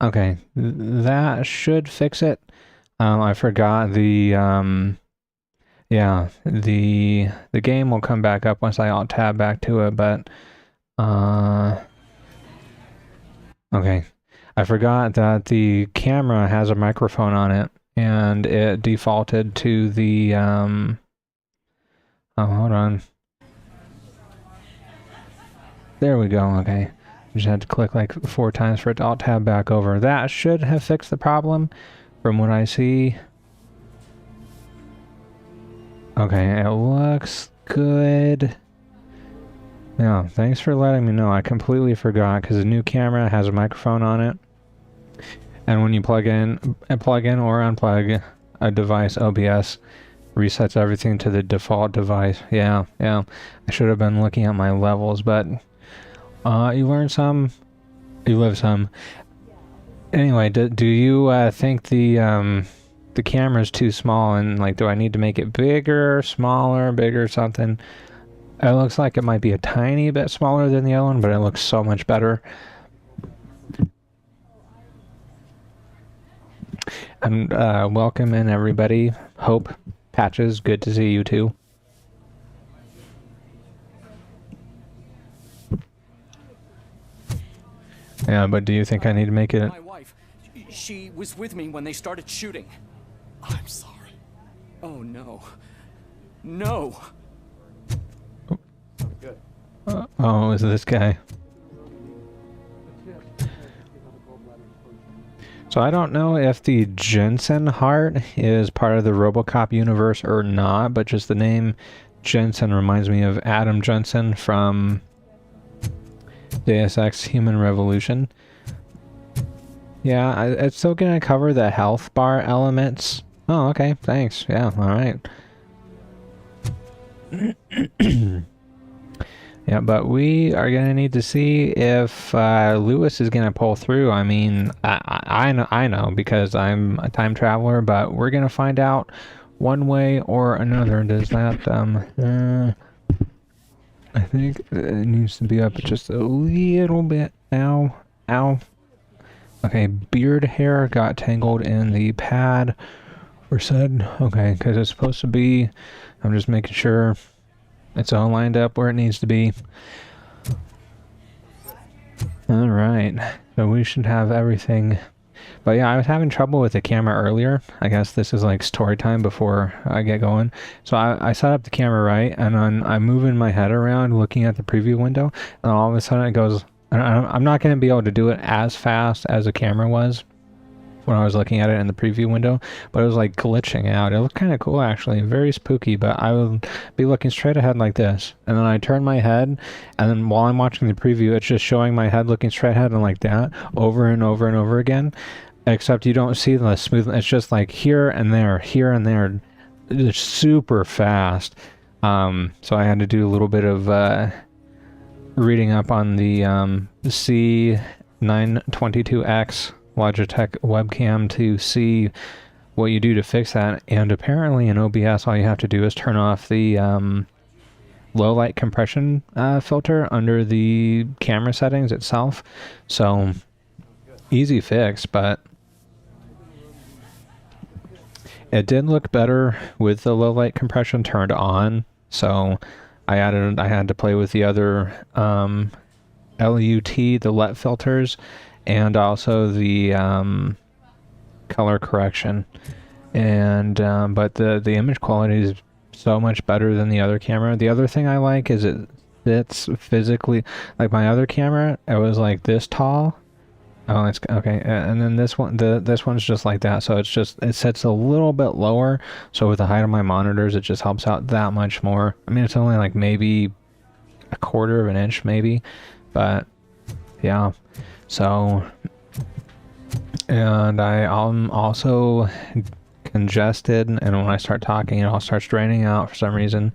Okay, that should fix it. I forgot the yeah, the game will come back up once I alt tab back to it, but okay. I forgot that the camera has a microphone on it and it defaulted to the oh, hold on. There we go. Okay. Just had to click like 4 times for it to alt tab back over. That should have fixed the problem from what I see. Okay, it looks good. Yeah, thanks for letting me know. I completely forgot because the new camera has a microphone on it. And when you plug in or unplug a device, OBS resets everything to the default device. Yeah. I should have been looking at my levels, but you learn some, you live some. Anyway, do you think the camera's too small, and like, do I need to make it bigger, smaller, bigger, something? It looks like it might be a tiny bit smaller than the other one, but it looks so much better. And welcome in everybody. Hope, Patches, good to see you too. Yeah, but do you think I need to make it? My wife, she was with me when they started shooting. I'm sorry. Oh no. No. Good. Oh, is this guy? So I don't know if the Jensen heart is part of the Robocop universe or not, but just the name Jensen reminds me of Adam Jensen from Deus Ex Human Revolution. Yeah, it's still gonna cover the health bar elements. Oh, okay, thanks. Yeah, alright. Yeah, but we are gonna need to see if Lewis is gonna pull through. I mean, I know because I'm a time traveler, but we're gonna find out one way or another. Does that I think it needs to be up just a little bit. Ow, ow. Okay, beard hair got tangled in the pad. Or said, okay, because it's supposed to be. I'm just making sure it's all lined up where it needs to be. Alright, so we should have everything. But yeah, I was having trouble with the camera earlier. I guess this is like story time before I get going. So I set up the camera right, and then I'm moving my head around looking at the preview window, and all of a sudden it goes, I'm not going to be able to do it as fast as the camera was when I was looking at it in the preview window, but it was like glitching out. It looked kind of cool actually, very spooky, but I would be looking straight ahead like this, and then I turn my head, and then while I'm watching the preview, it's just showing my head looking straight ahead and like that over and over and over again, except you don't see the smooth. It's just like here and there, it's super fast. So I had to do a little bit of reading up on the C922X Logitech webcam to see what you do to fix that. And apparently in OBS, all you have to do is turn off the low light compression filter under the camera settings itself. So easy fix, but it did look better with the low light compression turned on. So I had to play with the other LUT, the LET filters, and also the color correction, and but the image quality is so much better than the other camera. The other thing I like is it's physically, like my other camera, it was like this tall. Oh, it's okay. And then this one, this one's just like that. So it sits a little bit lower. So with the height of my monitors, it just helps out that much more. I mean, it's only like maybe a quarter of an inch, maybe, but yeah. So, and I'm also congested, and when I start talking, it all starts draining out for some reason.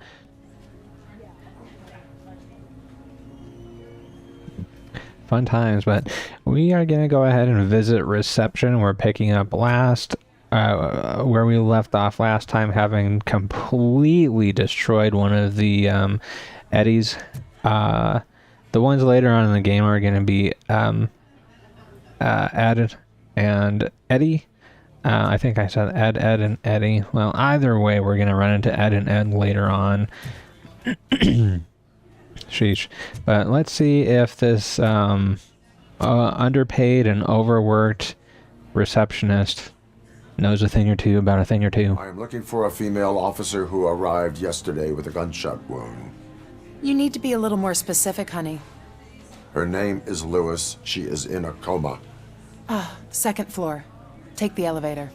Fun times, but we are going to go ahead and visit reception. We're picking up where we left off last time, having completely destroyed one of the eddies. The ones later on in the game are going to be added. and Eddie. I think I said Ed, and Eddie. Well, either way, we're gonna run into Ed and Ed later on. Sheesh. But let's see if this underpaid and overworked receptionist knows a thing or two about a thing or two. I am looking for a female officer who arrived yesterday with a gunshot wound. You need to be a little more specific, honey. Her name is Lewis. She is in a coma. Second floor. Take the elevator.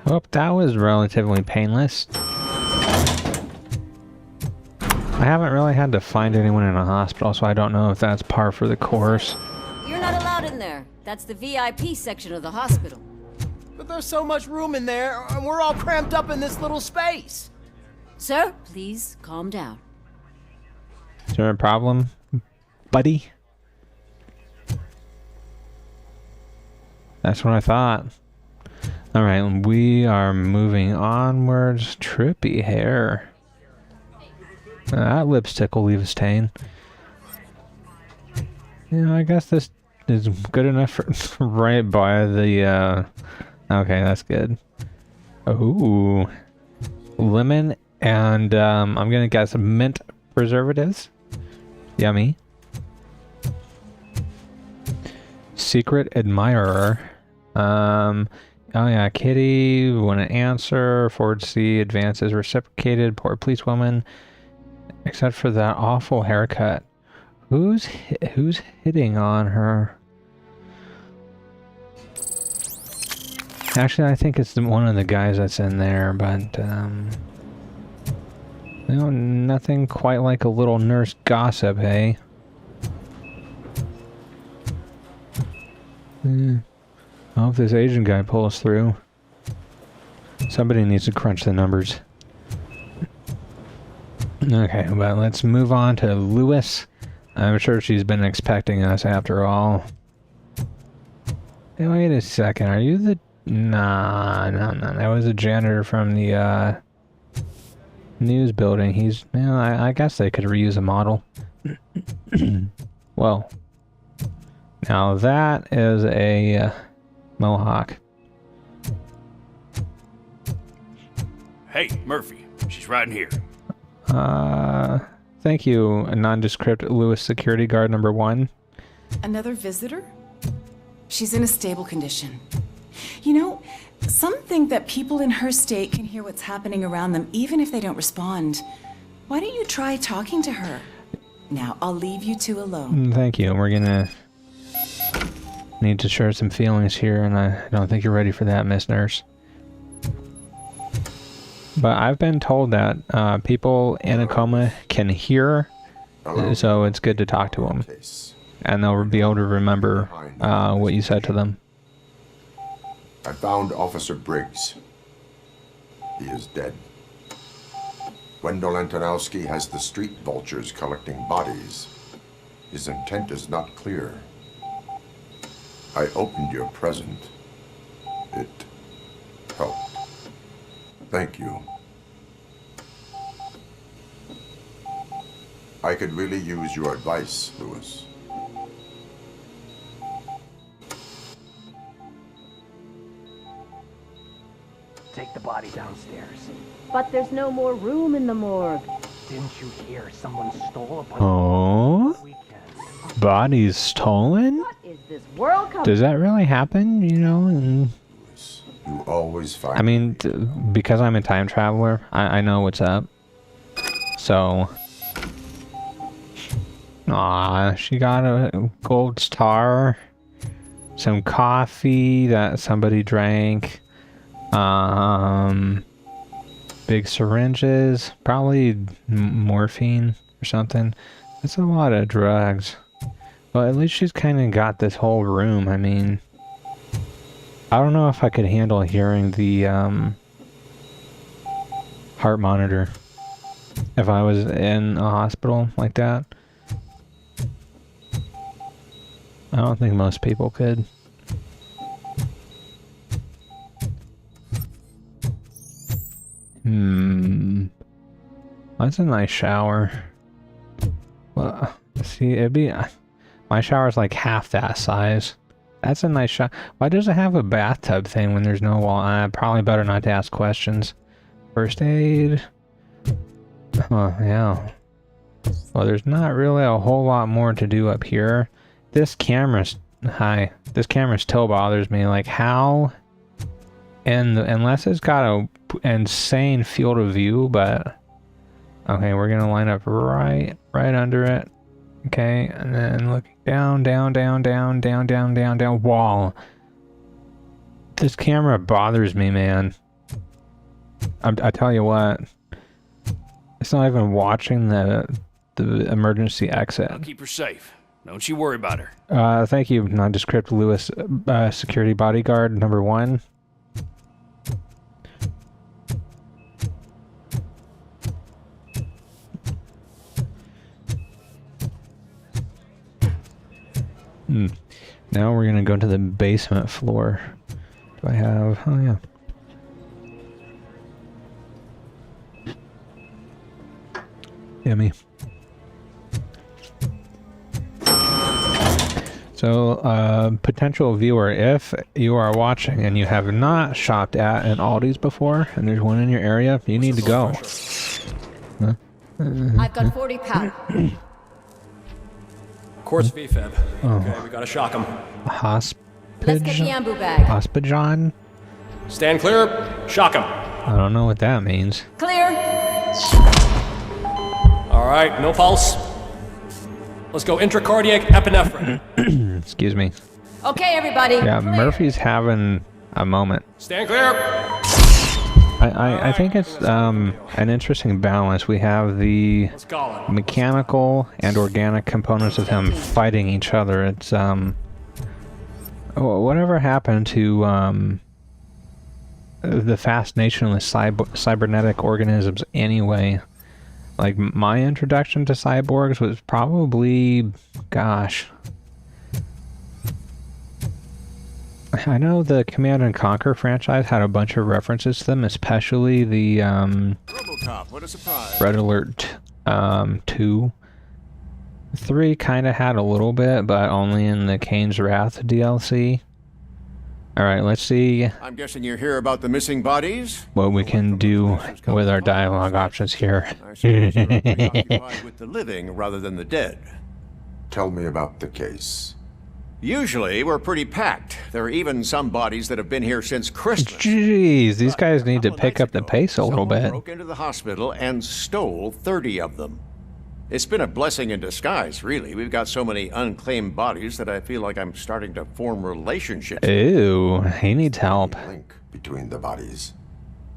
Well, that was relatively painless. I haven't really had to find anyone in a hospital, so I don't know if that's par for the course. You're not allowed in there. That's the VIP section of the hospital. But there's so much room in there, and we're all cramped up in this little space. Sir, please calm down. Is there a problem, buddy? That's what I thought. Alright, we are moving onwards. Trippy hair. That lipstick will leave a stain. Yeah, I guess this is good enough for right by the, okay, that's good. Ooh. Lemon and, I'm gonna guess mint preservatives. Yummy. Secret admirer. Oh yeah, Kitty, wouldn't answer. Forward C, advances reciprocated. Poor policewoman. Except for that awful haircut. Who's hitting on her? Actually, I think it's one of the guys that's in there, but you know, nothing quite like a little nurse gossip, hey? I hope this Asian guy pulls through. Somebody needs to crunch the numbers. Okay, but let's move on to Lewis. I'm sure she's been expecting us after all. Hey, wait a second, are you the... Nah, that was a janitor from the, news building. He's... Well, I guess they could reuse a model. Well. Now that is a... Mohawk. Hey, Murphy. She's right in here. Thank you, a nondescript Lewis security guard number 1. Another visitor? She's in a stable condition. You know, some think that people in her state can hear what's happening around them even if they don't respond. Why don't you try talking to her? Now, I'll leave you two alone. Thank you. We're gonna need to share some feelings here, and I don't think you're ready for that, Miss Nurse. But I've been told that people in a coma can hear, so it's good to talk to them. And they'll be able to remember what you said to them. I found Officer Briggs. He is dead. Wendell Antonowski has the street vultures collecting bodies. His intent is not clear. I opened your present. It helped. Thank you. I could really use your advice, Lewis. Take the body downstairs. But there's no more room in the morgue. Didn't you hear someone stole a bunch Oh? weekend? Bodies stolen? What is this World Cup? Does that really happen, you know? And, You always find... I mean, because I'm a time traveler, I know what's up. So... Aw, she got a gold star. Some coffee that somebody drank. Big syringes. Probably morphine or something. That's a lot of drugs. Well, at least she's kind of got this whole room. I mean... I don't know if I could handle hearing the heart monitor if I was in a hospital like that. I don't think most people could. That's a nice shower. Well, See, it'd be... my shower's like half that size. That's a nice shower. Why does it have a bathtub thing when there's no wall? Probably better not to ask questions. First aid. Oh, yeah. Well, there's not really a whole lot more to do up here. This camera's... Hi. This camera still bothers me. Like, how... And unless it's got a insane field of view, but... Okay, we're gonna line up right under it. Okay, and then look down, wall. This camera bothers me, man. I tell you what. It's not even watching the emergency exit. I'll keep her safe. Don't you worry about her. Thank you, nondescript Lewis, security bodyguard number 1. Now we're gonna go to the basement floor. Do I have... Oh, yeah. Yummy. So, potential viewer, if you are watching and you have not shopped at an Aldi's before, and there's one in your area, you need to go. Huh? I've got 40 powder. Course VFib. Okay, we gotta shock him. Let's get the ambu bag. Hospijon? Stand clear. Shock him. I don't know what that means. Clear. All right, no pulse. Let's go intracardiac epinephrine. Excuse me. Okay, everybody. Yeah, clear. Murphy's having a moment. Stand clear. I think it's an interesting balance. We have the Let's call him. mechanical and organic components of him fighting each other. It's whatever happened to the fascination with cybernetic organisms anyway. Like, my introduction to cyborgs was probably, gosh, I know the Command and Conquer franchise had a bunch of references to them, especially the Robocop, what a surprise. Red Alert 2. 3 kind of had a little bit, but only in the Kane's Wrath DLC. Alright, let's see I'm guessing you're here about the missing bodies? what we can do with our dialogue options here. I suppose you're preoccupied with the living rather than the dead. Tell me about the case. Usually, we're pretty packed. There are even some bodies that have been here since Christmas. Jeez, these guys need to pick up the pace a little Someone bit. broke into the hospital and stole 30 of them. It's been a blessing in disguise, really. We've got so many unclaimed bodies that I feel like I'm starting to form relationships. Ew, he needs help. Link between the bodies.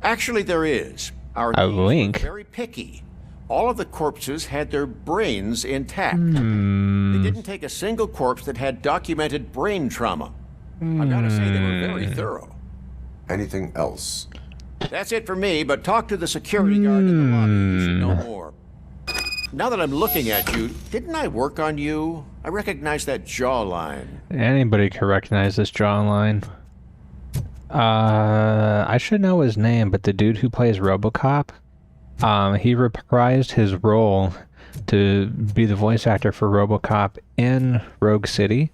Actually, there is. Our A thieves were link? very picky. All of the corpses had their brains intact. They didn't take a single corpse that had documented brain trauma. I've got to say they were very thorough. Anything else? That's it for me, but talk to the security guard in the lobby. You should know more. Now that I'm looking at you, didn't I work on you? I recognize that jawline. Anybody can recognize this jawline. I should know his name, but the dude who plays Robocop, he reprised his role to be the voice actor for Robocop in Rogue City,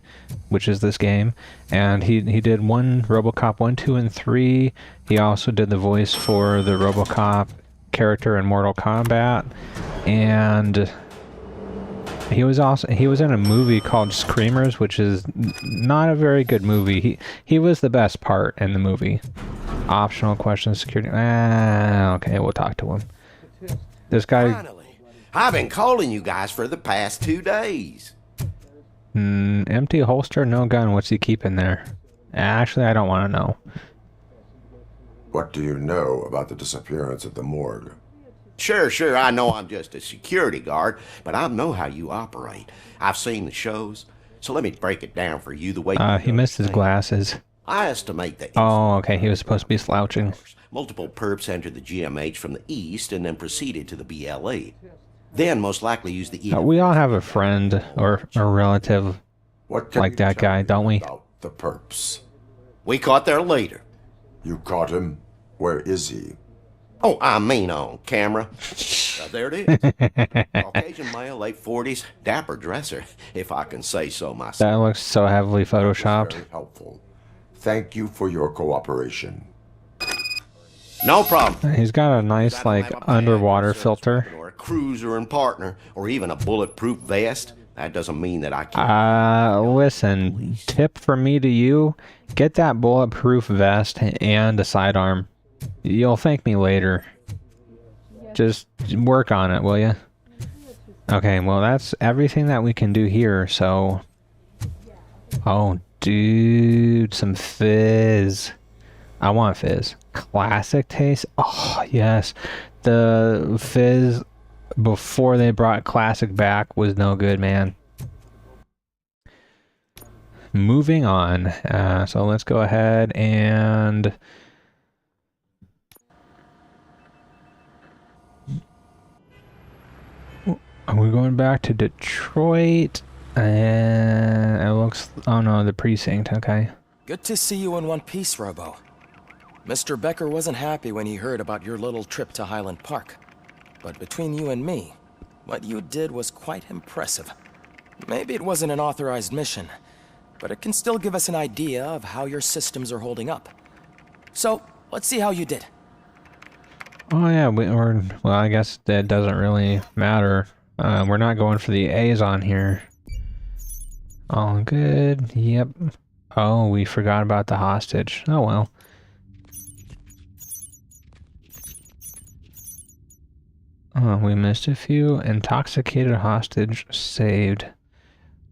which is this game, and he did Robocop 1, 2, and 3. He also did the voice for the Robocop character in Mortal Kombat, and he was in a movie called Screamers, which is not a very good movie. He was the best part in the movie. Optional question, security. Okay, we'll talk to him. This guy. Finally, I've been calling you guys for the past 2 days. Empty holster, no gun. What's he keeping there? Actually, I don't want to know. What do you know about the disappearance at the morgue? Sure, I know I'm just a security guard, but I know how you operate. I've seen the shows, so let me break it down for you the way you He missed his glasses. I estimate that. Oh, okay, he was supposed to be slouching. Multiple perps entered the GMH from the east and then proceeded to the BLE. Then most likely used the We all have a friend or a relative like that guy, don't we? About the perps. We caught their leader. You caught him? Where is he? Oh, I mean on camera. There it is. Caucasian male, late 40s, dapper dresser, if I can say so myself. That looks so heavily photoshopped. Very helpful. Thank you for your cooperation. No problem. He's got a nice, I don't like, have a bag underwater or service filter. weapon or a cruiser and partner, or even a bulletproof vest. That doesn't mean that I can't. Listen, tip from me to you, get that bulletproof vest and a sidearm. You'll thank me later. Just work on it, will you? Okay, well, that's everything that we can do here, so... Oh, dude, some fizz. I want fizz. Classic taste? Oh, yes. The fizz before they brought classic back was no good, man. Moving on. So let's go ahead and... We're going back to Detroit. And it looks... Oh no, the precinct, okay. Good to see you in one piece, Robo. Mr. Becker wasn't happy when he heard about your little trip to Highland Park. But between you and me, what you did was quite impressive. Maybe it wasn't an authorized mission, but it can still give us an idea of how your systems are holding up. So, let's see how you did. Oh yeah, well, I guess that doesn't really matter. We're not going for the A's on here. All good, yep. Oh, we forgot about the hostage. Oh well. Oh, we missed a few. Intoxicated hostage saved.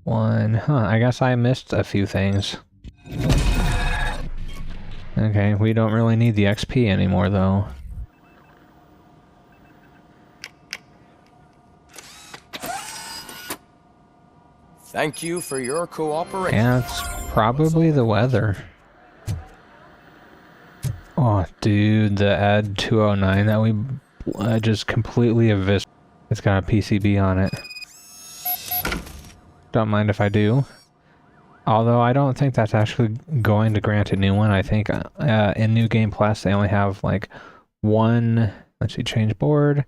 One. Huh, I guess I missed a few things. Okay, we don't really need the XP anymore, though. Thank you for your cooperation. Yeah, it's probably the weather. Oh, dude, the ED-209 that we just completely eviscerated. It's got a PCB on it. Don't mind if I do. Although I don't think that's actually going to grant a new one. I think in New Game Plus they only have like one. Let's see, change board.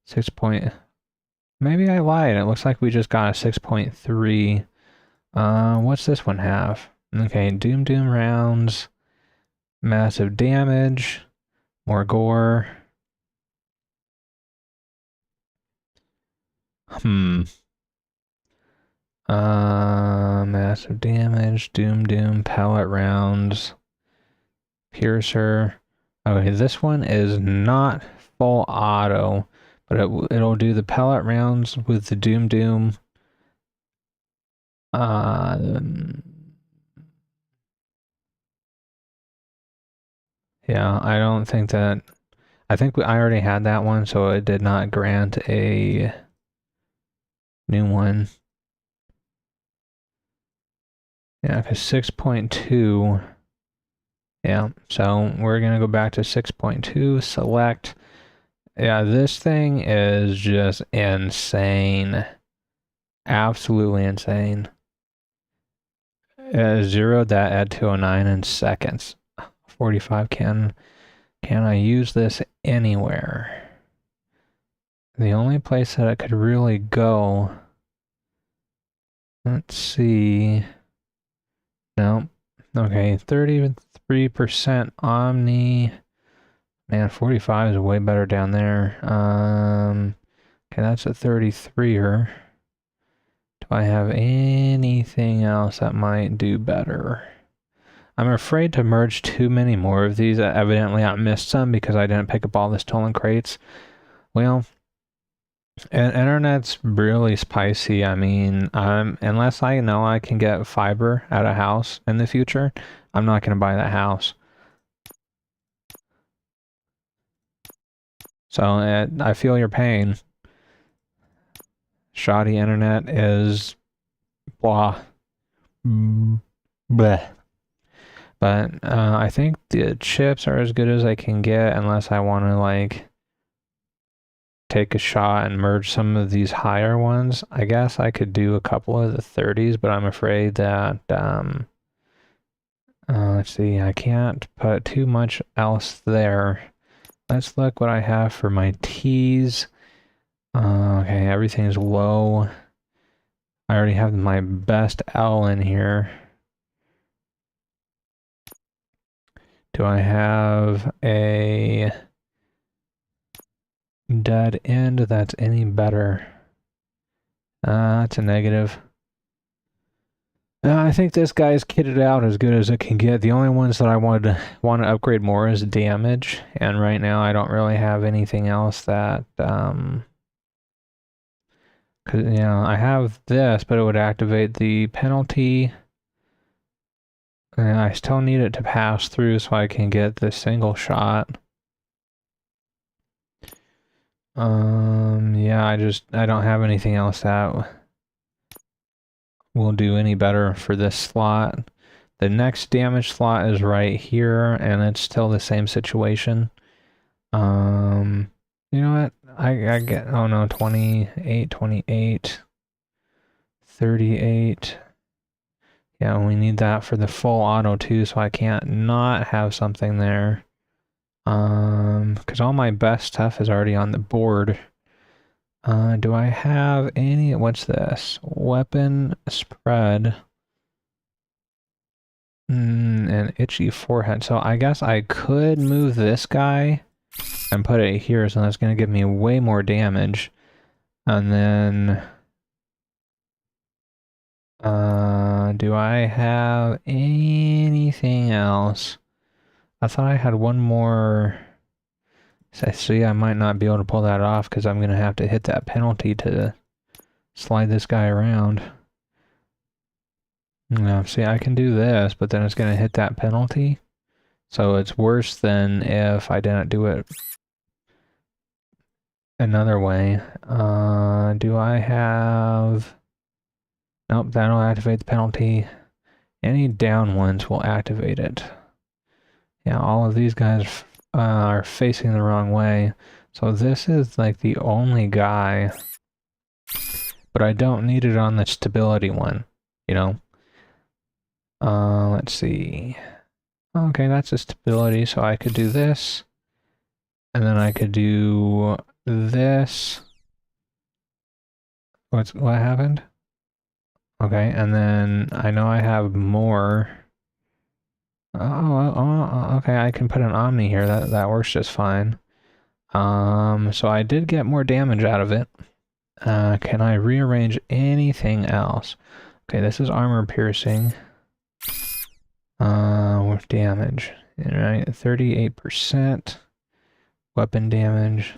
6 point. Maybe I lied. It looks like we just got a 6.3. What's this one have? Okay, Doom rounds. Massive damage. More gore. Massive damage, Doom, pellet rounds, piercer. Okay, this one is not full auto, but it'll do the pellet rounds with the Doom. Yeah, I don't think that. I think I already had that one, so it did not grant a new one. Yeah, because 6.2. Yeah, so we're going to go back to 6.2, select. Yeah, this thing is just insane. Absolutely insane. Zeroed that at 209 in seconds. 45, can I use this anywhere? The only place that it could really go... Let's see... No. Okay, 33% Omni. Man, 45 is way better down there. Okay, that's a 33er. Do I have anything else that might do better? I'm afraid to merge too many more of these. Evidently, I missed some because I didn't pick up all the stolen crates. Well, internet's really spicy. I mean, unless I know I can get fiber at a house in the future, I'm not going to buy that house. So I feel your pain. Shoddy internet is blah. Bleh. But I think the chips are as good as I can get unless I want to like take a shot and merge some of these higher ones. I guess I could do a couple of the 30s, but I'm afraid that let's see, I can't put too much else there. let's look what I have for my T's. Okay, everything's low. I already have my best L in here. Do I have a dead end that's any better? That's a negative. I think this guy's kitted out as good as it can get. The only ones that I want to upgrade more is damage, and right now I don't really have anything else that, cause, you know, I have this, but it would activate the penalty, and I still need it to pass through so I can get the single shot. Yeah, I don't have anything else that will do any better for this slot. The next damage slot is right here, and it's still the same situation. You know what? I get, oh no, 28, 28, 38. Yeah, we need that for the full auto too, so I can't not have something there. Because all my best stuff is already on the board. Do I have any, what's this? Weapon spread. An itchy forehead. So I guess I could move this guy and put it here, so that's going to give me way more damage. And then, do I have anything else? I thought I had one more. See, I might not be able to pull that off because I'm going to have to hit that penalty to slide this guy around. No, see, I can do this, but then it's going to hit that penalty. So it's worse than if I didn't do it another way. Do I have... Nope, that'll activate the penalty. Any down ones will activate it. Yeah, all of these guys are facing the wrong way. So this is like the only guy, but I don't need it on the stability one, you know? Let's see. Okay, that's a stability, so I could do this, and then I could do this. What happened? Okay, and then I know I have more. Okay, I can put an Omni here. That works just fine. So I did get more damage out of it. Can I rearrange anything else? Okay, this is armor piercing. With damage. Alright, 38%. Weapon damage.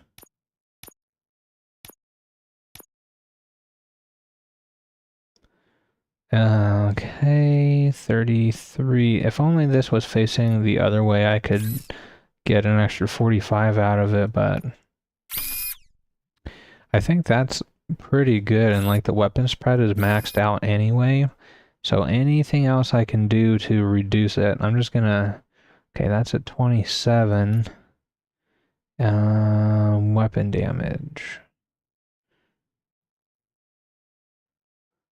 Okay, 33. If only this was facing the other way, I could get an extra 45 out of it, but I think that's pretty good, and like the weapon spread is maxed out anyway, so anything else I can do to reduce it, I'm just gonna... Okay, that's at 27. Weapon damage.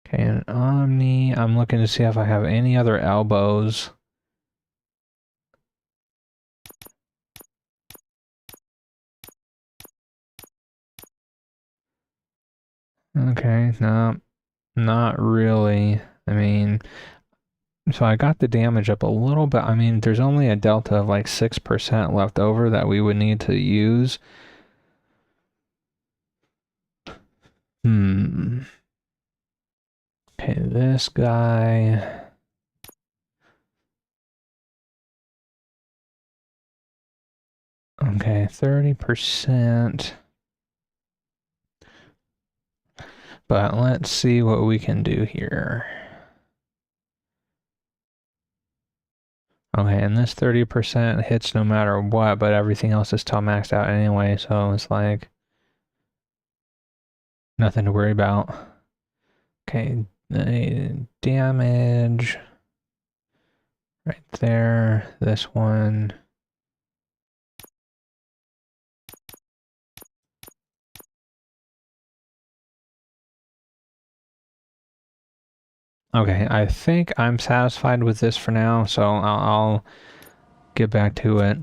Okay, an Omni. I'm looking to see if I have any other elbows. Okay, no, not really. I mean, so I got the damage up a little bit. I mean, there's only a delta of like 6% left over that we would need to use. Okay, this guy. Okay, 30%. But let's see what we can do here. Okay, and this 30% hits no matter what, but everything else is still maxed out anyway, so it's like nothing to worry about. Okay, the damage right there, this one. Okay, I think I'm satisfied with this for now, so I'll get back to it.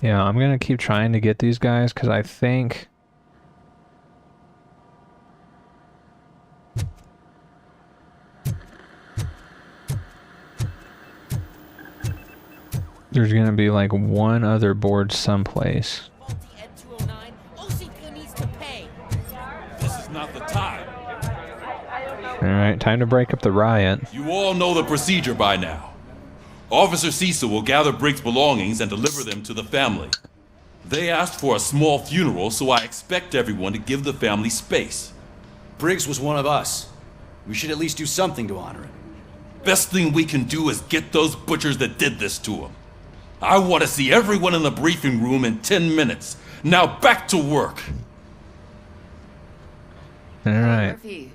Yeah, I'm gonna keep trying to get these guys because I think there's gonna be like one other board someplace. ED-209, OCP needs to pay. This is not the time. Alright, time to break up the riot. You all know the procedure by now. Officer Cecil will gather Briggs' belongings and deliver them to the family. They asked for a small funeral, so I expect everyone to give the family space. Briggs was one of us. We should at least do something to honor him. Best thing we can do is get those butchers that did this to him. I want to see everyone in the briefing room in 10 minutes. Now back to work. Alright. Murphy,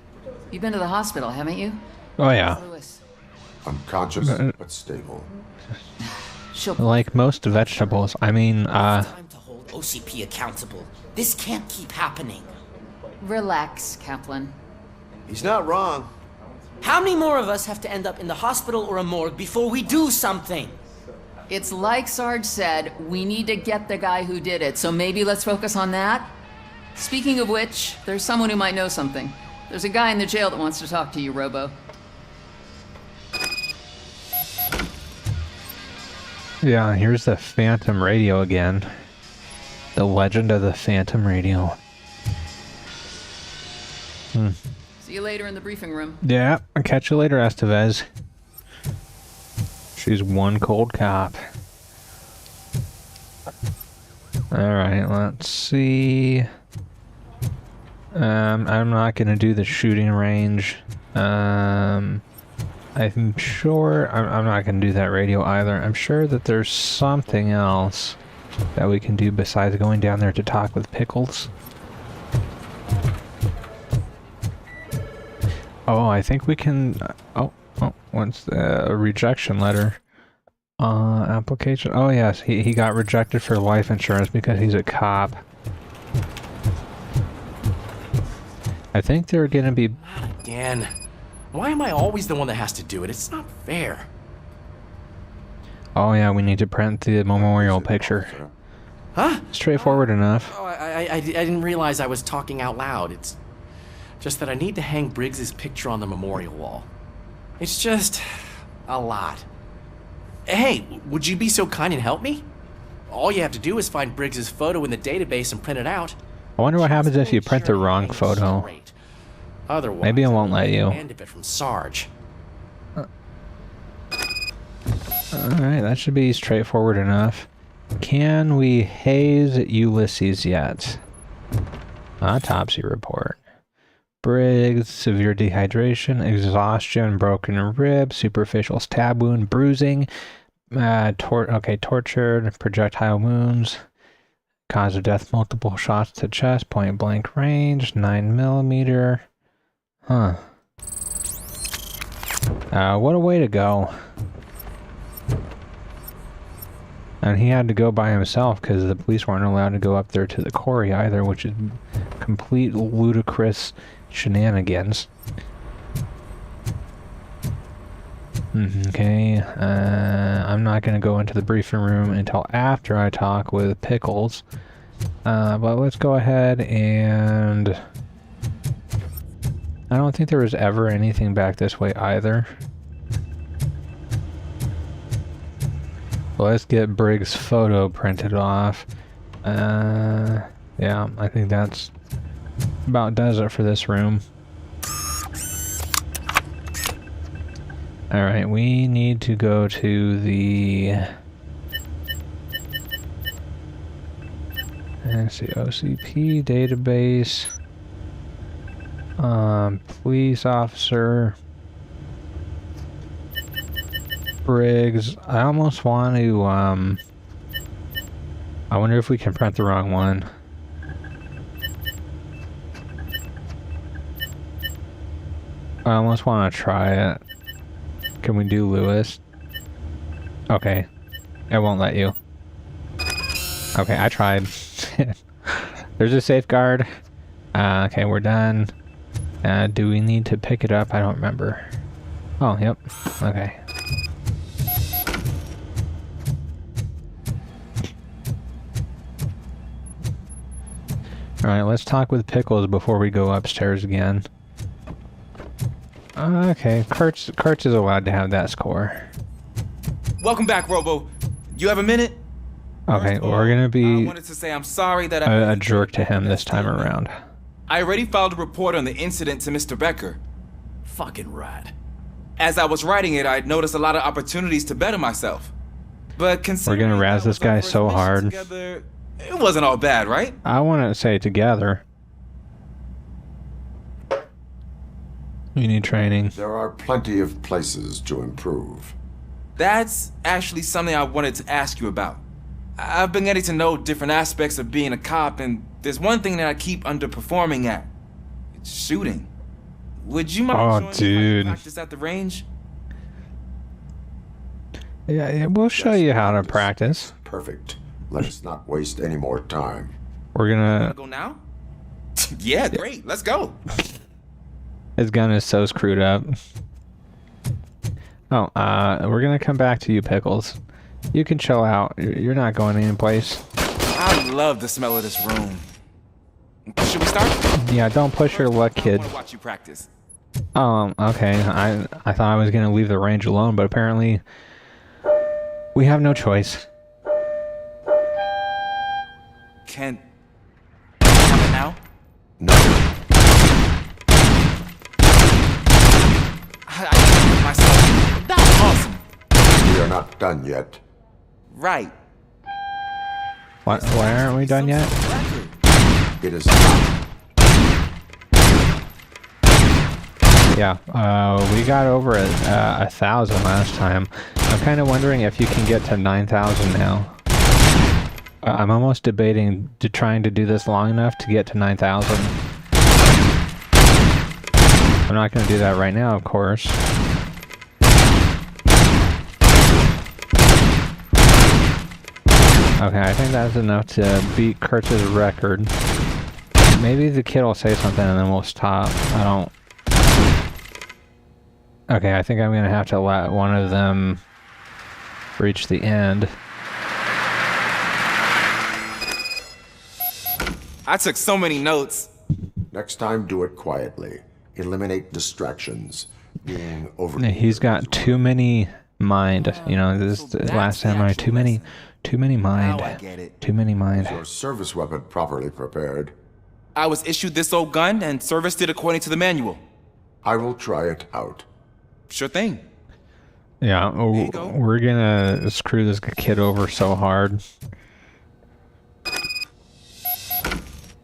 you've been to the hospital, haven't you? Oh yeah. Lewis. Unconscious but stable. Like most vegetables. I mean, Time to hold OCP accountable. This can't keep happening. Relax, Kaplan. He's not wrong. How many more of us have to end up in the hospital or a morgue before we do something? It's like Sarge said, we need to get the guy who did it, so maybe let's focus on that? Speaking of which, there's someone who might know something. There's a guy in the jail that wants to talk to you, Robo. yeah, here's the Phantom Radio again. The legend of the Phantom Radio. See you later in the briefing room. Yeah, I'll catch you later, Estevez. She's one cold cop. Alright, let's see. I'm not gonna do the shooting range. I'm sure I'm not gonna do that radio either. I'm sure that there's something else that we can do besides going down there to talk with Pickles. Oh, I think we can. What's the rejection letter? Application. Oh yes, he got rejected for life insurance because he's a cop. I think they're gonna be. Again. Why am I always the one that has to do it? It's not fair. Oh yeah, we need to print the memorial picture. Huh? Straightforward enough. Oh, I didn't realize I was talking out loud. It's just that I need to hang Briggs's picture on the memorial wall. It's just a lot. Hey, would you be so kind and help me? All you have to do is find Briggs's photo in the database and print it out. I wonder what happens if you print the wrong photo. Otherwise, Maybe it won't let you. End of it from Sarge. Alright, that should be straightforward enough. Can we haze Ulysses yet? Autopsy report. Briggs, severe dehydration, exhaustion, broken rib, superficial stab wound, bruising, tortured, projectile wounds, cause of death, multiple shots to chest, point blank range, 9mm. Huh. What a way to go. And he had to go by himself because the police weren't allowed to go up there to the quarry either, which is complete ludicrous shenanigans. Okay, I'm not going to go into the briefing room until after I talk with Pickles. But let's go ahead and... I don't think there was ever anything back this way either. Let's get Briggs' photo printed off. Yeah, I think that's about does it for this room. Alright, we need to go to the... Let's see, OCP database. Police officer. Briggs. I almost want to, I wonder if we can print the wrong one. I almost want to try it. Can we do Lewis? Okay. It won't let you. Okay, I tried. There's a safeguard. Okay, we're done. Do we need to pick it up? I don't remember. Oh, yep. Okay. Alright, let's talk with Pickles before we go upstairs again. Okay, Kurtz is allowed to have that score. Welcome back, Robo. You have a minute? Okay, we're gonna I be wanted to say I'm sorry that a jerk to him this time around. I already filed a report on the incident to Mr. Becker. Fucking rat. As I was writing it, I noticed a lot of opportunities to better myself. But We're gonna razz this guy so hard. together, it wasn't all bad, right? I want to say together. We need training. There are plenty of places to improve. That's actually something I wanted to ask you about. I've been getting to know different aspects of being a cop, and there's one thing that I keep underperforming at. It's shooting. Would you mind showing me how you practice at the range? Yeah, we'll show you how to practice. Perfect. Let us not waste any more time. We're gonna Go now? Yeah, great. Let's go. His gun is so screwed up. Oh, we're gonna come back to you, Pickles. You can chill out. You're not going anyplace. I love the smell of this room. Should we start? Yeah, don't push your luck, kid. I want to watch you practice. Okay. I thought I was gonna leave the range alone, but apparently we have no choice. Can now? No. I myself. That's awesome. We are not done yet. Right. What? Why aren't we done yet? It is not. Yeah, we got over 1,000 last time. I'm kind of wondering if you can get to 9,000 now. I'm almost debating trying to do this long enough to get to 9,000. I'm not going to do that right now, of course. Okay, I think that's enough to beat Kurtz's record. Maybe the kid will say something and then we'll stop. I don't... Okay, I think I'm going to have to let one of them reach the end. I took so many notes. Next time, do it quietly. Eliminate distractions. Being over. He's got too many mind. You know, this is the last samurai. Too many mind. Now I get it. Too many mind. Is your service weapon properly prepared? I was issued this old gun and serviced it according to the manual. I will try it out. Sure thing. Yeah, we're gonna screw this kid over so hard.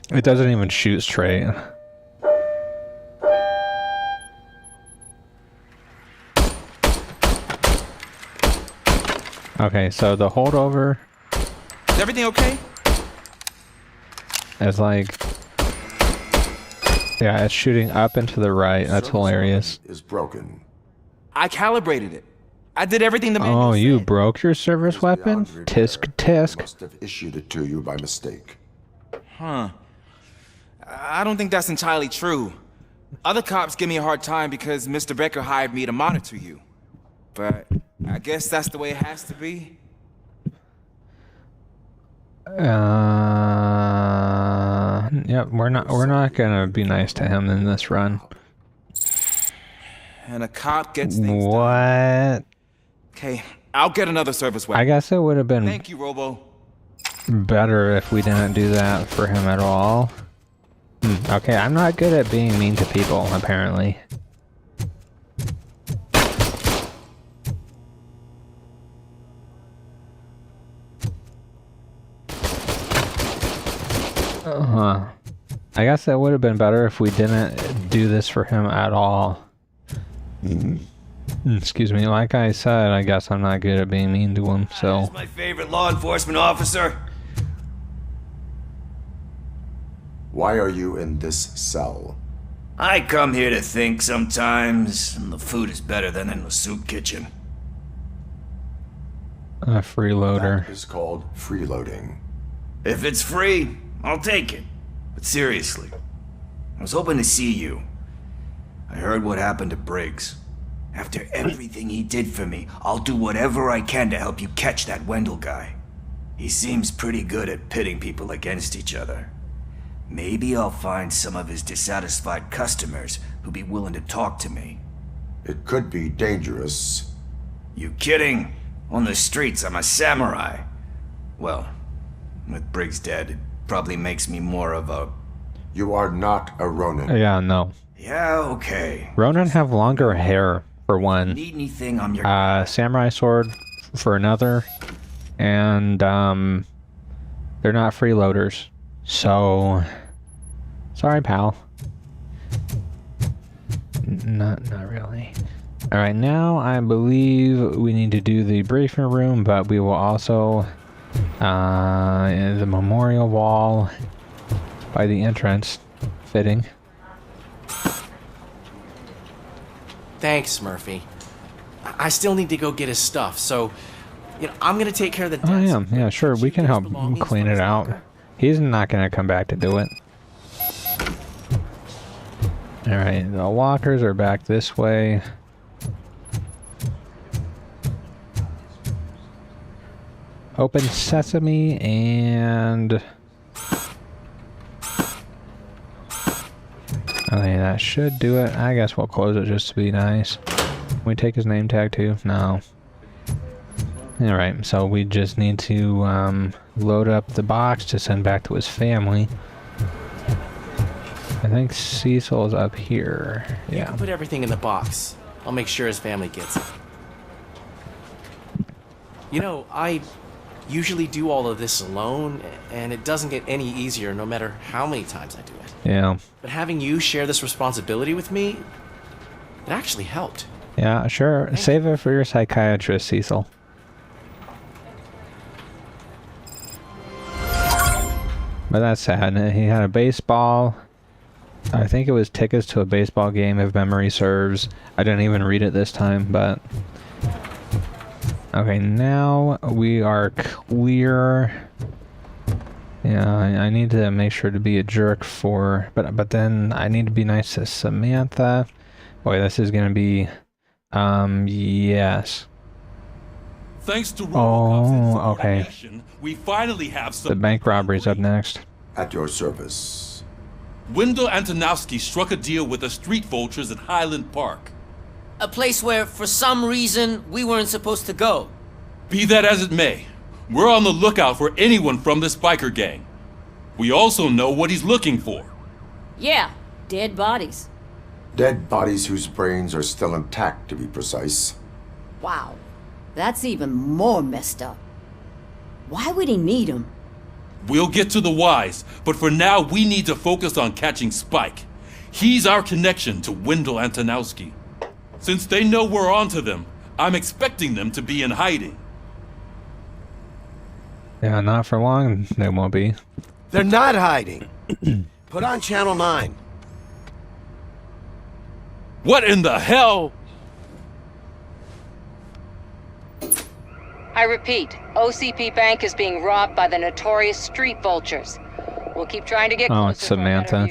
It doesn't even shoot straight. Okay, so the holdover Is everything okay? is like... Yeah, it's shooting up and to the right. That's hilarious. Is broken. I calibrated it. I did everything the manual Oh, you said. broke your service weapon? Tisk tisk. Must have issued it to you by mistake. Huh. I don't think that's entirely true. Other cops give me a hard time because Mr. Becker hired me to monitor you. But I guess that's the way it has to be. Yep, we're not gonna be nice to him in this run. And a cop gets things done. What? Okay, I'll get another service weapon. I guess it would have been Thank you, Robo. better if we didn't do that for him at all. Okay, I'm not good at being mean to people, apparently. I guess that would have been better if we didn't do this for him at all. Excuse me, like I said, I guess I'm not good at being mean to him, so... That's my favorite law enforcement officer. Why are you in this cell? I come here to think sometimes, and the food is better than in the soup kitchen. A freeloader. That is called freeloading. If it's free, I'll take it. But seriously, I was hoping to see you. I heard what happened to Briggs. After everything he did for me, I'll do whatever I can to help you catch that Wendell guy. He seems pretty good at pitting people against each other. Maybe I'll find some of his dissatisfied customers who'll be willing to talk to me. It could be dangerous. You kidding? On the streets, I'm a samurai. Well, with Briggs dead, it probably makes me more of a... You are not a Ronin. Yeah, no. Yeah, okay. Ronin have longer hair, for one. Need anything, I'm your... Samurai sword, for another. And, they're not freeloaders. So... Sorry, pal. Not really. Alright, now I believe we need to do the briefing room, but we will also... the memorial wall by the entrance. Fitting. Thanks, Murphy. I still need to go get his stuff, so I'm gonna take care of the desk. Oh yeah, sure, we can help clean it out. He's not gonna come back to do it. Alright, the lockers are back this way. Open sesame and... Okay, that should do it. I guess we'll close it just to be nice. Can we take his name tag too? No. Alright, so we just need to load up the box to send back to his family. I think Cecil's up here. You Yeah. can put everything in the box. I'll make sure his family gets it. I usually do all of this alone, and it doesn't get any easier no matter how many times I do it. Yeah. But having you share this responsibility with me, it actually helped. Yeah, sure. Save it for your psychiatrist, Cecil. But that's sad. He had a baseball. I think it was tickets to a baseball game, if memory serves. I didn't even read it this time, but... Okay, now we are clear. Yeah, I need to make sure to be a jerk for... But then I need to be nice to Samantha. Boy, this is gonna be... yes. Thanks to Robocop's okay. insubordination, we finally have some... The bank robbery's up next. At your service. Wendell Antonowski struck a deal with the street vultures at Highland Park. A place where, for some reason, we weren't supposed to go. Be that as it may, we're on the lookout for anyone from this biker gang. We also know what he's looking for. Yeah, dead bodies. Dead bodies whose brains are still intact, to be precise. Wow, that's even more messed up. Why would he need them? We'll get to the whys, but for now we need to focus on catching Spike. He's our connection to Wendell Antonowski. Since they know we're onto them, I'm expecting them to be in hiding. Yeah, not for long, they won't be. They're not hiding. Put on Channel 9. What in the hell? I repeat, OCP Bank is being robbed by the notorious street vultures. We'll keep trying to get closer. Oh, it's Samantha.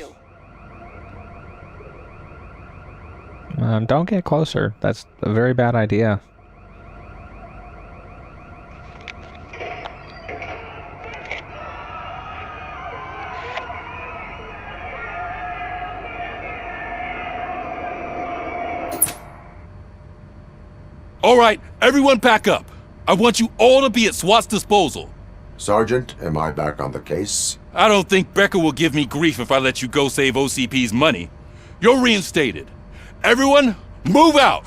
Don't get closer. That's a very bad idea. All right, everyone pack up. I want you all to be at SWAT's disposal. Sergeant, am I back on the case? I don't think Becker will give me grief if I let you go save OCP's money. You're reinstated. Everyone, move out!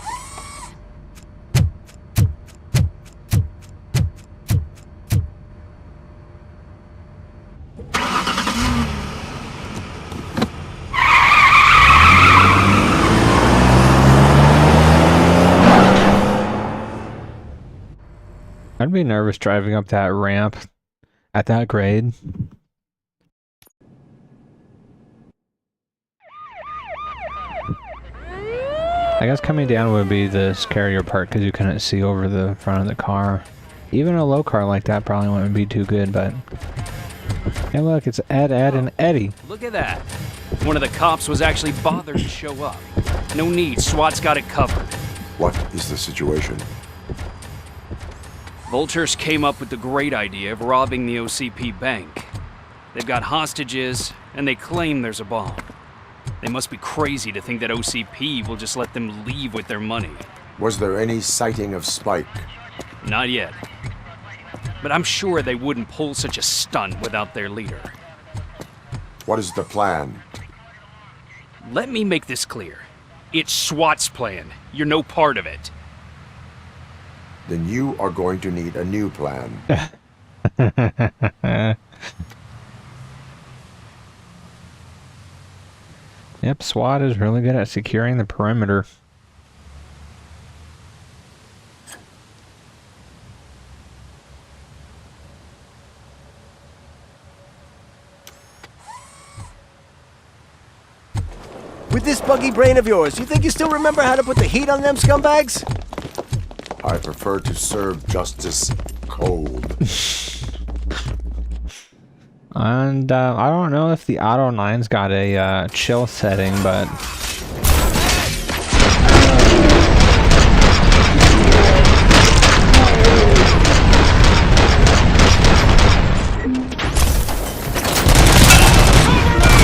I'd be nervous driving up that ramp at that grade. I guess coming down would be the scarier part because you couldn't see over the front of the car. Even a low car like that probably wouldn't be too good, but... Hey look, it's Ed, and Eddie. Look at that. One of the cops was actually bothered to show up. No need, SWAT's got it covered. What is the situation? Vultures came up with the great idea of robbing the OCP bank. They've got hostages, and they claim there's a bomb. They must be crazy to think that OCP will just let them leave with their money. Was there any sighting of Spike? Not yet. But I'm sure they wouldn't pull such a stunt without their leader. What is the plan? Let me make this clear. It's SWAT's plan. You're no part of it. Then you are going to need a new plan. Yep, SWAT is really good at securing the perimeter. With this buggy brain of yours, you think you still remember how to put the heat on them scumbags? I prefer to serve justice cold. And I don't know if the ED-209's got a chill setting, but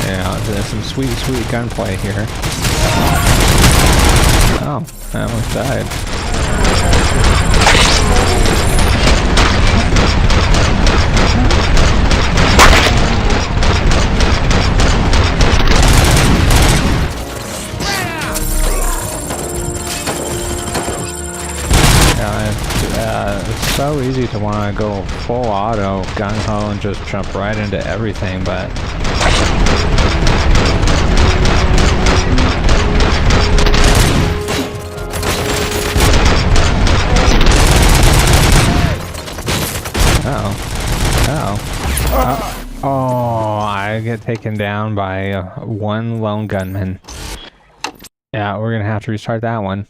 yeah, there's some sweet gunplay here. Oh, I almost died. It's so easy to want to go full auto, gung-ho, and just jump right into everything, but oh, I get taken down by one lone gunman. Yeah, we're gonna have to restart that one.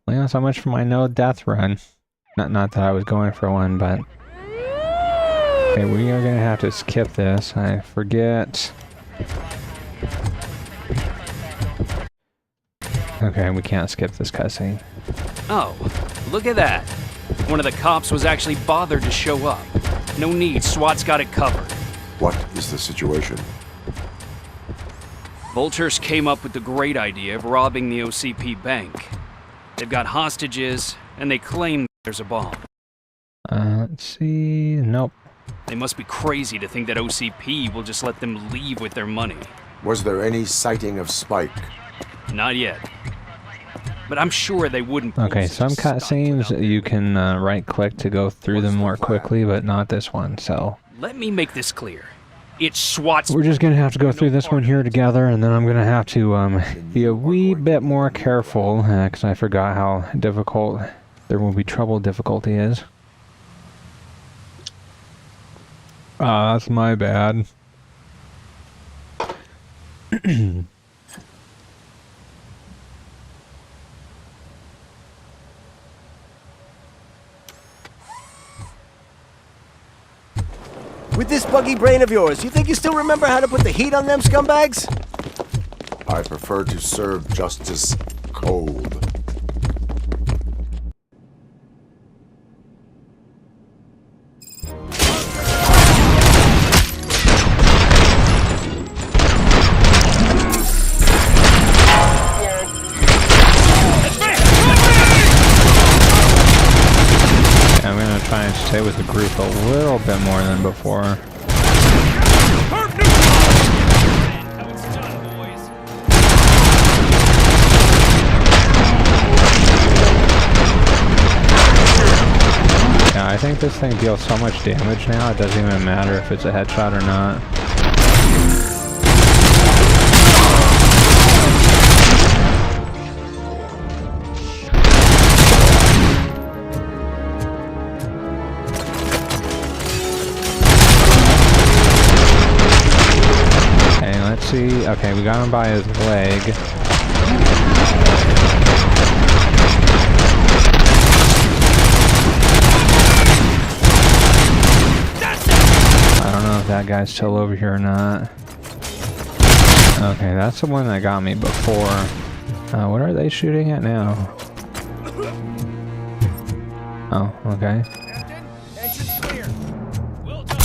Well, so much for my no death run. Not that I was going for one, but okay, we are gonna have to skip this. I forget. Okay, we can't skip this cutscene. Oh, look at that. One of the cops was actually bothered to show up. No need, SWAT's got it covered. What is the situation? Vultures came up with the great idea of robbing the OCP bank. They've got hostages, and they claim there's a bomb. Let's see. Nope. They must be crazy to think that OCP will just let them leave with their money. Was there any sighting of Spike? Not yet. But I'm sure they wouldn't. Okay, some cutscenes you can right-click to go through them more quickly, but not this one. So let me make this clear. It's SWAT's. We're just gonna have to go through this one here together, and then I'm gonna have to be a wee bit more careful because I forgot how difficult There Will Be Trouble difficulty is. That's my bad. With this buggy brain of yours, you think you still remember how to put the heat on them scumbags? I prefer to serve justice cold. I'm gonna try and stay with the group a little bit more than before. Yeah, I think this thing deals so much damage now, it doesn't even matter if it's a headshot or not. See, okay, we got him by his leg. I don't know if that guy's still over here or not. Okay, that's the one that got me before. What are they shooting at now? Oh, okay. Captain, engine's clear. Well done.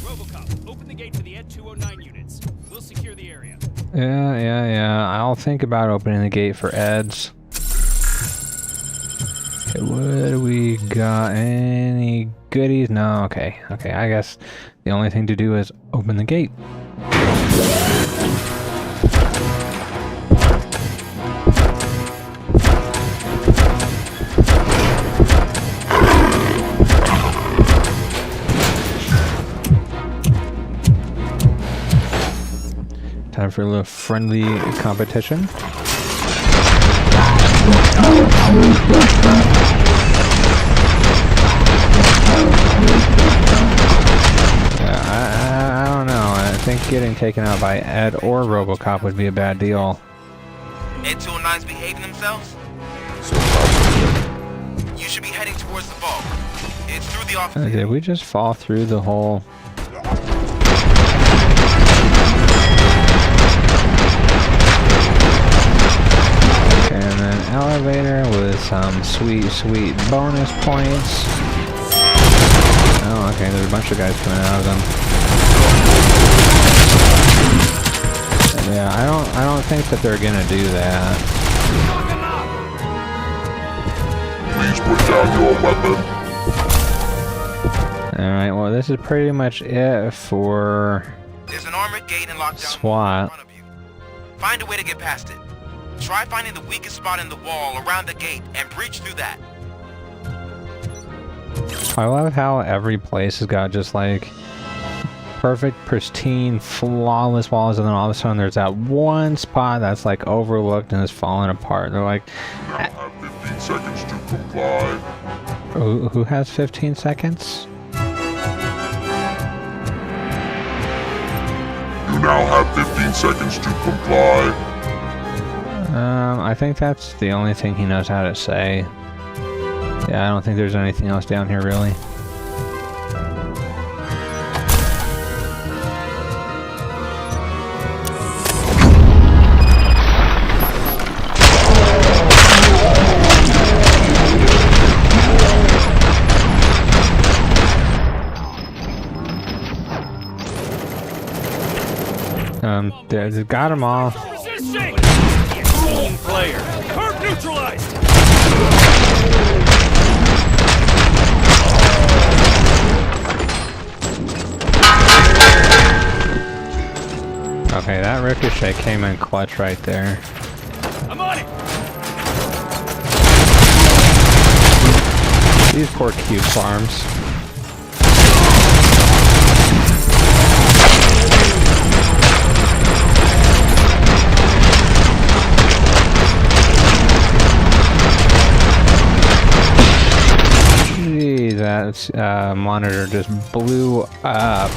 Robocop, open the gate for the Eds. We'll secure the area. Yeah. I'll think about opening the gate for Eds. Okay, what do we got? Any goodies? No, okay. I guess the only thing to do is open the gate. Time for a little friendly competition. I don't know. I think getting taken out by Ed or Robocop would be a bad deal. ED-209s behaving themselves? You should be heading towards the vault. It's through the office. Did we just fall through the whole... And then elevator with some sweet bonus points. Oh, okay, there's a bunch of guys coming out of them. Yeah, I don't think that they're gonna do that. Please put down your weapon. Alright, well this is pretty much it for There's an armored gate and lockdown SWAT. in front of you. Find a way to get past it. Try finding the weakest spot in the wall around the gate and breach through that. I love how every place has got just like perfect, pristine, flawless walls, and then all of a sudden there's that one spot that's like overlooked and is falling apart. They're like, You now have 15 seconds to comply. who has 15 seconds? You now have 15 seconds to comply. I think that's the only thing he knows how to say. Yeah, I don't think there's anything else down here really. They got them all. Resisting! Team player. Curve neutralized! Okay, that ricochet came in clutch right there. I'm on it! These poor cube farms. Gee, that monitor just blew up.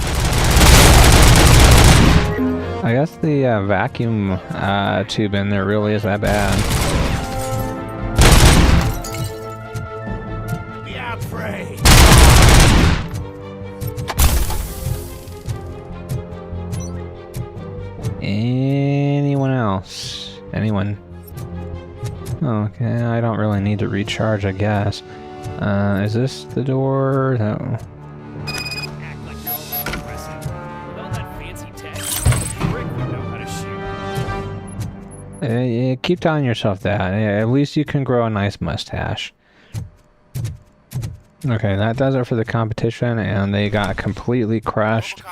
I guess the vacuum tube in there really is that bad. Yeah, pray. Anyone else? Anyone? Okay, I don't really need to recharge, I guess. Is this the door? No. Act like you're all that impressive. With all that fancy tech, Rick would know how to shoot. Keep telling yourself that. At least you can grow a nice mustache. Okay, that does it for the competition, and they got completely crushed.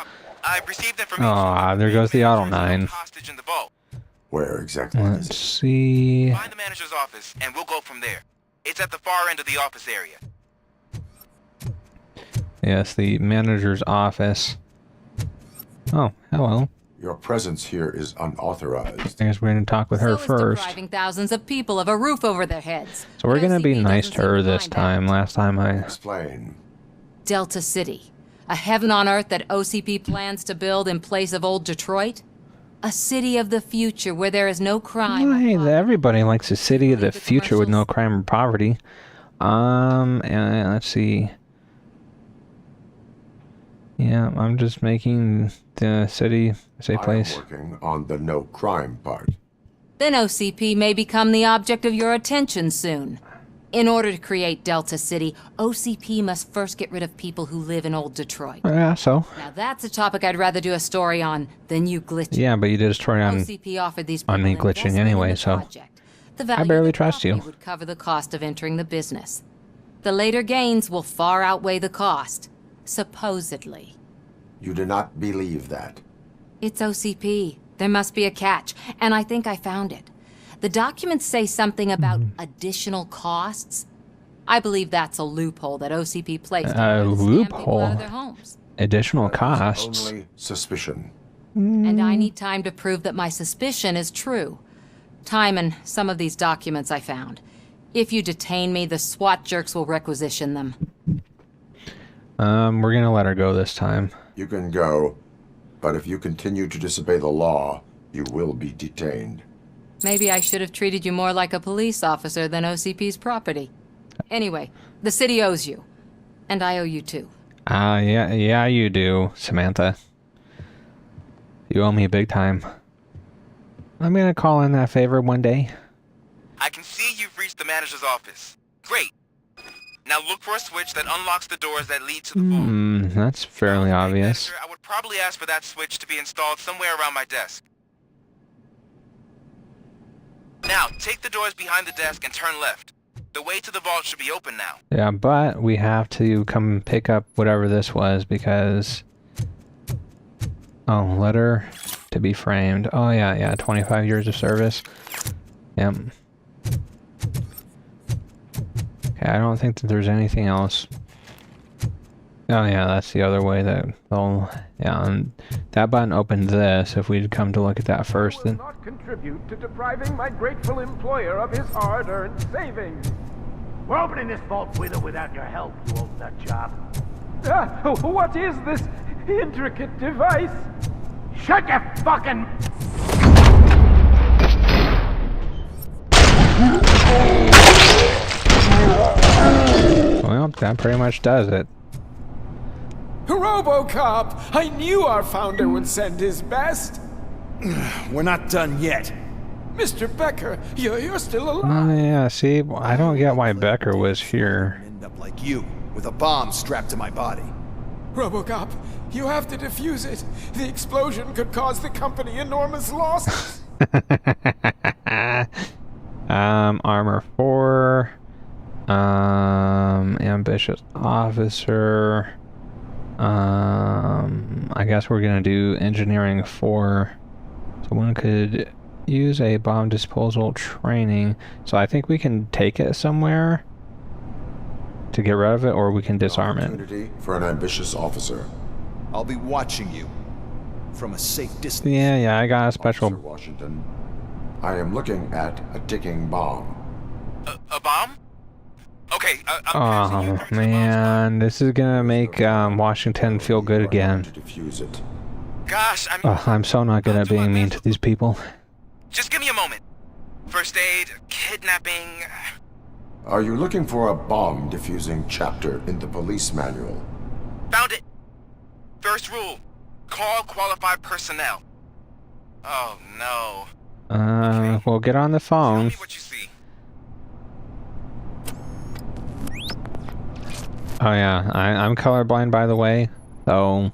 I've received information. Aw, there goes the Auto 9. Hostage in the vault. Where exactly? Let's see. Find the manager's office, and we'll go from there. It's at the far end of the office area. Yes, the manager's office. Oh, hello. Your presence here is unauthorized. I guess we're going to talk with her first. Depriving thousands of people of a roof over their heads. So we're going to be nice to her this time. Last time I... Explain. Delta City. A heaven on earth that OCP plans to build in place of old Detroit. A city of the future where there is no crime. Well, hey, everybody likes a city of the future with no crime or poverty. And let's see. Yeah, I'm just making the city a safe place. I'm working on the no crime part. Then OCP may become the object of your attention soon. In order to create Delta City, OCP must first get rid of people who live in old Detroit. Yeah, so. Now that's a topic I'd rather do a story on than you glitching. Yeah, but you did a story on OCP offered these people me glitching investment in anyway, the so project. The value I barely of the trust you. property would cover the cost of entering the business. The later gains will far outweigh the cost, supposedly. You do not believe that. It's OCP. There must be a catch, and I think I found it. The documents say something about additional costs. I believe that's a loophole that OCP placed A to scam people out loophole? of their homes. Additional costs? Only suspicion. And I need time to prove that my suspicion is true. Time and some of these documents I found. If you detain me, the SWAT jerks will requisition them. We're gonna let her go this time. You can go, but if you continue to disobey the law, you will be detained. Maybe I should have treated you more like a police officer than OCP's property. Anyway, the city owes you. And I owe you too. Yeah, you do, Samantha. You owe me big time. I'm gonna call in that favor one day. I can see you've reached the manager's office. Great. Now look for a switch that unlocks the doors that lead to the vault. That's fairly obvious. I would probably ask for that switch to be installed somewhere around my desk. Now, take the doors behind the desk and turn left. The way to the vault should be open now. Yeah, but we have to come pick up whatever this was because... Oh, letter to be framed. Oh, yeah, 25 years of service. Yep. Okay, I don't think that there's anything else. Oh, yeah, that's the other way that they'll... Yeah, and that button opened this. If we'd come to look at that first, then... not contribute to depriving my grateful employer of his hard-earned savings. We're opening this vault with or without your help, you old nut job. What is this intricate device? Shut your fucking... Well, that pretty much does it. Robocop! I knew our founder would send his best. We're not done yet. Mr. Becker, you're still alive. Oh, yeah, see, I don't get why Becker was here. End up like you, with a bomb strapped to my body. Robocop, you have to defuse it. The explosion could cause the company enormous losses. Armor 4. Ambitious officer. I guess we're gonna do engineering 4. So one could use a bomb disposal training. So I think we can take it somewhere to get rid of it, or we can disarm it. Opportunity for an ambitious officer. I'll be watching you from a safe distance. Yeah, I got a special. Officer Washington, I am looking at a ticking bomb. A bomb? Okay, Oh man, this is gonna make Washington feel good again. To defuse it. Gosh, I'm so not good at being mean to these people. Just give me a moment. First aid, kidnapping... Are you looking for a bomb diffusing chapter in the police manual? Found it! First rule, call qualified personnel. Oh no. We'll get on the phone. Tell me what you see. Oh yeah, I'm colorblind by the way, so...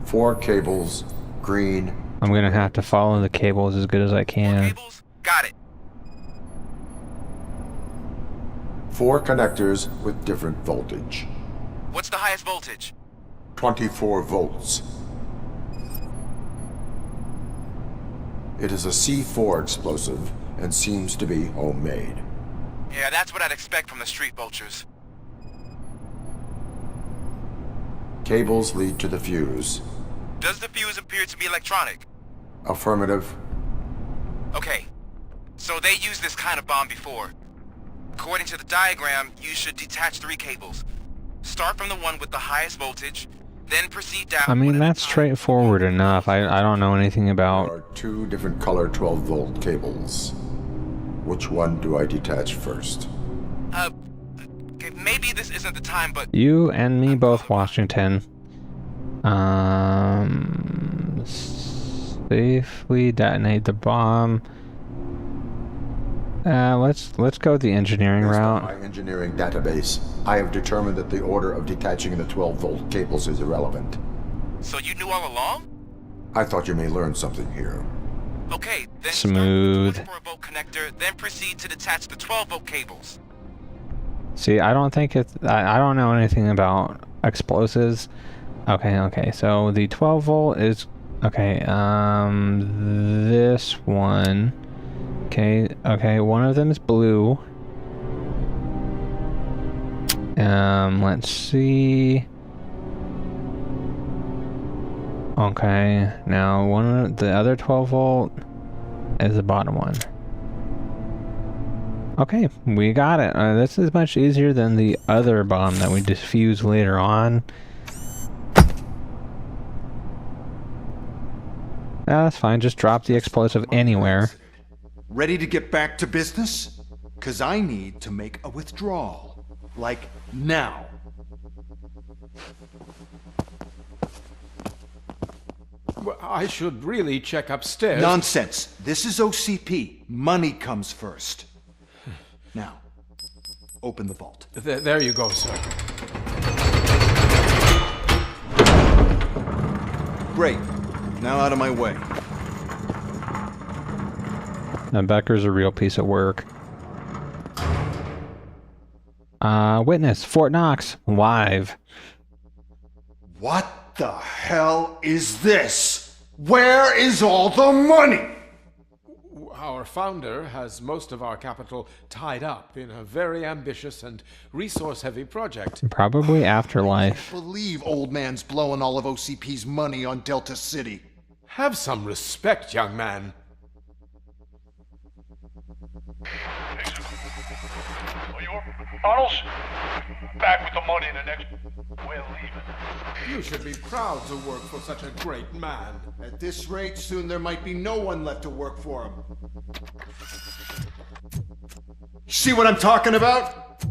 4 cables, green. I'm gonna have to follow the cables as good as I can. 4 cables? Got it. 4 connectors with different voltage. What's the highest voltage? 24 volts. It is a C4 explosive and seems to be homemade. Yeah, that's what I'd expect from the street vultures. Cables lead to the fuse. Does the fuse appear to be electronic? Affirmative. Okay, so they used this kind of bomb before. According to the diagram, you should detach 3 cables. Start from the one with the highest voltage, then proceed down... I mean, that's straightforward enough. I don't know anything about... There are 2 different color 12-volt cables. Which one do I detach first? Okay, maybe this isn't the time, but... You and me both, Washington. Safely detonate the bomb. Let's go the engineering Based route. on my engineering database, I have determined that the order of detaching the 12-volt cables is irrelevant. So you knew all along? I thought you may learn something here. Okay, then Smooth. start with the 24-volt connector, then proceed to detach the 12-volt cables. See, I don't think it's... I don't know anything about explosives. Okay, so the 12 volt is... Okay, this one... Okay, one of them is blue. Let's see... Okay, now the other 12 volt is the bottom one. Okay, we got it. This is much easier than the other bomb that we defuse later on. Yeah, that's fine. Just drop the explosive anywhere. Ready to get back to business? 'Cause I need to make a withdrawal. Like, now. Well, I should really check upstairs. Nonsense. This is OCP. Money comes first. Now, open the vault. There you go, sir. Great. Now out of my way. Now Becker's a real piece of work. Witness, Fort Knox, live. What the hell is this? Where is all the money? Our founder has most of our capital tied up in a very ambitious and resource-heavy project. Probably Afterlife. I can't believe old man's blowing all of OCP's money on Delta City. Have some respect, young man. Arnold's back with the money in the next... We're leaving. You should be proud to work for such a great man. At this rate, soon there might be no one left to work for him. See what I'm talking about?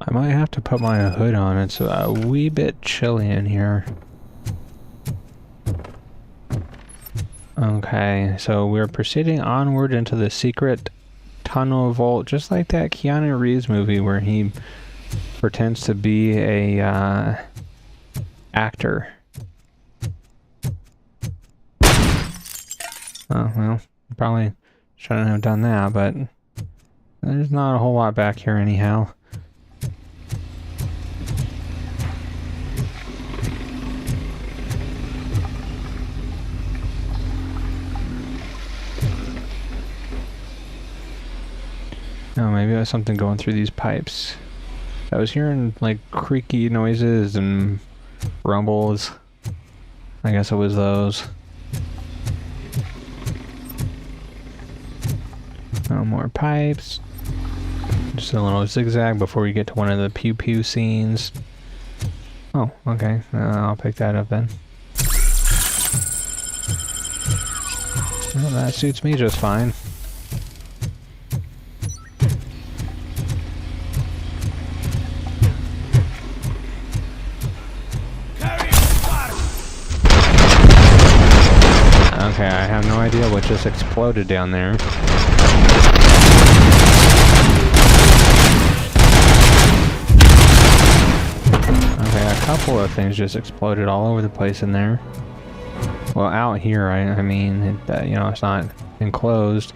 I might have to put my hood on. It's a wee bit chilly in here. Okay, so we're proceeding onward into the secret tunnel vault, just like that Keanu Reeves movie where he pretends to be a actor. Oh, well, probably shouldn't have done that, but there's not a whole lot back here anyhow. Oh, maybe it was something going through these pipes. I was hearing like creaky noises and rumbles. I guess it was those. No more pipes. Just a little zigzag before we get to one of the pew pew scenes. Oh, okay. I'll pick that up then. Well, that suits me just fine. Okay, I have no idea what just exploded down there. Okay, a couple of things just exploded all over the place in there. Well, out here, I mean, you know, it's not enclosed.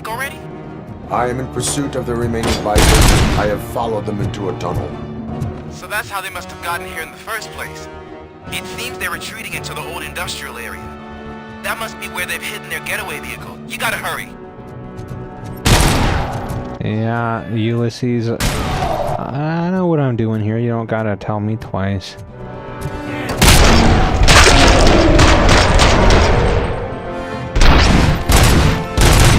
Already? I am in pursuit of the remaining bikers. I have followed them into a tunnel. So that's how they must have gotten here in the first place. It seems they're retreating into the old industrial area. That must be where they've hidden their getaway vehicle. You gotta hurry. Yeah, Ulysses. I know what I'm doing here. You don't gotta tell me twice.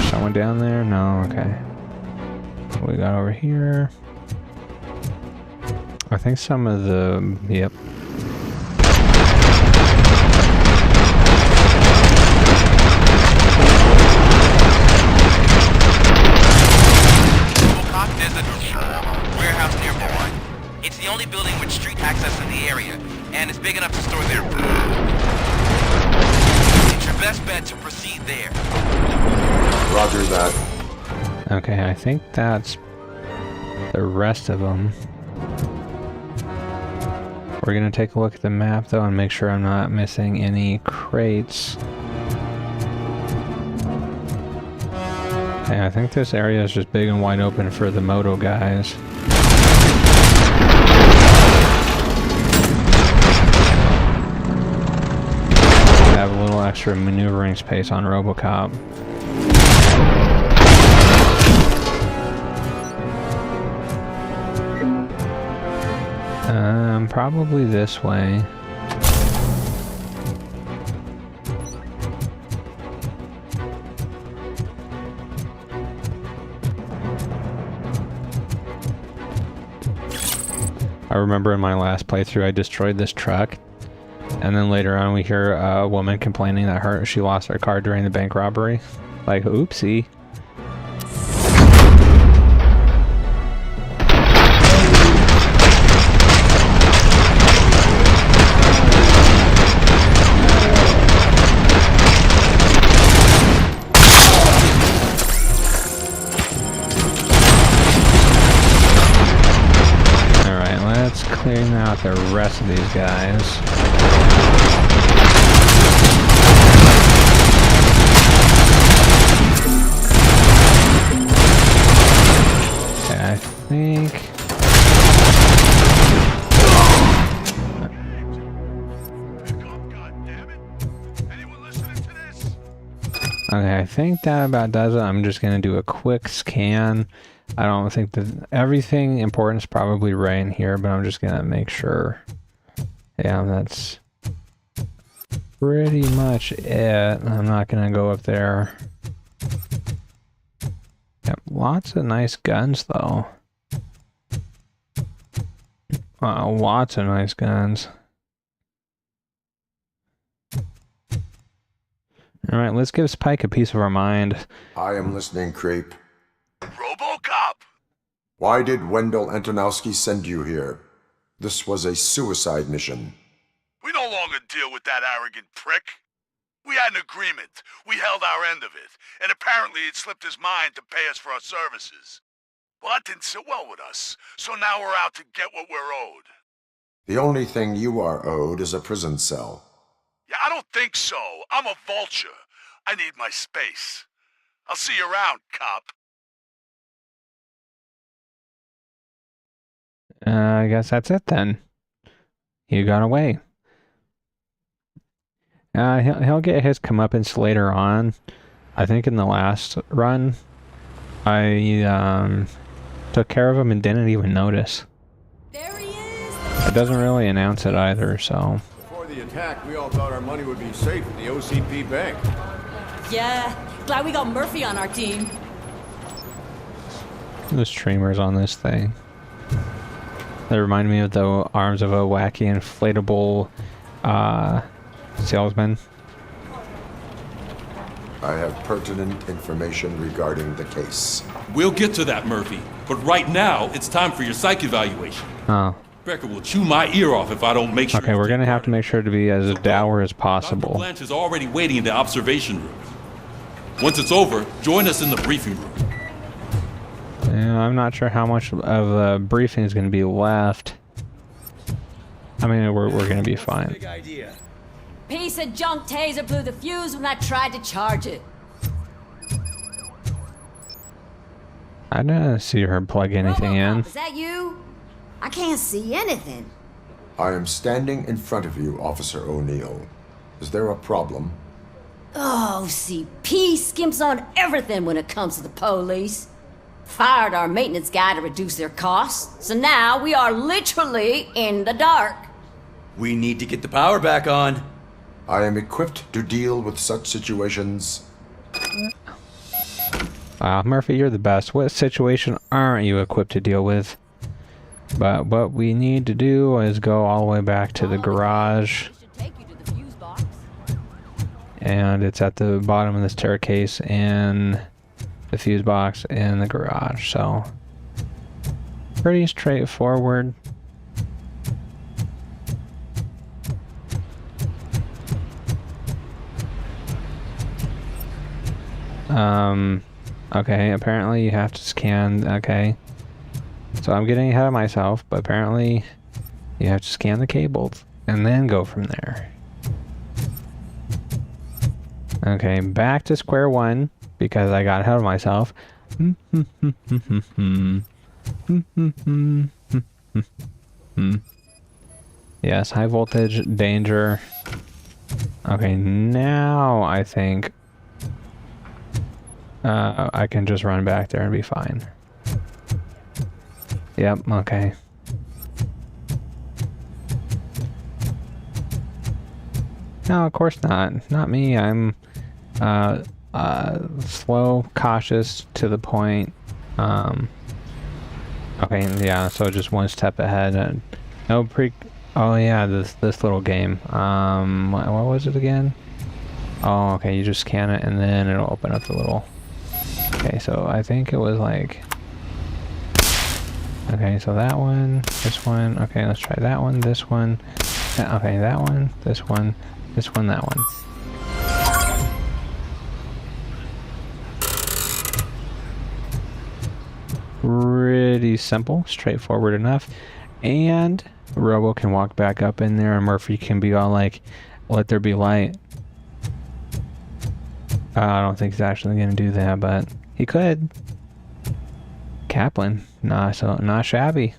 Someone down there? No, okay. What we got over here? I think some of the... Yep. Okay, I think that's the rest of them. We're gonna take a look at the map though and make sure I'm not missing any crates. Okay, I think this area is just big and wide open for the moto guys. Have a little extra maneuvering space on Robocop. Probably this way. I remember in my last playthrough I destroyed this truck, and then later on we hear a woman complaining that she lost her car during the bank robbery. Like, oopsie. Clearing out the rest of these guys. Okay, I think... Okay, I think that about does it. I'm just gonna do a quick scan. I don't think that everything important is probably right in here, but I'm just gonna make sure. Yeah, that's pretty much it. I'm not gonna go up there. Yep, lots of nice guns though. Lots of nice guns. Alright, let's give Spike a piece of our mind. I am listening, Creep. Robocop! Why did Wendell Antonowski send you here? This was a suicide mission. We no longer deal with that arrogant prick. We had an agreement. We held our end of it. And apparently it slipped his mind to pay us for our services. Well, that didn't sit well with us. So now we're out to get what we're owed. The only thing you are owed is a prison cell. Yeah, I don't think so. I'm a vulture. I need my space. I'll see you around, cop. I guess that's it then. He got away. He'll get his comeuppance later on. I think in the last run, I took care of him and didn't even notice. There he is. It doesn't really announce it either, so. Before the attack, we all thought our money would be safe at the OCP bank. Yeah, glad we got Murphy on our team. The streamers on this thing. They remind me of the arms of a wacky inflatable salesman. I have pertinent information regarding the case. We'll get to that, Murphy. But right now, it's time for your psych evaluation. Oh. Becker will chew my ear off if I don't make sure. Okay, we're gonna have to make sure to be as dour as possible. Dr. Blanche is already waiting in the observation room. Once it's over, join us in the briefing room. Yeah, I'm not sure how much of the briefing is going to be left. I mean, we're going to be fine. Big idea. Piece of junk taser blew the fuse when I tried to charge it. I didn't see her plug anything in. Is that you? I can't see anything. I am standing in front of you, Officer O'Neill. Is there a problem? Oh, CP skimps on everything when it comes to the police. Fired our maintenance guy to reduce their costs, so now we are literally in the dark. We need to get the power back on. I am equipped to deal with such situations. Wow, Murphy, you're the best. What situation aren't you equipped to deal with? But what we need to do is go all the way back to the garage. And it's at the bottom of the staircase and the fuse box in the garage, so pretty straightforward. Okay, apparently you have to scan. Okay. So I'm getting ahead of myself, but apparently you have to scan the cables and then go from there. Okay, back to square one because I got ahead of myself. Yes, high voltage, danger. Okay, now I think I can just run back there and be fine. Yep, okay. No, of course not. Not me. I'm slow, cautious, to the point. Okay, yeah, so just one step ahead. No pre... Oh yeah, this little game. What was it again? Oh, okay, you just scan it and then it'll open up the little... Okay, so I think it was like... Okay, so that one, this one. Okay, let's try that one, this one. Okay, that one, this one, that one. Pretty simple, straightforward enough. And Robo can walk back up in there and Murphy can be all like, let there be light. I don't think he's actually going to do that, but he could. Kaplan, not shabby.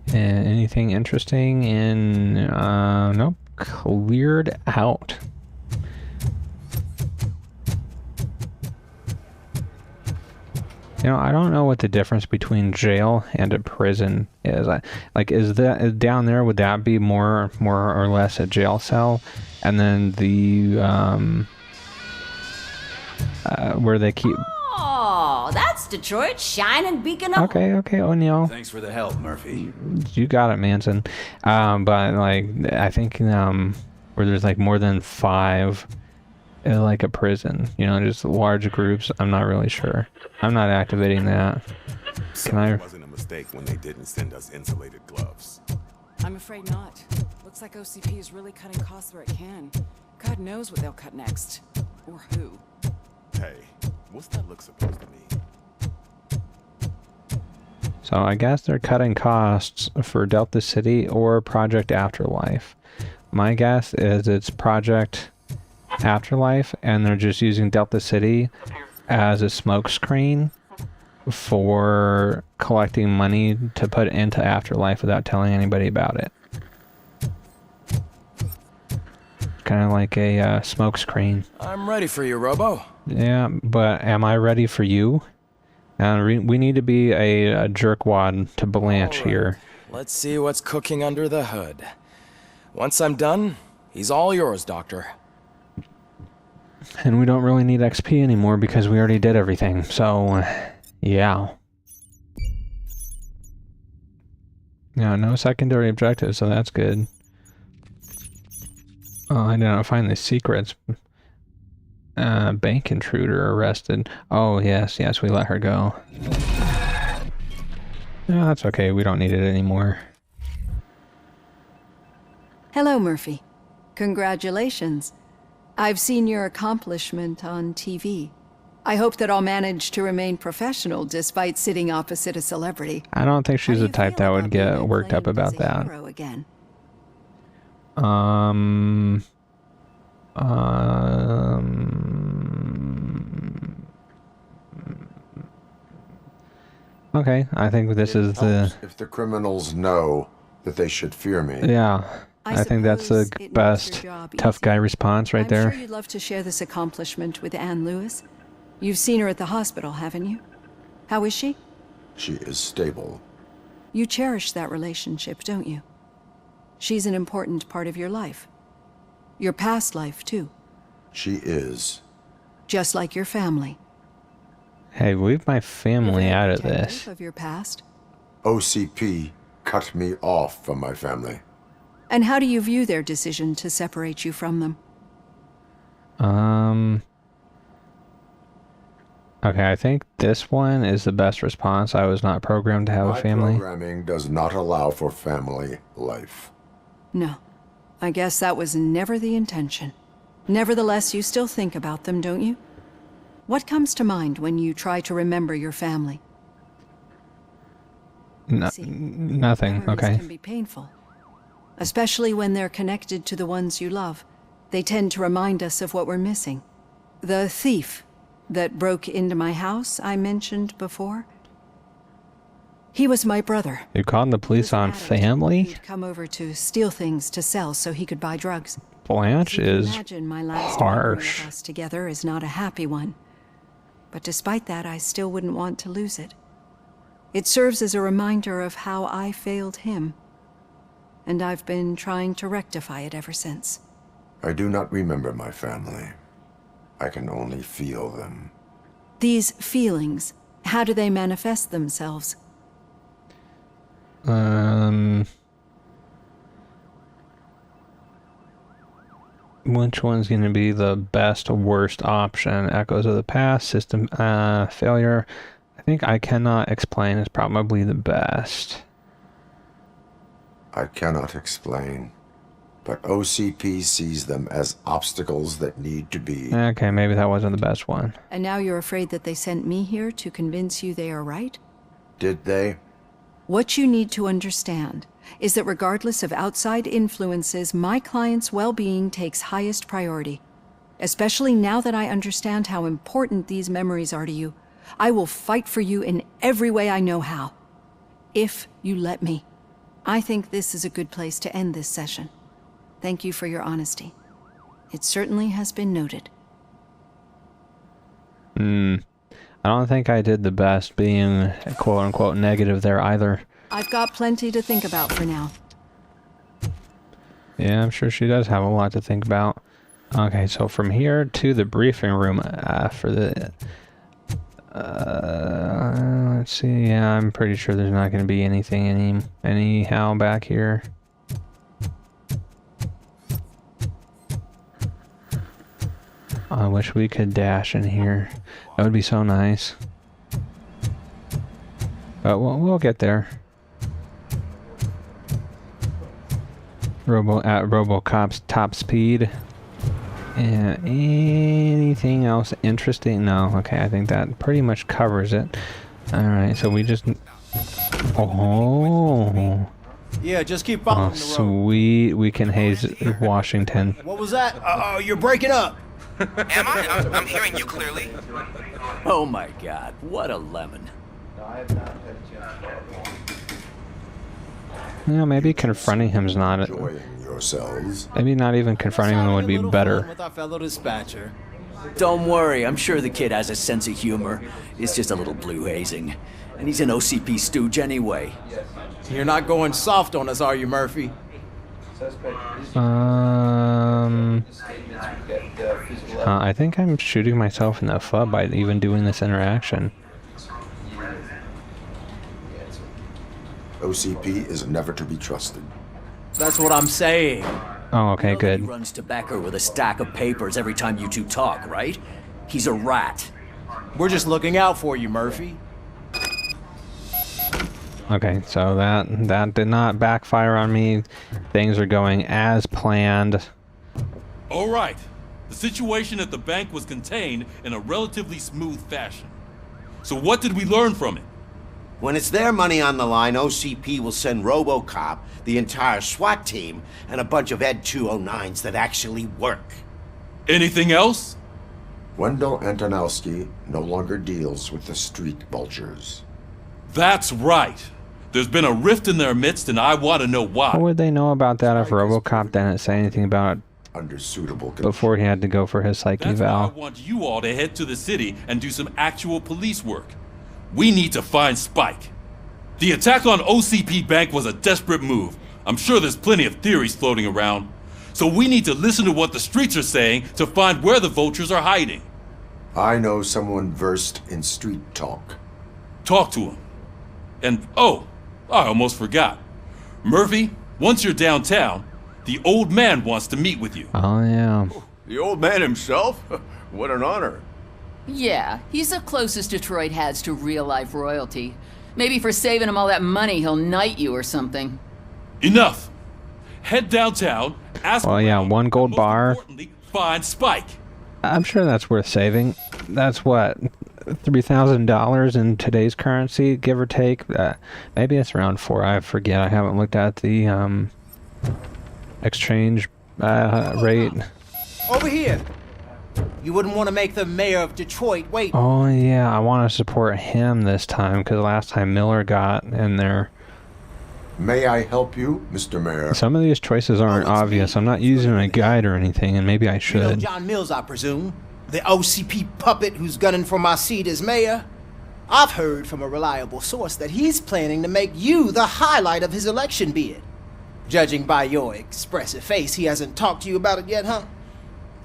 And anything interesting in, nope, cleared out. You know, I don't know what the difference between jail and a prison is. Is that down there? Would that be more or less a jail cell? And then the where they keep. Oh, that's Detroit's shining beacon of... Okay, O'Neill. Thanks for the help, Murphy. You got it, Manson. But like, I think where there's like more than 5. Like a prison, you know, just large groups. I'm not really sure. I'm not activating that. Can I? It wasn't a mistake when they didn't send us insulated gloves. I'm afraid not. Looks like OCP is really cutting costs where it can. God knows what they'll cut next. Or who. Hey, what's that look supposed to mean? So I guess they're cutting costs for Delta City or Project Afterlife. My guess is it's Project Afterlife, and they're just using Delta City as a smokescreen for collecting money to put into Afterlife without telling anybody about it. Kind of like a smokescreen. I'm ready for you, Robo. Yeah, but am I ready for you? We need to be a jerkwad to Blanche here. Let's see what's cooking under the hood. Once I'm done, he's all yours, Doctor. And we don't really need XP anymore because we already did everything, so yeah. Yeah, no secondary objectives, so that's good. Oh, I didn't find the secrets. Bank intruder arrested. Oh, yes, we let her go. No, that's okay, we don't need it anymore. Hello, Murphy. Congratulations. I've seen your accomplishment on TV. I hope that I'll manage to remain professional despite sitting opposite a celebrity. I don't think she's the type that would get worked up about that. Again? Okay, I think this is the... If the criminals know that they should fear me. Yeah, I think that's the best tough guy response right there. I'm sure you'd love to share this accomplishment with Anne Lewis. You've seen her at the hospital, haven't you? How is she? She is stable. You cherish that relationship, don't you? She's an important part of your life. Your past life, too. She is. Just like your family. Hey, leave my family out of this. Of your past. OCP cut me off from my family. And how do you view their decision to separate you from them? Okay, I think this one is the best response. I was not programmed to have a family. My programming does not allow for family life. No. I guess that was never the intention. Nevertheless, you still think about them, don't you? What comes to mind when you try to remember your family? Nothing. Memories Okay. can be painful, especially when they're connected to the ones you love. They tend to remind us of what we're missing. The thief that broke into my house I mentioned before, he was my brother. You called the police on family? He'd come over to steal things to sell so he could buy drugs. Blanche is Imagine my last memory harsh. of us together is not a happy one. But despite that, I still wouldn't want to lose it. It serves as a reminder of how I failed him. And I've been trying to rectify it ever since. I do not remember my family. I can only feel them. These feelings, how do they manifest themselves? Which one's going to be the best or worst option? Echoes of the past, system failure. I think I cannot explain is probably the best. I cannot explain, but OCP sees them as obstacles that need to be... Okay, maybe that wasn't the best one. And now you're afraid that they sent me here to convince you they are right? Did they? What you need to understand is that regardless of outside influences, my client's well-being takes highest priority. Especially now that I understand how important these memories are to you, I will fight for you in every way I know how. If you let me. I think this is a good place to end this session. Thank you for your honesty. It certainly has been noted. I don't think I did the best being quote-unquote negative there either. I've got plenty to think about for now. Yeah, I'm sure she does have a lot to think about. Okay, so from here to the briefing room for the... let's see, yeah, I'm pretty sure there's not going to be anything anyhow back here. I wish we could dash in here. That would be so nice. But we'll get there. Robocop's top speed. And anything else interesting? No. Okay, I think that pretty much covers it. Alright, so we just... Oh. Yeah, just keep following Oh, the road. sweet. We can haze Washington. What was that? Uh-oh, you're breaking up. Am I? I'm hearing you clearly. Oh my god, what a lemon. Yeah, maybe confronting him's not... yourselves. Maybe not even confronting him would be better. With our fellow dispatcher. Don't worry, I'm sure the kid has a sense of humor. It's just a little blue hazing. And he's an OCP stooge anyway. You're not going soft on us, are you, Murphy? I think I'm shooting myself in the foot by even doing this interaction. OCP is never to be trusted. That's what I'm saying. Oh, okay, He good. runs to Becker with a stack of papers every time you two talk, right? He's a rat. We're just looking out for you, Murphy. Okay, so that did not backfire on me. Things are going as planned. All right. The situation at the bank was contained in a relatively smooth fashion. So what did we learn from it? When it's their money on the line, OCP will send Robocop, the entire SWAT team, and a bunch of ED-209s that actually work. Anything else? Wendell Antonowski no longer deals with the street vultures. That's right. There's been a rift in their midst, and I want to know why. How would they know about that if Robocop didn't say anything about it under suitable before he had to go for his psych That's why I eval? want you all to head to the city and do some actual police work. We need to find Spike. The attack on OCP Bank was a desperate move. I'm sure there's plenty of theories floating around. So we need to listen to what the streets are saying to find where the vultures are hiding. I know someone versed in street talk. Talk to him. And, oh, I almost forgot. Murphy, once you're downtown, the old man wants to meet with you. Oh, yeah. The old man himself? What an honor. Yeah, he's the closest Detroit has to real-life royalty. Maybe for saving him all that money, he'll knight you or something. Enough. Head downtown, ask Well, yeah, one gold bar. find Spike. I'm sure that's worth saving. That's what, $3,000 in today's currency, give or take. Maybe it's around 4. I forget. I haven't looked at the exchange rate. Over here. You wouldn't want to make the mayor of Detroit wait. Oh yeah, I want to support him this time because last time Miller got in there. May I help you, Mr. Mayor? Some of these choices aren't obvious. I'm not using a guide or anything, and maybe I You should. know John Mills, I presume. The OCP puppet who's gunning for my seat as mayor. I've heard from a reliable source that he's planning to make you the highlight of his election bid. Judging by your expressive face, he hasn't talked to you about it yet, huh?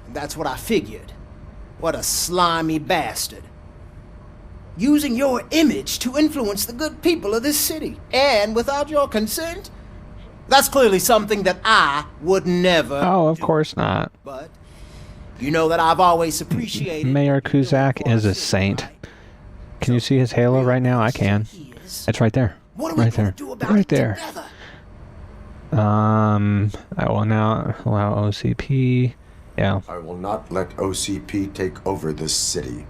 That's what I figured. What a slimy bastard. Using your image to influence the good people of this city, and without your consent? That's clearly something that I would never Oh, of course not. But you know that I've always appreciated... Mayor Kuzak is a saint. Can you see his halo right now? I can. It's right there. Right there. Right there. I will now allow OCP. Yeah. I will not let OCP take over this city.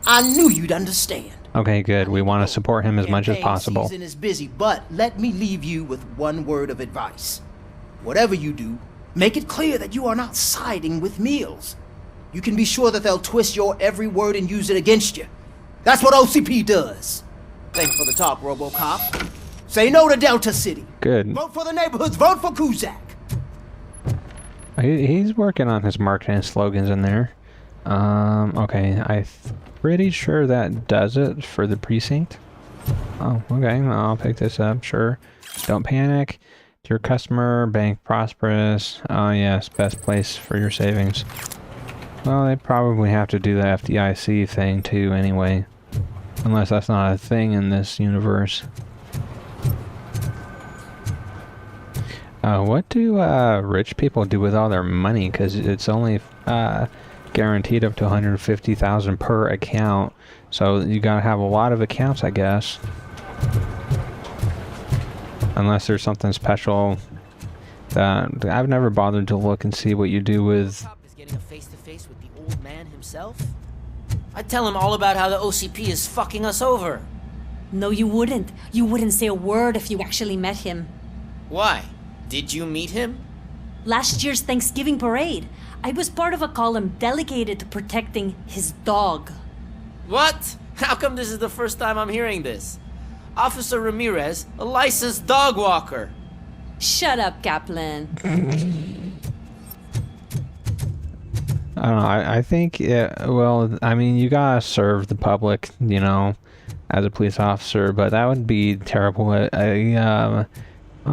I knew you'd understand. Okay, good. We want to support him as much as possible. Campaign season is busy, but let me leave you with one word of advice. Whatever you do, make it clear that you are not siding with Mills. You can be sure that they'll twist your every word and use it against you. That's what OCP does. Thanks for the talk, Robocop. Say no to Delta City. Good. Vote for the neighborhoods. Vote for Kuzak. He's working on his marketing slogans in there. Okay, I'm pretty sure that does it for the precinct. Oh, okay, I'll pick this up, sure. Don't panic. Your customer, bank prosperous. Oh yes, best place for your savings. Well, they probably have to do the FDIC thing too anyway. Unless that's not a thing in this universe. What do rich people do with all their money? Because it's only guaranteed up to $150,000 per account, so you gotta have a lot of accounts, I guess. Unless there's something special that I've never bothered to look and see what you do with. Is getting a face-to-face with the old man himself? I'd tell him all about how the OCP is fucking us over. No, you wouldn't. You wouldn't say a word if you actually met him. Why? Did you meet him? Last year's Thanksgiving parade, I was part of a column delegated to protecting his dog. What? How come this is the first time I'm hearing this? Officer Ramirez, a licensed dog walker. Shut up, Kaplan. I don't know, I think, well, I mean, you gotta serve the public, you know, as a police officer, but that would be terrible. Oh,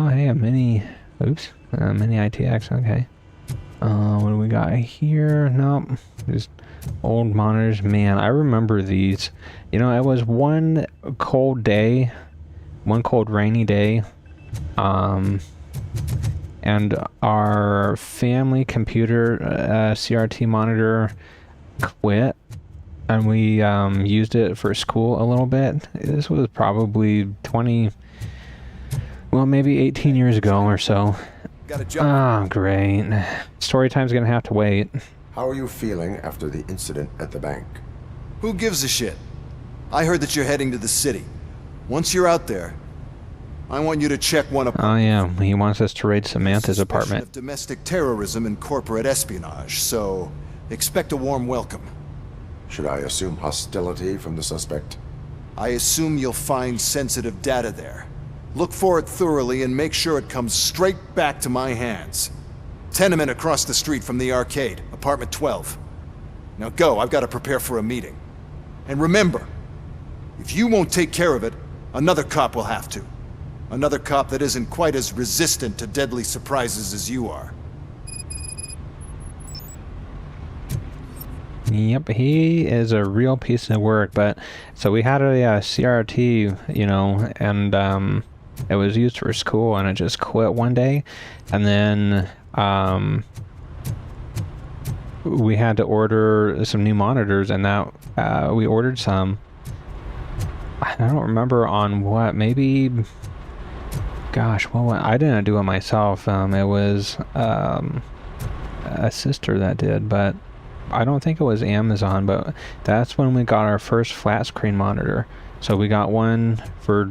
hey, a mini, oops, mini ITX, okay. What do we got here? Nope, just old monitors. Man, I remember these. You know, it was one cold day, one cold rainy day, and our family computer CRT monitor quit, and we used it for school a little bit. This was probably 20, well, maybe 18 years ago or so. Oh, great. Story time's gonna have to wait. How are you feeling after the incident at the bank? Who gives a shit? I heard that you're heading to the city. Once you're out there, I want you to check one apartment. Oh yeah, he wants us to raid Samantha's apartment. Of domestic terrorism and corporate espionage, so expect a warm welcome. Should I assume hostility from the suspect? I assume you'll find sensitive data there. Look for it thoroughly and make sure it comes straight back to my hands. Tenement across the street from the arcade, apartment 12. Now go, I've got to prepare for a meeting. And remember, if you won't take care of it, another cop will have to. Another cop that isn't quite as resistant to deadly surprises as you are. Yep, he is a real piece of work, but so we had a CRT, you know, and it was used for school and it just quit one day, and then we had to order some new monitors, and that we ordered some. I don't remember on what, maybe, gosh, well, I didn't do it myself. It was a sister that did, but I don't think it was Amazon, but that's when we got our first flat screen monitor. So we got one for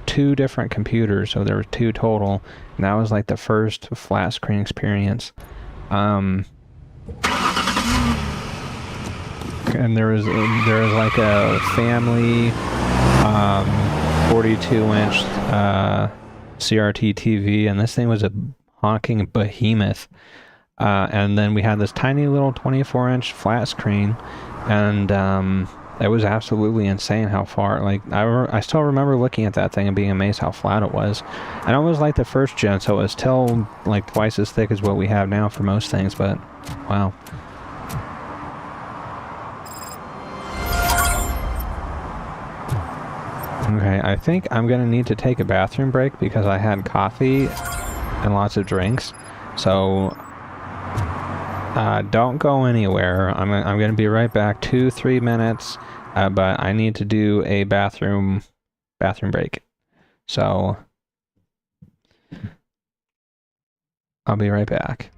2 different computers, so there were 2 total, and that was like the first flat screen experience. And there was like a family 42-inch CRT TV, and this thing was a honking behemoth. And then we had this tiny little 24-inch flat screen, and it was absolutely insane how far, like, I still remember looking at that thing and being amazed how flat it was. And it was like the first gen, so it was still like twice as thick as what we have now for most things, but wow. Okay, I think I'm gonna need to take a bathroom break because I had coffee and lots of drinks, so don't go anywhere. I'm gonna be right back, 2-3 minutes, but I need to do a bathroom break. So I'll be right back.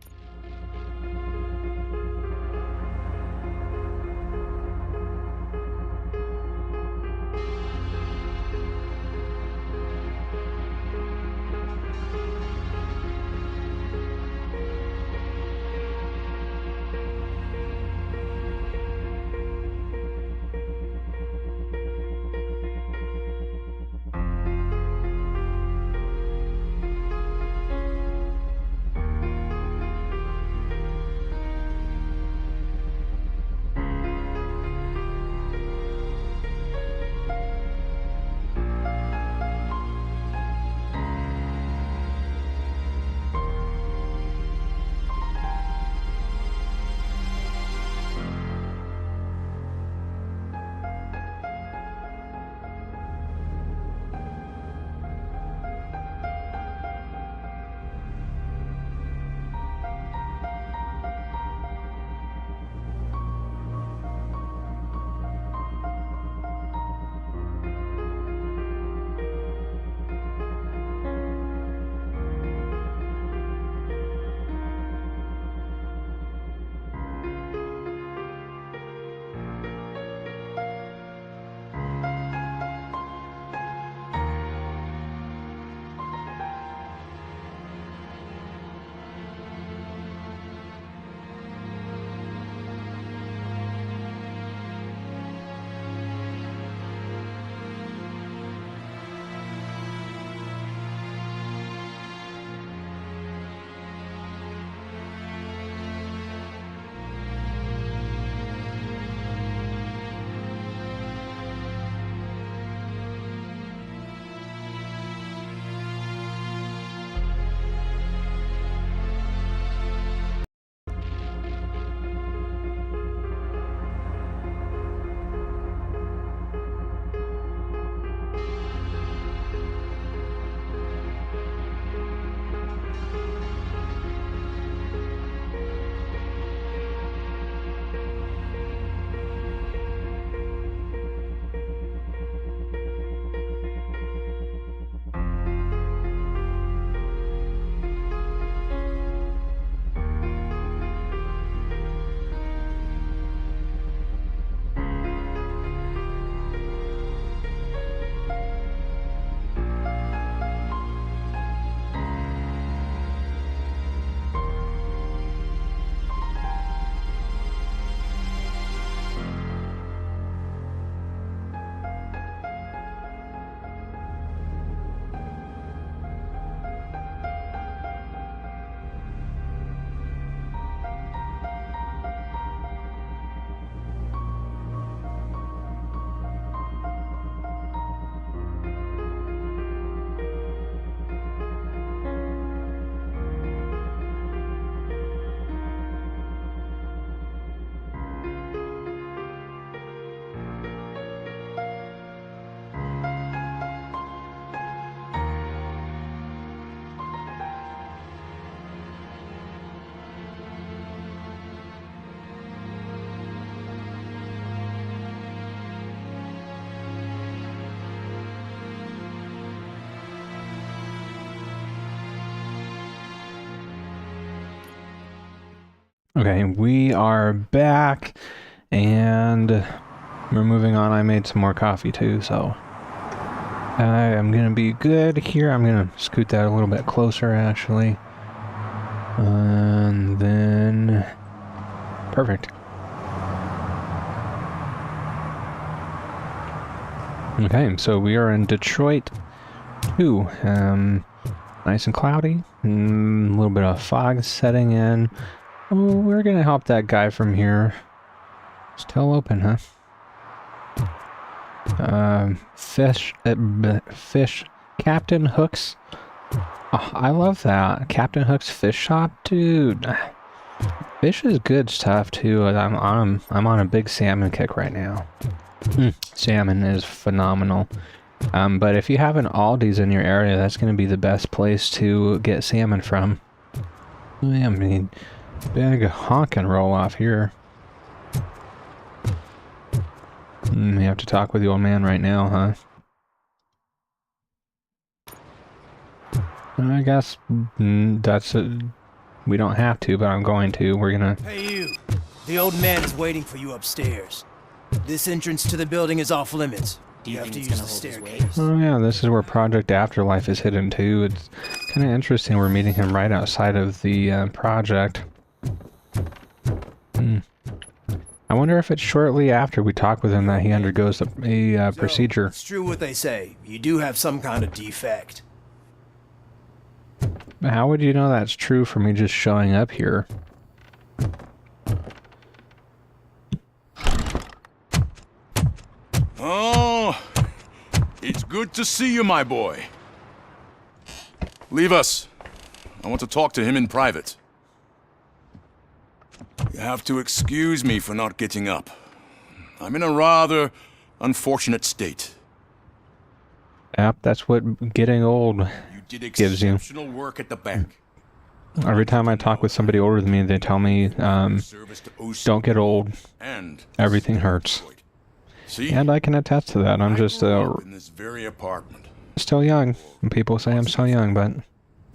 Okay, we are back, and we're moving on. I made some more coffee too, so I am gonna be good here. I'm gonna scoot that a little bit closer, actually, and then perfect. Okay, so we are in Detroit 2. Nice and cloudy, a little bit of fog setting in. Oh, we're gonna help that guy from here. Still open, huh? Fish, Captain Hook's. Oh, I love that. Captain Hook's Fish Shop, dude. Fish is good stuff too. I'm on a big salmon kick right now. Salmon is phenomenal. But if you have an Aldi's in your area, that's going to be the best place to get salmon from. I mean, big honkin' roll off here. We have to talk with the old man right now, huh? I guess that's it. We don't have to, but I'm going to. We're gonna... Hey you! The old man is waiting for you upstairs. This entrance to the building is off limits. You have to use the staircase. Oh yeah, this is where Project Afterlife is hidden too. It's kind of interesting we're meeting him right outside of the project. I wonder if it's shortly after we talk with him that he undergoes a procedure. It's true what they say. You do have some kind of defect. How would you know that's true for me just showing up here? Oh, it's good to see you, my boy. Leave us. I want to talk to him in private. You have to excuse me for not getting up. I'm in a rather unfortunate state. Yep, that's what getting old gives you. Exceptional work at the bank. Every time I talk with somebody older than me, they tell me, don't get old. Everything hurts. See? And I can attest to that. I'm just in this very apartment. Still young. And people say I'm so young, but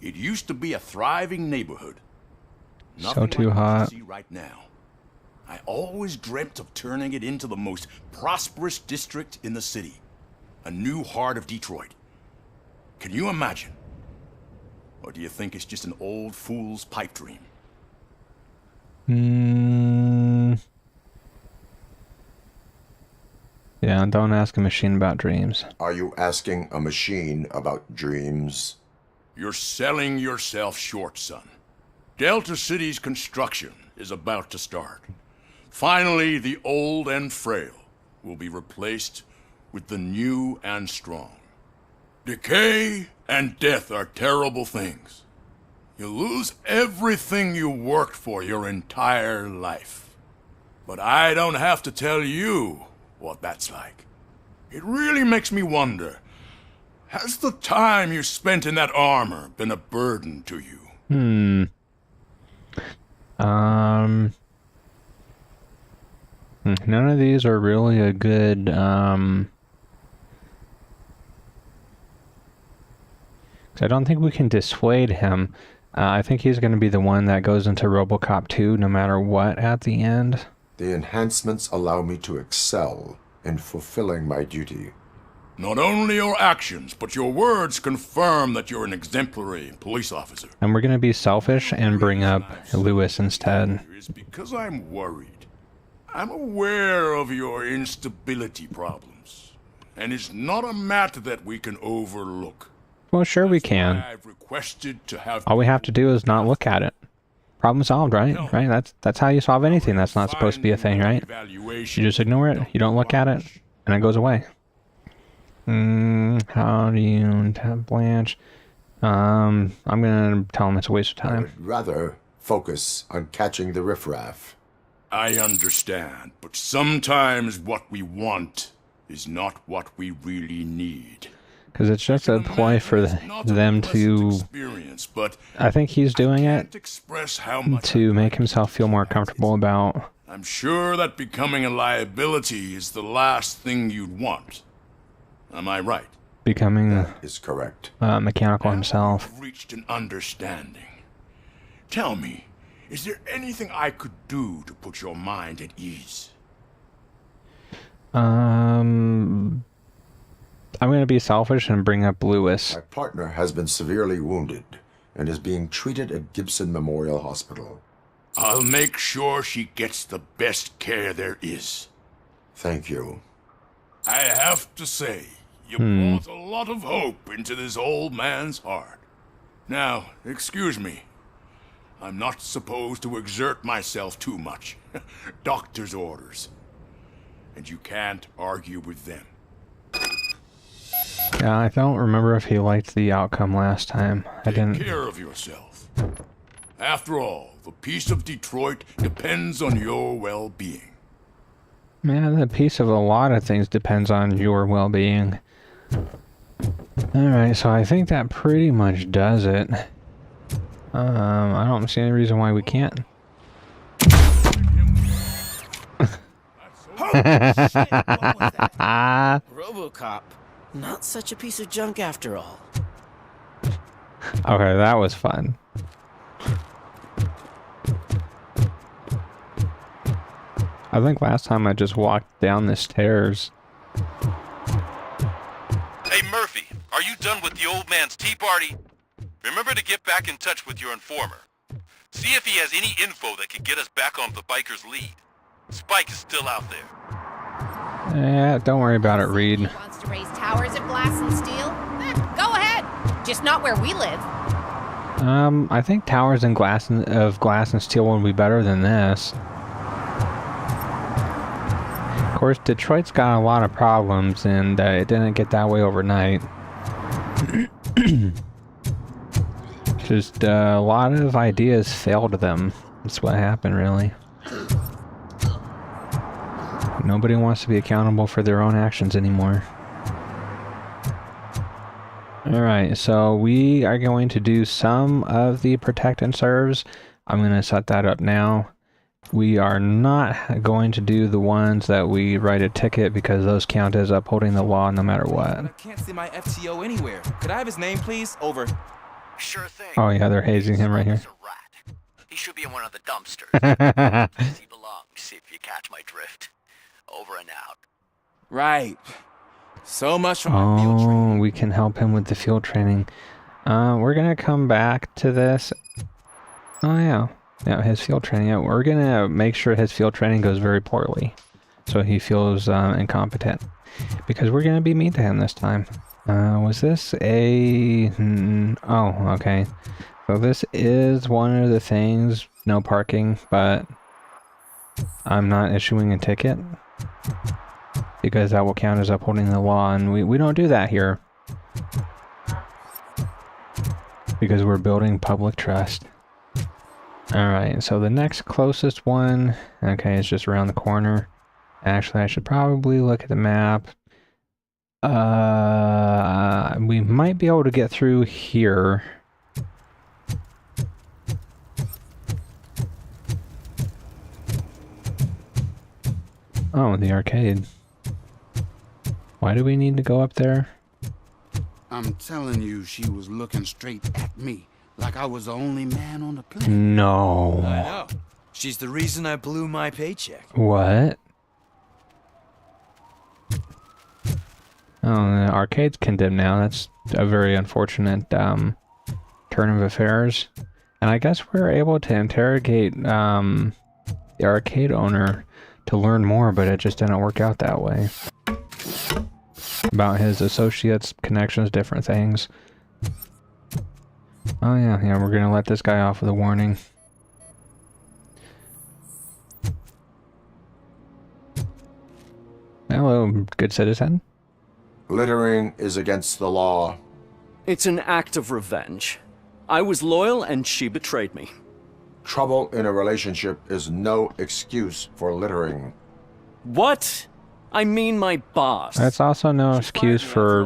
It used to be a thriving neighborhood. so too hot. See right now. I always dreamt of turning it into the most prosperous district in the city. A new heart of Detroit. Can you imagine? Or do you think it's just an old fool's pipe dream? Yeah, don't ask a machine about dreams. Are you asking a machine about dreams? You're selling yourself short, son. Delta City's construction is about to start. Finally, the old and frail will be replaced with the new and strong. Decay and death are terrible things. You lose everything you worked for your entire life. But I don't have to tell you what that's like. It really makes me wonder, has the time you spent in that armor been a burden to you? None of these are really a good, I don't think we can dissuade him. I think he's going to be the one that goes into Robocop 2 no matter what at the end. The enhancements allow me to excel in fulfilling my duty. Not only your actions, but your words confirm that you're an exemplary police officer. And we're going to be selfish and bring up Lewis instead. It's because I'm worried. I'm aware of your instability problems, and it's not a matter that we can overlook. Well, sure we can. I've requested to have All we have to do is not look at it. Problem solved, right? Right? That's how you solve anything that's not supposed to be a thing, right? You just ignore it, you don't look at it, and it goes away. How do you tap Blanche? I'm gonna tell him it's a waste of I time. would rather focus on catching the riffraff. I understand, but sometimes what we want is not what we really need. Because it's just a ploy for them to... But I think he's doing it express how much to make himself feel more comfortable about... I'm sure that becoming a liability is the last thing you'd want. Am I right? becoming is correct. Mechanical himself. Reached an understanding. Tell me, Is there anything I could do to put your mind at ease? I'm gonna be selfish and bring up Lewis. My partner has been severely wounded and is being treated at Gibson Memorial Hospital. I'll make sure she gets the best care there is. Thank you. I have to say, you brought a lot of hope into this old man's heart. Now, excuse me. I'm not supposed to exert myself too much. Doctor's orders. And you can't argue with them. Yeah, I don't remember if he liked the outcome last time. I didn't. Take care of yourself. After all, the peace of Detroit depends on your well-being. Man, the piece of a lot of things depends on your well-being. Alright, so I think that pretty much does it. I don't see any reason why we can't. Robocop, not such a piece of junk after all. Okay, that was fun. I think last time I just walked down the stairs. Hey Murphy, are you done with the old man's tea party? Remember to get back in touch with your informer. See if he has any info that could get us back on the biker's lead. Spike is still out there. Yeah, don't worry about it, Reed. Wants to raise towers of glass and steel? Go ahead. Just not where we live. I think towers and glass and steel would be better than this. Of course, Detroit's got a lot of problems, and it didn't get that way overnight. Just a lot of ideas failed them. That's what happened, really. Nobody wants to be accountable for their own actions anymore. Alright, so we are going to do some of the protect and serves. I'm going to set that up now. We are not going to do the ones that we write a ticket because those count as upholding the law no matter what. I can't see my FTO anywhere. Could I have his name, please? Over. Sure thing. Oh yeah, they're hazing him right here. He should be in one of the dumpsters. Place he belongs, see if you catch my drift. Over and out. Right. So much for my field training. Oh, we can help him with the field training. We're gonna come back to this. Oh yeah. Yeah, his field training. Yeah, we're gonna make sure his field training goes very poorly. So he feels incompetent. Because we're gonna be mean to him this time. Was this a... oh, okay. So this is one of the things, no parking, but I'm not issuing a ticket. Because that will count as upholding the law, and we don't do that here. Because we're building public trust. Alright, so the next closest one, okay, is just around the corner. Actually, I should probably look at the map. We might be able to get through here. Oh, the arcade. Why do we need to go up there? I'm telling you, she was looking straight at me, like I was the only man on the planet. No. I know. She's the reason I blew my paycheck. What? Oh, the arcade's condemned now. That's a very unfortunate turn of affairs. And I guess we're able to interrogate the arcade owner to learn more, but it just didn't work out that way. About his associates, connections, different things. Oh yeah, we're gonna let this guy off with a warning. Hello, good citizen. Littering is against the law. It's an act of revenge. I was loyal and she betrayed me. Trouble in a relationship is no excuse for littering. What? I mean my boss. That's also no excuse for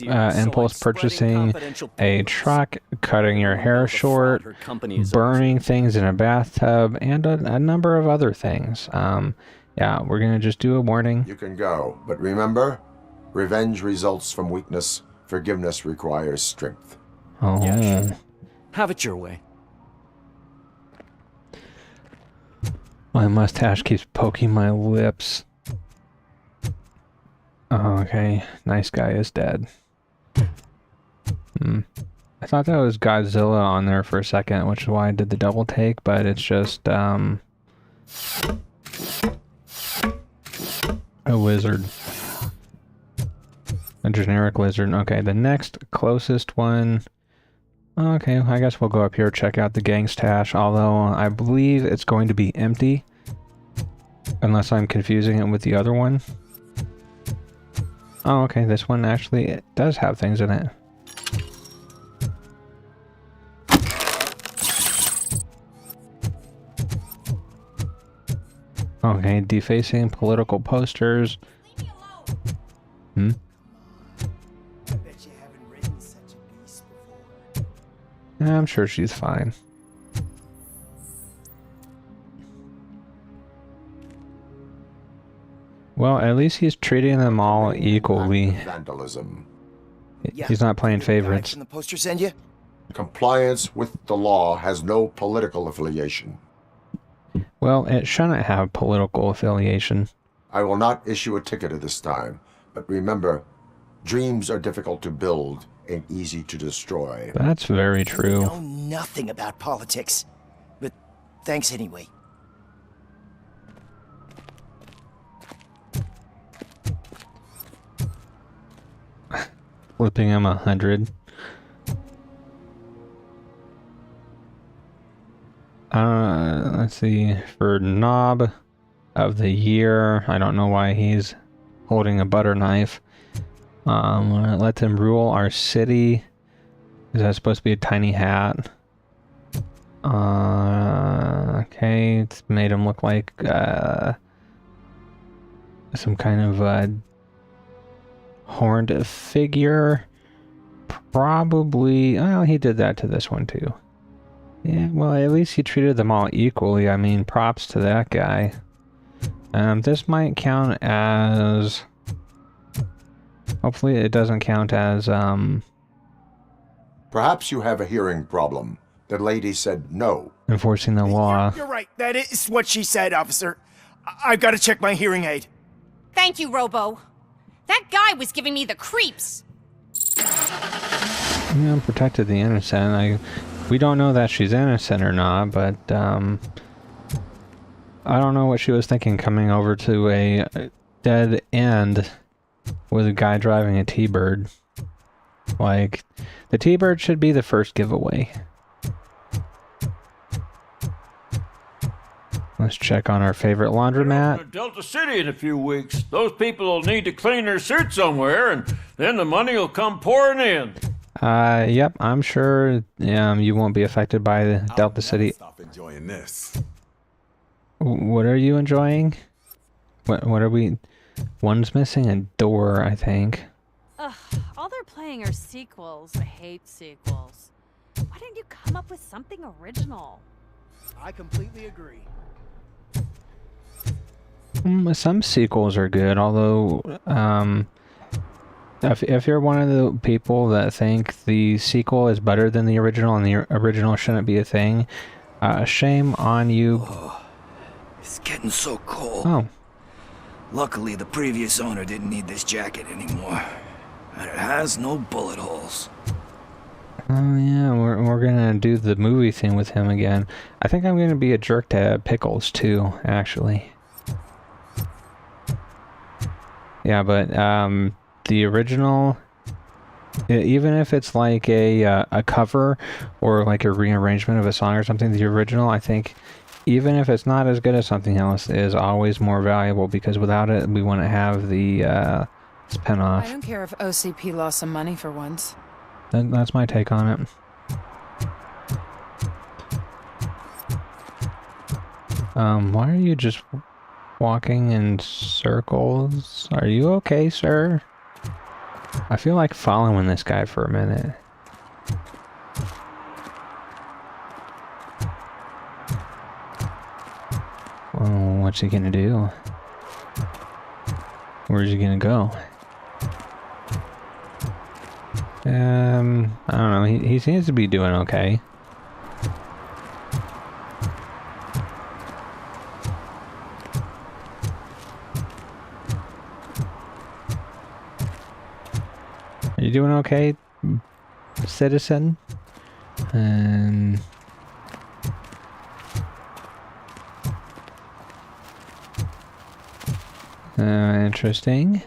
impulse purchasing a truck, cutting your hair short, burning things in a bathtub, and a number of other things. Yeah, we're gonna just do a warning. You can go, but remember, revenge results from weakness. Forgiveness requires strength. Oh. Yeah, sure. Have it your way. My mustache keeps poking my lips. Oh, okay. Nice guy is dead. I thought that was Godzilla on there for a second, which is why I did the double take, but it's just, a lizard. A generic lizard. Okay, the next closest one... Okay, I guess we'll go up here, check out the gang stash, although I believe it's going to be empty. Unless I'm confusing it with the other one. Oh, okay, this one actually it does have things in it. Okay, defacing political posters. I'm sure she's fine. Well, at least he's treating them all equally. Vandalism. He's not playing favorites. The poster send you? Compliance with the law has no political affiliation. Well, it shouldn't have political affiliation. I will not issue a ticket at this time, but remember, dreams are difficult to build and easy to destroy. That's very true. I know nothing about politics, but thanks anyway. Flipping him 100. Let's see, for knob of the year, I don't know why he's holding a butter knife. Let them rule our city. Is that supposed to be a tiny hat? Okay, it's made him look like some kind of horned figure. Probably, oh, he did that to this one too. Yeah, well, at least he treated them all equally. I mean, props to that guy. This might count as... Hopefully it doesn't count as, Perhaps you have a hearing problem. The lady said no. Enforcing the law. You're right. That is what she said, officer. I've got to check my hearing aid. Thank you, Robo. That guy was giving me the creeps. Yeah, protected the innocent. We don't know that she's innocent or not, but I don't know what she was thinking coming over to a dead end with a guy driving a T-Bird. Like, the T-Bird should be the first giveaway. Let's check on our favorite laundromat. Delta City in a few weeks. Those people will need to clean their suits somewhere, and then the money will come pouring in. Yep, I'm sure you won't be affected by the Delta City. Stop enjoying this. What are you enjoying? What are we... One's missing a door, I think. Ugh, all they're playing are sequels. I hate sequels. Why didn't you come up with something original? I completely agree. Some sequels are good, although if you're one of the people that think the sequel is better than the original and the original shouldn't be a thing, shame on you. Oh, it's getting so cold. Oh. Luckily, the previous owner didn't need this jacket anymore. And it has no bullet holes. Oh yeah, we're gonna do the movie thing with him again. I think I'm gonna be a jerk to Pickles too, actually. Yeah, but the original, even if it's like a cover or like a rearrangement of a song or something, the original, I think, even if it's not as good as something else, is always more valuable, because without it, we wouldn't have the spin-off. I don't care if OCP lost some money for once. That's my take on it. Why are you just walking in circles? Are you okay, sir? I feel like following this guy for a minute. Well, what's he gonna do? Where's he gonna go? I don't know. He seems to be doing okay. You doing okay, citizen? And... interesting.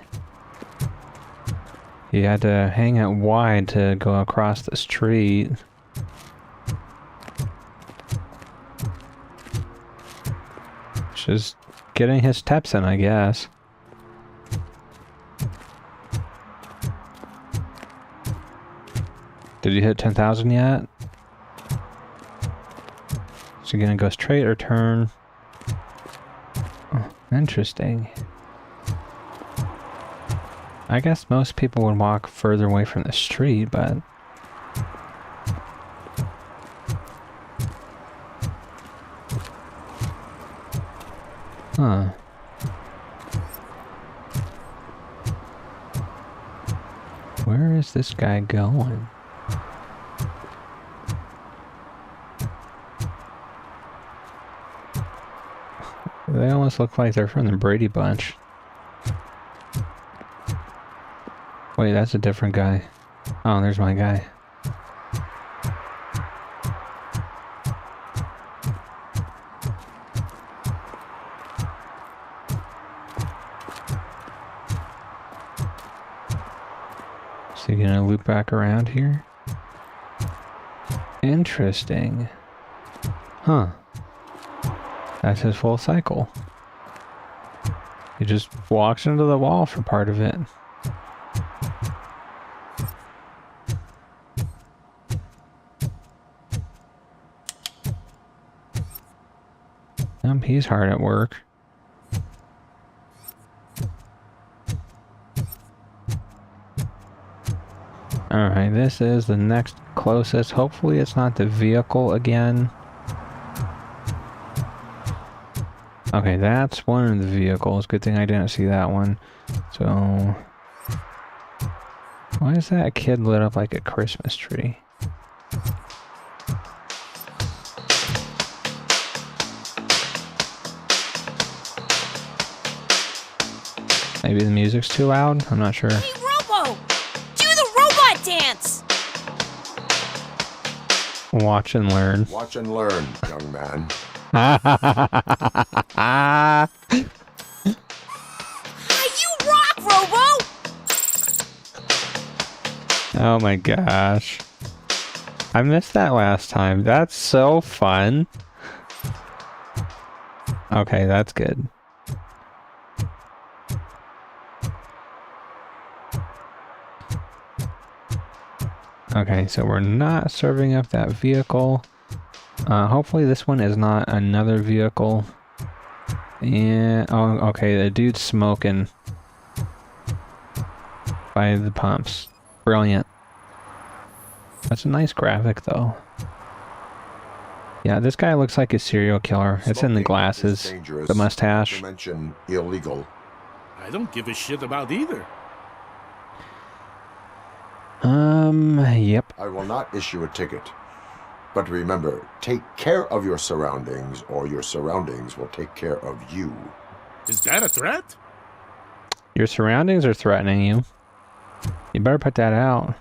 You had to hang out wide to go across the street. Just getting his steps in, I guess. Did you hit 10,000 yet? So you're gonna go straight or turn? Oh, interesting. I guess most people would walk further away from the street, but... Huh. Where is this guy going? They almost look like they're from the Brady Bunch. Wait, that's a different guy. Oh, there's my guy. So you gonna loop back around here? Interesting. Huh. That's his full cycle. He just walks into the wall for part of it. He's hard at work. Alright, this is the next closest. Hopefully it's not the vehicle again. Okay, that's one of the vehicles. Good thing I didn't see that one. So... why is that kid lit up like a Christmas tree? Maybe the music's too loud? I'm not sure. Hey, Robo! Do the robot dance! Watch and learn. Watch and learn, young man. You rock, Robo! Oh my gosh. I missed that last time. That's so fun. Okay, that's good. Okay, so we're not serving up that vehicle. Hopefully this one is not another vehicle. And, oh, okay, the dude's smoking by the pumps. Brilliant. That's a nice graphic, though. Yeah, this guy looks like a serial killer. It's in the glasses, the mustache. Not to mention illegal. I don't give a shit about either. Yep. I will not issue a ticket. But remember, take care of your surroundings, or your surroundings will take care of you. Is that a threat? Your surroundings are threatening you. You better put that out.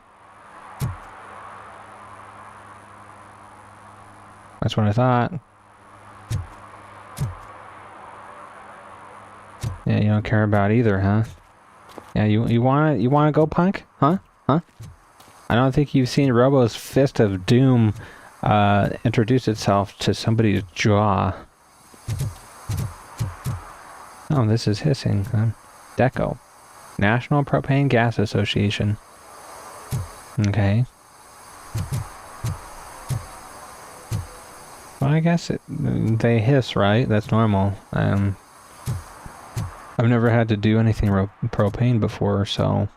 That's what I thought. Yeah, you don't care about either, huh? Yeah, you wanna go, punk? Huh? Huh? I don't think you've seen Robo's Fist of Doom introduce itself to somebody's jaw. Oh, this is hissing. DECO. National Propane Gas Association. Okay. Well, I guess they hiss, right? That's normal. I've never had to do anything propane before, so...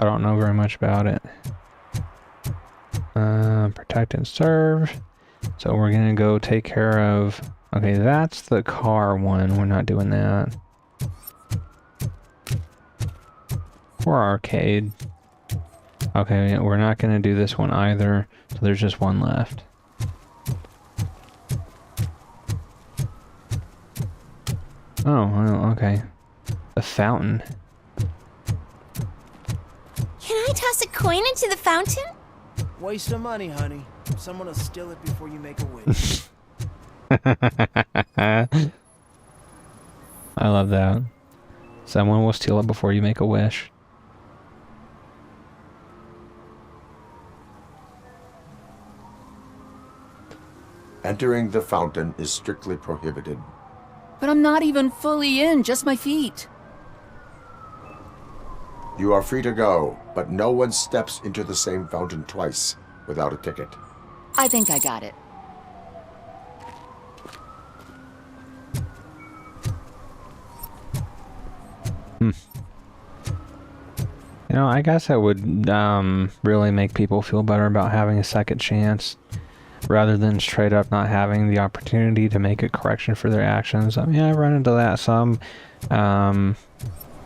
I don't know very much about it. Protect and serve. So we're gonna go take care of... Okay, that's the car one. We're not doing that. Or arcade. Okay, we're not gonna do this one either. So there's just one left. Oh, well, okay. The fountain. Can I toss a coin into the fountain? Waste of money, honey. Someone will steal it before you make a wish. I love that. Someone will steal it before you make a wish. Entering the fountain is strictly prohibited. But I'm not even fully in, just my feet. You are free to go, but no one steps into the same fountain twice without a ticket. I think I got it. You know, I guess it would really make people feel better about having a second chance rather than straight up not having the opportunity to make a correction for their actions. I mean, I run into that some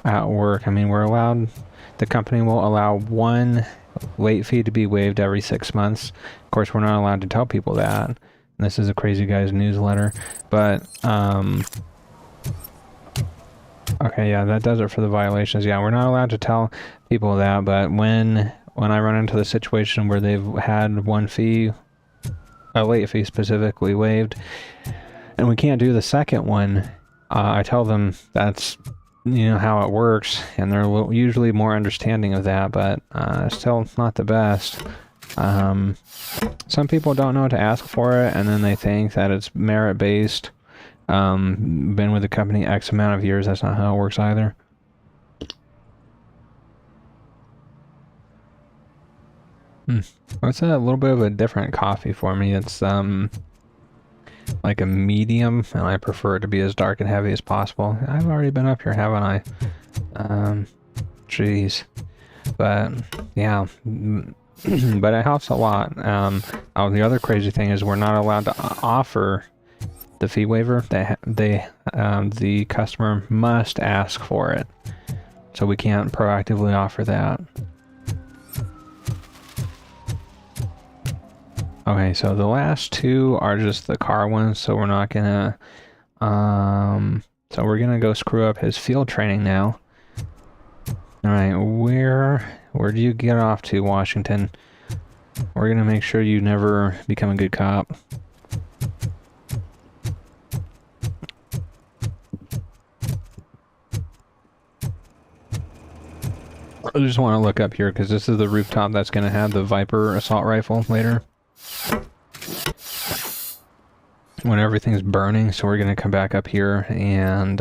at work. I mean, the company will allow one late fee to be waived every 6 months. Of course, we're not allowed to tell people that. This is a Crazy Guy's newsletter, but okay, yeah, that does it for the violations. Yeah, we're not allowed to tell people that, but when I run into the situation where they've had one fee, a late fee specifically, waived, and we can't do the second one, I tell them that's, you know, how it works, and they're usually more understanding of that, but still not the best. Some people don't know what to ask for it, and then they think that it's merit-based. Been with the company X amount of years. That's not how it works either. It's a little bit of a different coffee for me. It's like a medium, and I prefer it to be as dark and heavy as possible. I've already been up here, haven't I? Jeez. But yeah, but it helps a lot. Oh, the other crazy thing is we're not allowed to offer the fee waiver. The customer must ask for it, so we can't proactively offer that. Okay, so the last two are just the car ones, so we're not gonna so we're gonna go screw up his field training now. All right, where do you get off to, Washington? We're gonna make sure you never become a good cop. I just want to look up here because this is the rooftop that's going to have the Viper assault rifle later. When everything's burning, so we're going to come back up here and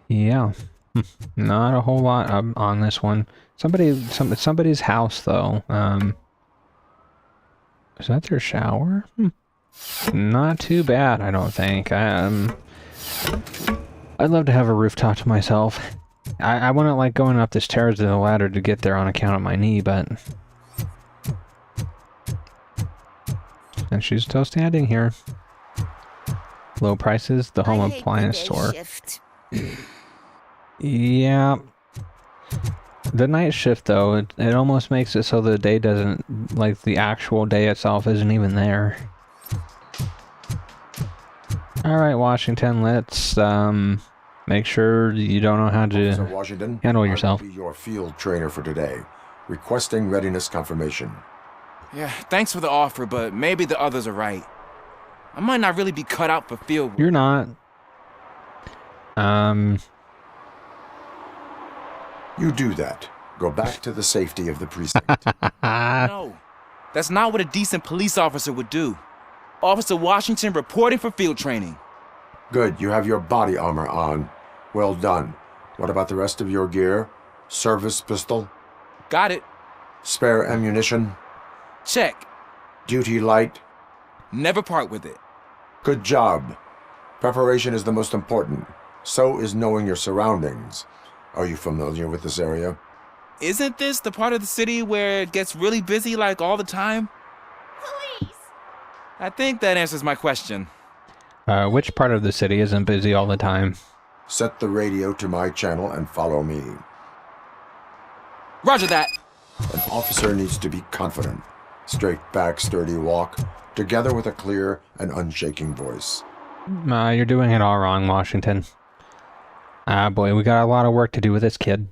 yeah, not a whole lot on this one. Somebody's house though. Is that their shower? Not too bad, I don't think. I'd love to have a rooftop to myself. I wouldn't like going up the stairs to the ladder to get there on account of my knee, but... And she's still standing here. Low prices, the home appliance store. Yeah. The night shift, though, it almost makes it so the day doesn't... Like, the actual day itself isn't even there. Alright, Washington, let's, make sure you don't know how to handle yourself. I will be your field trainer for today. Requesting readiness confirmation. Yeah, thanks for the offer, but maybe the others are right. I might not really be cut out for field work. You're not. You do that. Go back to the safety of the precinct. No, that's not what a decent police officer would do. Officer Washington reporting for field training. Good, you have your body armor on. Well done. What about the rest of your gear? Service pistol? Got it. Spare ammunition? Check. Duty light? Never part with it. Good job. Preparation is the most important. So is knowing your surroundings. Are you familiar with this area? Isn't this the part of the city where it gets really busy like all the time? Police! I think that answers my question. Which part of the city isn't busy all the time? Set the radio to my channel and follow me. Roger that. An officer needs to be confident. Straight back, sturdy walk, together with a clear and unshaking voice. You're doing it all wrong, Washington. Ah, boy, we got a lot of work to do with this kid.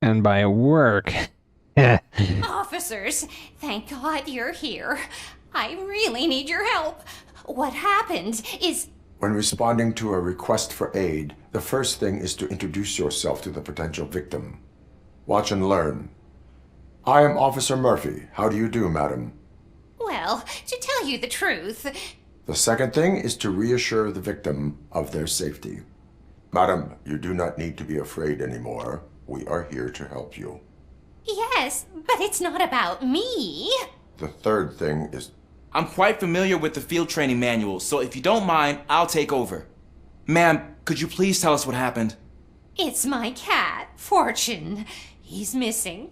And by work... Officers, thank God you're here. I really need your help. What happened is... When responding to a request for aid, the first thing is to introduce yourself to the potential victim. Watch and learn. I am Officer Murphy. How do you do, madam? Well, to tell you the truth... The second thing is to reassure the victim of their safety. Madam, you do not need to be afraid anymore. We are here to help you. Yes, but it's not about me. The third thing is... I'm quite familiar with the field training manual, so if you don't mind, I'll take over. Ma'am, could you please tell us what happened? It's my cat, Fortune. He's missing.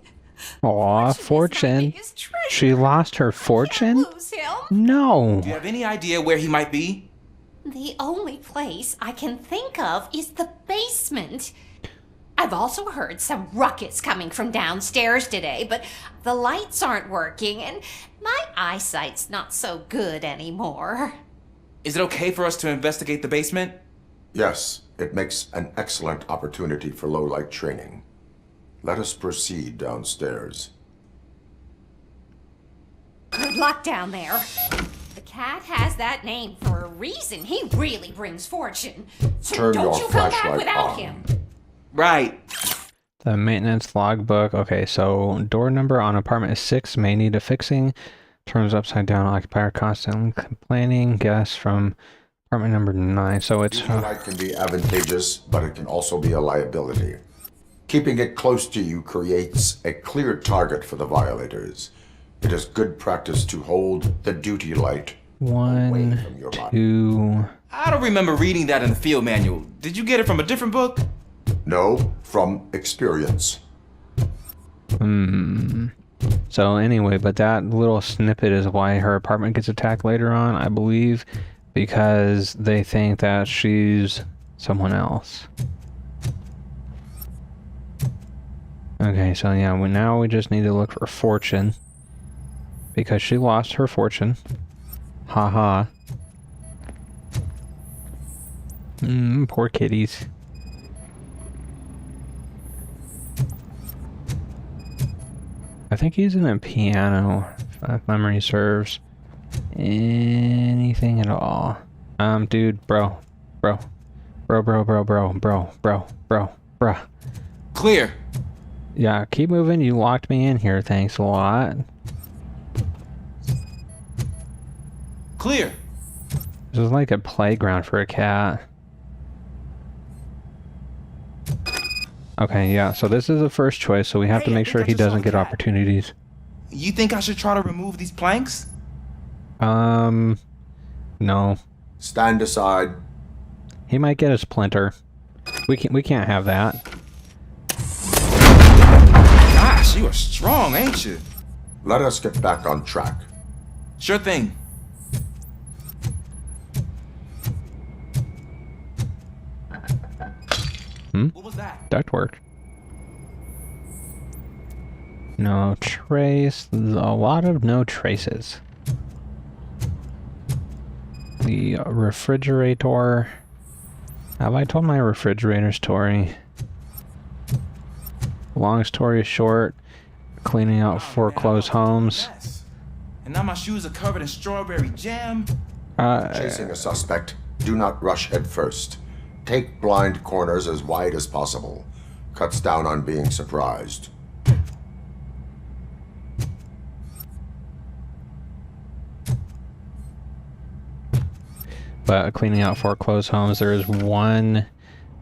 Aw, Fortune. She lost her fortune? Lose him. No. Do you have any idea where he might be? The only place I can think of is the basement. I've also heard some ruckus coming from downstairs today, but the lights aren't working and my eyesight's not so good anymore. Is it okay for us to investigate the basement? Yes, it makes an excellent opportunity for low-light training. Let us proceed downstairs. Good luck down there. The cat has that name for a reason. He really brings fortune. So Turn don't your you come back flashlight without on. him. Right. The maintenance logbook. Okay, so door number on apartment is 6 may need a fixing. Turns upside down. Occupier constantly complaining. Guests from apartment number 9. So it's... Using light can be advantageous, but it can also be a liability. Keeping it close to you creates a clear target for the violators. It is good practice to hold the duty light away from your body. 2... I don't remember reading that in the field manual. Did you get it from a different book? No, from experience. So anyway, but that little snippet is why her apartment gets attacked later on, I believe, because they think that she's someone else. Okay, so yeah, now we just need to look for Fortune, because she lost her fortune. Haha. Poor kitties. I think he's in a piano, if memory serves. Anything at all. Dude, bruh. Clear. Yeah, keep moving. You locked me in here. Thanks a lot. Clear. This is like a playground for a cat. Okay, yeah, so this is the first choice, so we have to make sure he doesn't get opportunities. You think I should try to remove these planks? No. Stand aside. He might get a splinter. We can't have that. Gosh, you are strong, ain't you? Let us get back on track. Sure thing. What was that? Ductwork. No trace. A lot of no traces. The refrigerator. Have I told my refrigerator story? Long story short, cleaning out foreclosed homes. And now my shoes are covered in strawberry jam. Chasing a suspect, do not rush head first. Take blind corners as wide as possible. Cuts down on being surprised. But cleaning out foreclosed homes, there is one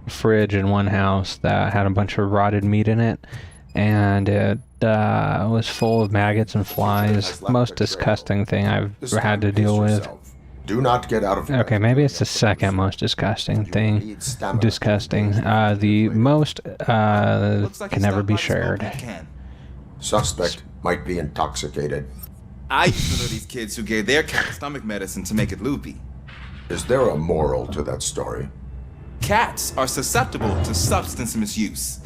fridge in one house that had a bunch of rotted meat in it, and it was full of maggots and flies. Most disgusting thing I've had to deal with. Do not get out of... Okay, maybe it's the second most disgusting thing. Disgusting. The most can never be shared. Suspect might be intoxicated. I used to know these kids who gave their cat stomach medicine to make it loopy. Is there a moral to that story? Cats are susceptible to substance misuse.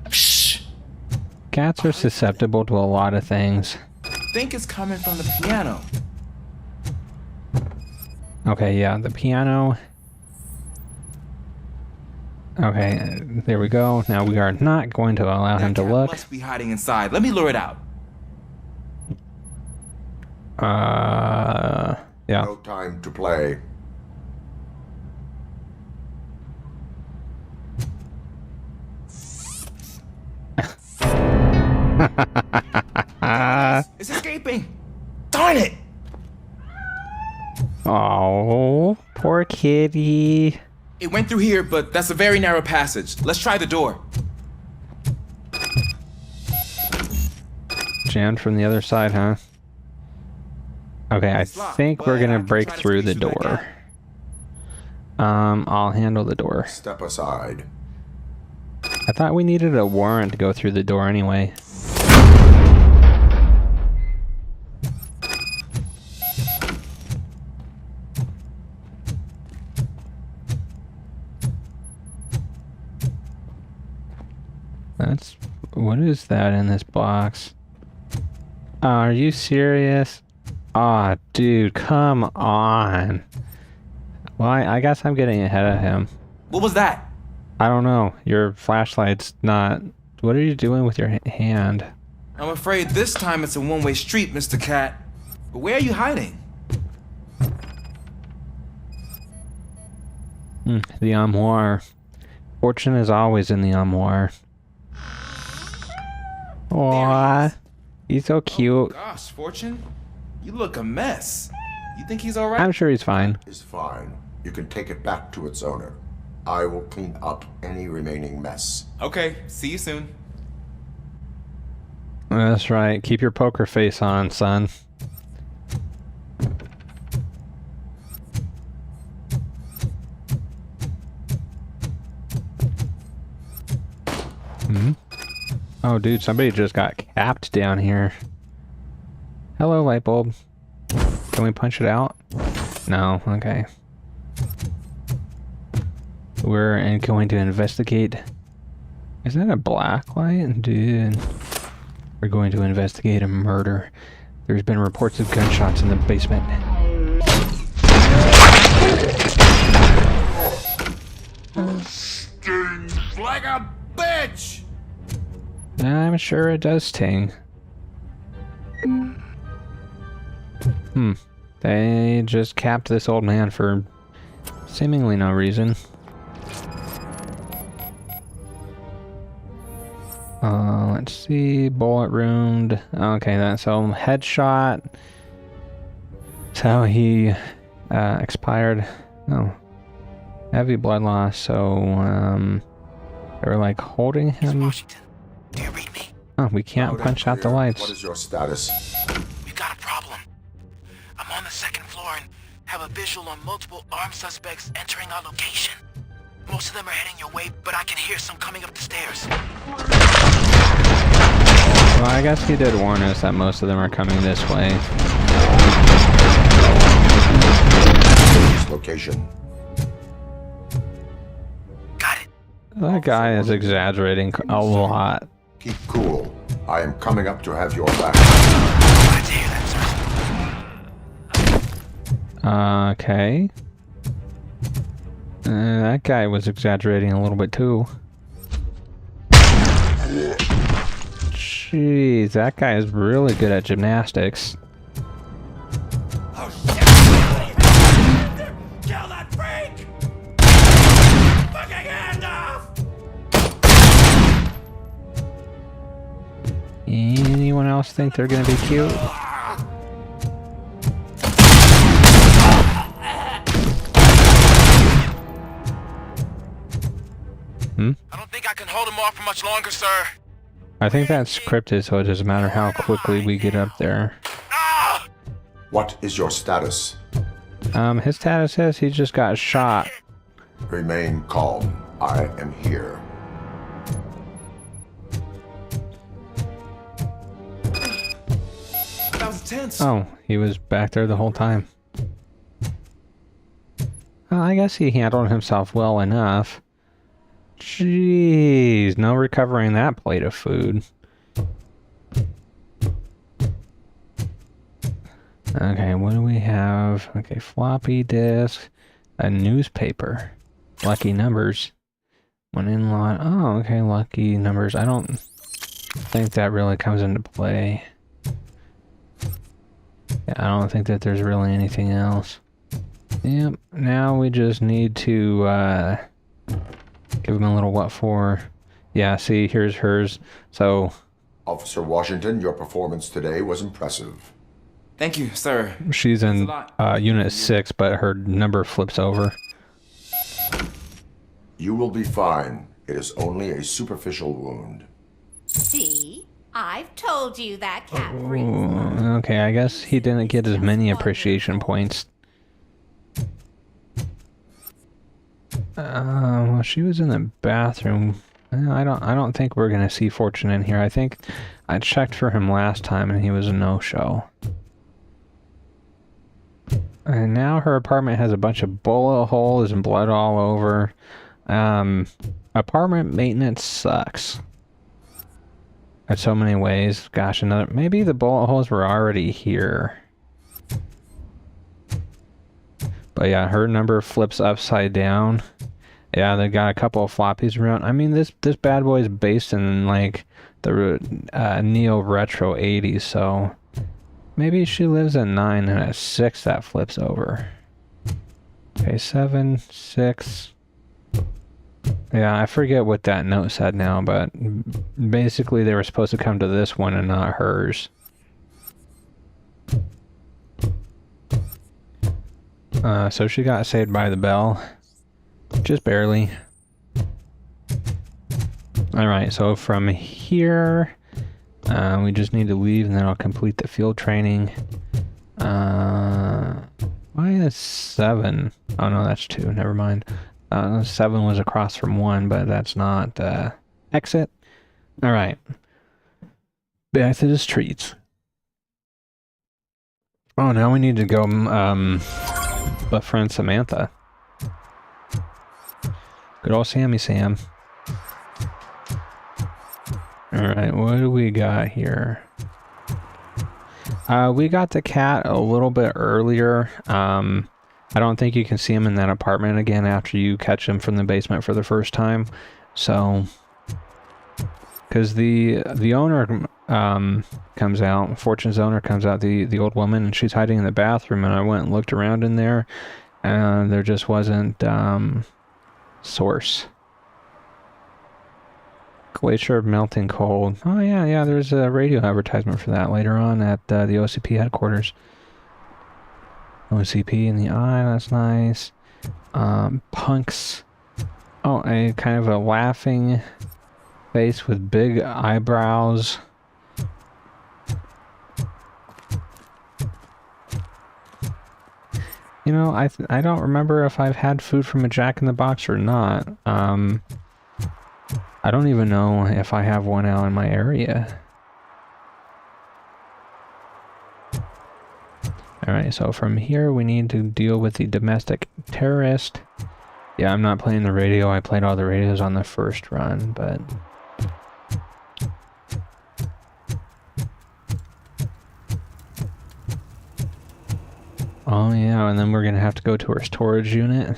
Psh! Cats are susceptible to a lot of things. Think it's coming from the piano. Okay, yeah, the piano. Okay, there we go. Now we are not going to allow him to look. Must be hiding inside. Let me lure it out. Yeah. No time to play. It's escaping. Darn it! Oh, poor kitty. It went through here, but that's a very narrow passage. Let's try the door. Jammed from the other side, huh? Okay, I think we're gonna break through the door. I'll handle the door. Step aside. I thought we needed a warrant to go through the door anyway. What is that in this box? Are you serious? Aw, dude, come on. Well, I guess I'm getting ahead of him. What was that? I don't know. Your flashlight's not... What are you doing with your hand? I'm afraid this time it's a one-way street, Mr. Cat. But where are you hiding? The armoire. Fortune is always in the armoire. Aww. He's so cute. Oh, gosh, Fortune. You look a mess. You think he's alright? I'm sure he's fine. Is fine. You can take it back to its owner. I will clean up any remaining mess. Okay, see you soon. That's right. Keep your poker face on, son. Oh, dude, somebody just got capped down here. Hello, light bulb. Can we punch it out? No, okay. We're going to investigate. Is that a black light? Dude. We're going to investigate a murder. There's been reports of gunshots in the basement. Stings like a bitch! I'm sure it does sting. They just capped this old man for seemingly no reason. Let's see, bullet wound. Okay, that's so headshot. That's how he expired. Oh, heavy blood loss. So they were like holding him. Do you read me? Oh, we can't punch out the lights. What is your status? We've got a problem. I'm on the second floor and have a visual on multiple armed suspects entering our location. Most of them are heading your way, but I can hear some coming up the stairs. Well, I guess he did warn us that most of them are coming this way. Location. Got it. That guy is exaggerating a lot. Keep cool. I am coming up to have your back. Okay. That guy was exaggerating a little bit too. Jeez, that guy is really good at gymnastics. Oh shit! Kill that freak! Fucking hand off! Anyone else think they're gonna be cute? I don't think I can hold him off for much longer, sir. I think that's scripted, so it doesn't matter how quickly we get up there. What is your status? His status says he just got shot. Remain calm. I am here. That was tense. Oh, he was back there the whole time. Well, I guess he handled himself well enough. Jeez, no recovering that plate of food. Okay, what do we have? Okay, floppy disk, a newspaper. Lucky numbers. One in lot. Oh, okay, lucky numbers. I don't think that really comes into play. Yeah, I don't think that there's really anything else. Yep, now we just need to give him a little what for. Yeah, see, here's hers. So... Officer Washington, your performance today was impressive. Thank you, sir. She's in Unit 6, but her number flips over. You will be fine. It is only a superficial wound. See? I've told you that cat Ooh, okay, I guess he didn't get as many appreciation points. Well, she was in the bathroom. I don't think we're gonna see Fortune in here. I think I checked for him last time and he was a no-show. And now her apartment has a bunch of bullet holes and blood all over. Apartment maintenance sucks. In so many ways. Gosh, maybe the bullet holes were already here. But yeah, her number flips upside down. Yeah, they got a couple of floppies around. I mean, this bad boy is based in like the neo-retro 80s, so maybe she lives at 9 and at 6 that flips over. Okay, 7, 6. Yeah, I forget what that note said now, but basically they were supposed to come to this one and not hers. So she got saved by the bell. Just barely. Alright, so from here, we just need to leave and then I'll complete the field training. Why is 7? Oh no, that's 2, never mind. 7 was across from 1, but that's not exit. Alright. Back to the streets. Oh, now we need to go befriend Samantha. Good old Sammy Sam. Alright, what do we got here? We got the cat a little bit earlier. I don't think you can see him in that apartment again after you catch him from the basement for the first time. So, because the owner comes out, Fortune's owner comes out, the old woman, and she's hiding in the bathroom, and I went and looked around in there, and there just wasn't source. Glacier melting cold. Oh yeah, there's a radio advertisement for that later on at the OCP headquarters. OCP in the eye, that's nice. Punks. Oh, a kind of a laughing face with big eyebrows. You know, I don't remember if I've had food from a Jack in the Box or not. I don't even know if I have one out in my area. Alright, so from here we need to deal with the domestic terrorist. Yeah, I'm not playing the radio. I played all the radios on the first run, but... Oh yeah, and then we're gonna have to go to our storage unit.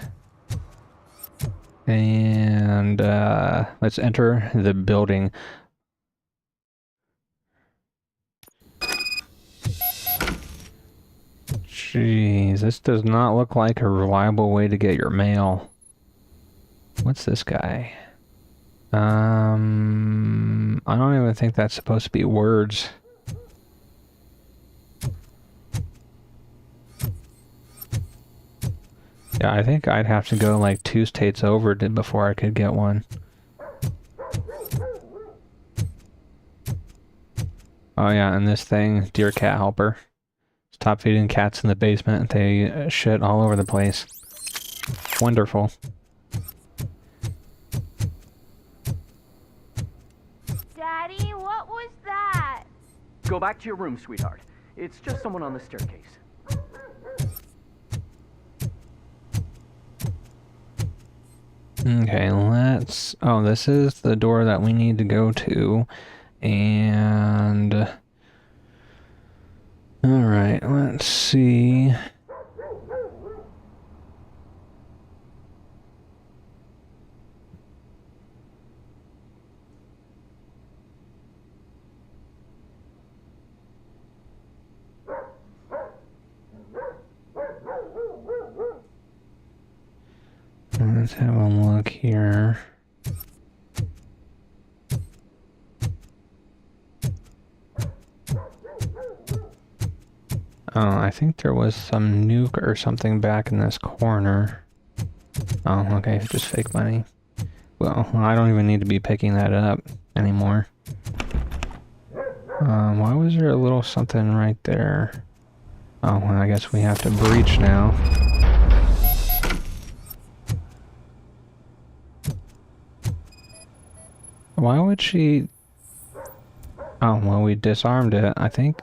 And let's enter the building. Jeez, this does not look like a reliable way to get your mail. What's this guy? I don't even think that's supposed to be words. Yeah, I think I'd have to go like 2 states over before I could get one. Oh yeah, and this thing, Dear Cat Helper. Stop feeding cats in the basement. They shit all over the place. Wonderful. Daddy, what was that? Go back to your room, sweetheart. It's just someone on the staircase. Okay, let's... Oh, this is the door that we need to go to. And... Alright, let's see... Let's have a look here. Oh, I think there was some nuke or something back in this corner. Oh, okay, just fake money. Well, I don't even need to be picking that up anymore. Why was there a little something right there? Oh, well, I guess we have to breach now. Why would she... Oh, well, we disarmed it, I think.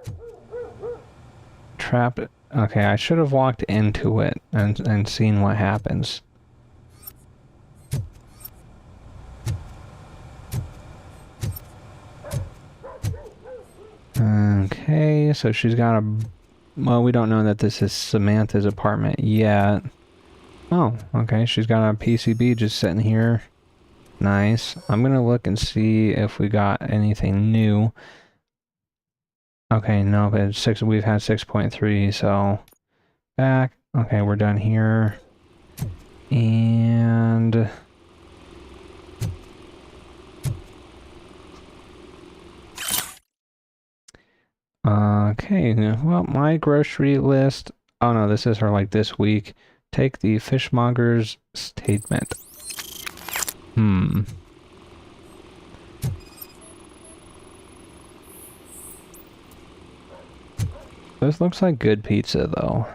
Trap it. Okay, I should have walked into it and seen what happens. Okay, so she's got a... Well, we don't know that this is Samantha's apartment yet. Oh, okay, she's got a PCB just sitting here. Nice. I'm gonna look and see if we got anything new. Okay, no, but it's 6, we've had 6.3, so... Back. Okay, we're done here. And... Okay, well, my grocery list... Oh no, this is her, like, this week. Take the fishmonger's statement. This looks like good pizza, though.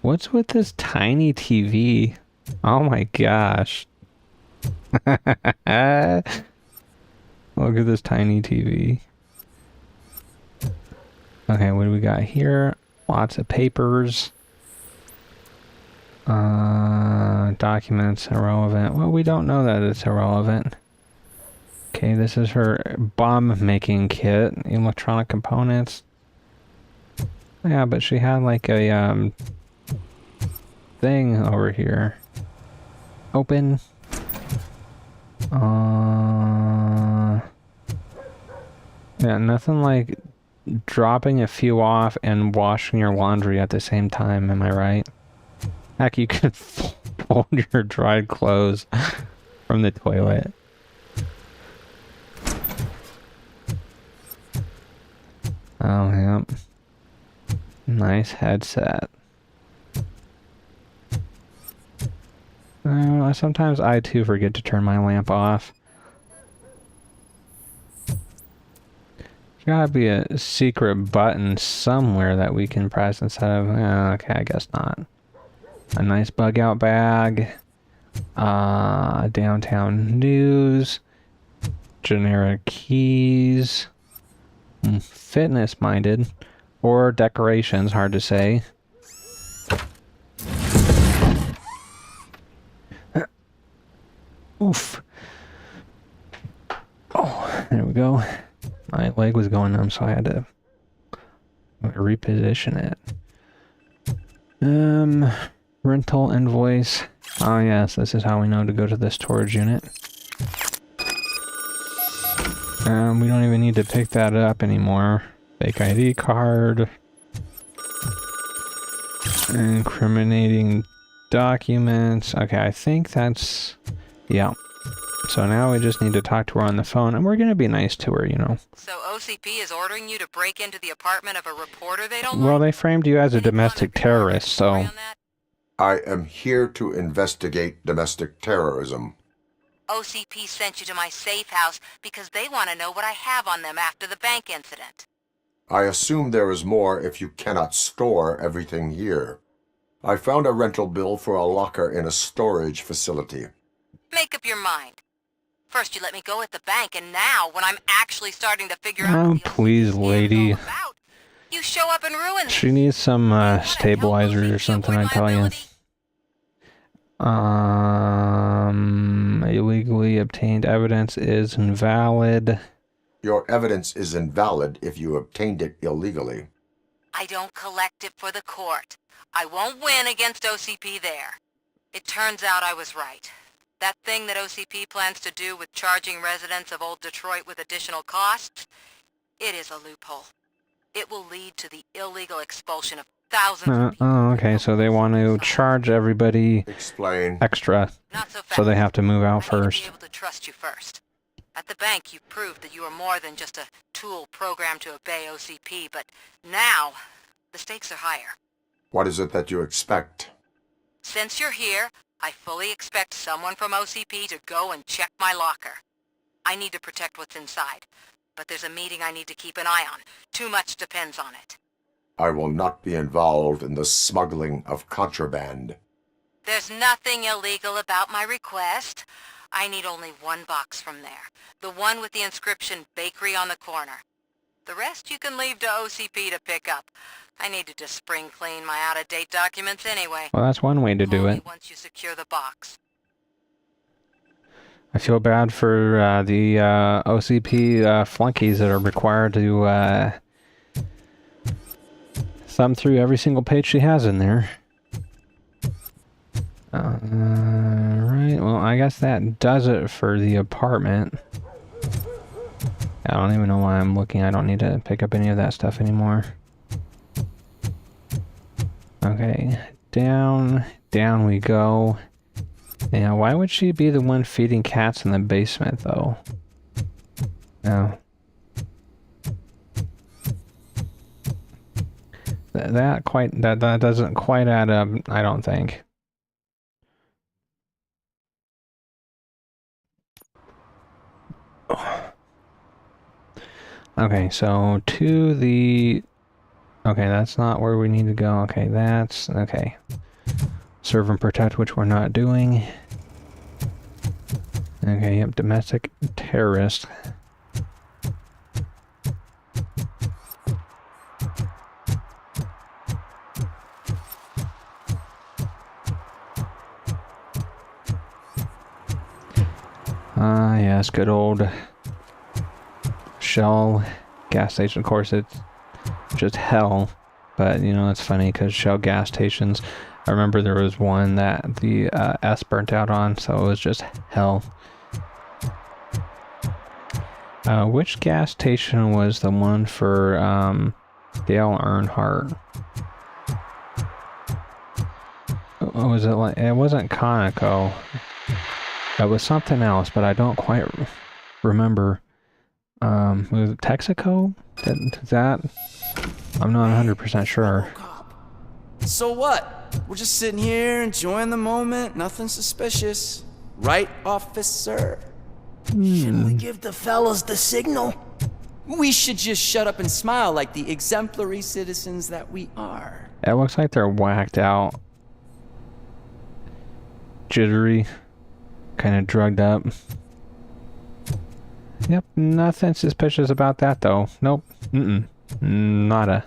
What's with this tiny TV? Oh my gosh. Look at this tiny TV. Okay, what do we got here? Lots of papers. Documents irrelevant. Well, we don't know that it's irrelevant. Okay, this is her bomb-making kit. Electronic components. Yeah, but she had like a, thing over here. Open. Yeah, nothing like dropping a few off and washing your laundry at the same time, am I right? Heck, you could fold your dried clothes from the toilet. Oh, yep. Nice headset. Sometimes I too forget to turn my lamp off. There's gotta be a secret button somewhere that we can press instead of... okay, I guess not. A nice bug out bag. Downtown news. Generic keys. Fitness minded. Or decorations, hard to say. Oof. Oh, there we go. My leg was going numb, so I had to reposition it. Rental invoice. Oh yes, this is how we know to go to the storage unit. We don't even need to pick that up anymore. Fake ID card. Incriminating documents. Okay, I think that's... Yeah. So now we just need to talk to her on the phone, and we're gonna be nice to her, you know. So OCP is ordering you to break into the apartment of a reporter they don't Well, like? they framed you as a domestic terrorist, so... I am here to investigate domestic terrorism. OCP sent you to my safe house because they want to know what I have on them after the bank incident. I assume there is more if you cannot store everything here. I found a rental bill for a locker in a storage facility. Make up your mind. First you let me go at the bank, and now, when I'm actually starting to figure out Oh, what the please, lady. you show up and ruin She needs some stabilizers or something, I tell you. Illegally obtained evidence is invalid. Your evidence is invalid if you obtained it illegally. I don't collect it for the court. I won't win against OCP there. It turns out I was right. That thing that OCP plans to do with charging residents of Old Detroit with additional costs, it is a loophole. It will lead to the illegal expulsion of Thousands. Oh, okay. So they want to charge everybody extra, so they have to move out first. Be able to trust you first. At the bank, you proved that you were more than just a tool programmed to obey OCP, but now, the stakes are higher. What is it that you expect? Since you're here, I fully expect someone from OCP to go and check my locker. I need to protect what's inside, but there's a meeting I need to keep an eye on. Too much depends on it. I will not be involved in the smuggling of contraband. There's nothing illegal about my request. I need only one box from there. The one with the inscription Bakery on the corner. The rest you can leave to OCP to pick up. I needed to spring clean my out-of-date documents anyway. Well, that's one way to do it. Once you secure the box. I feel bad for the OCP flunkies that are required to thumb through every single page she has in there. Right, well, I guess that does it for the apartment. I don't even know why I'm looking. I don't need to pick up any of that stuff anymore. Okay, down we go. Yeah, why would she be the one feeding cats in the basement, though? No. That doesn't quite add up, I don't think. Okay, so to the... Okay, that's not where we need to go. Okay, that's... Okay. Serve and protect, which we're not doing. Okay, yep, domestic terrorist. Yes, good old Shell gas station. Of course, it's just hell, but you know, it's funny because Shell gas stations, I remember there was one that the S burnt out on, so it was just hell. Which gas station was the one for Dale Earnhardt? What was it like? It wasn't Conoco. It was something else, but I don't quite remember. Was it Texaco? That? I'm not 100% sure. So what? We're just sitting here enjoying the moment, nothing suspicious. Right, officer? Shouldn't we give the fellas the signal? We should just shut up and smile like the exemplary citizens that we are. It looks like they're whacked out. Jittery. Kind of drugged up. Yep, nothing suspicious about that though. Nope. Nada.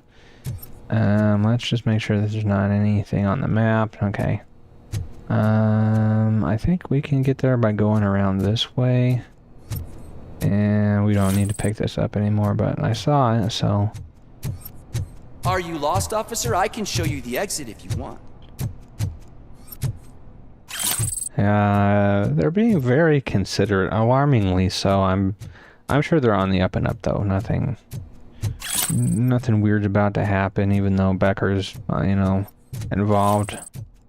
Let's just make sure that there's not anything on the map. Okay. I think we can get there by going around this way. And we don't need to pick this up anymore, but I saw it, so... Are you lost, officer? I can show you the exit if you want. They're being very considerate, alarmingly so. I'm sure they're on the up and up though. Nothing weird's about to happen, even though Becker's, you know, involved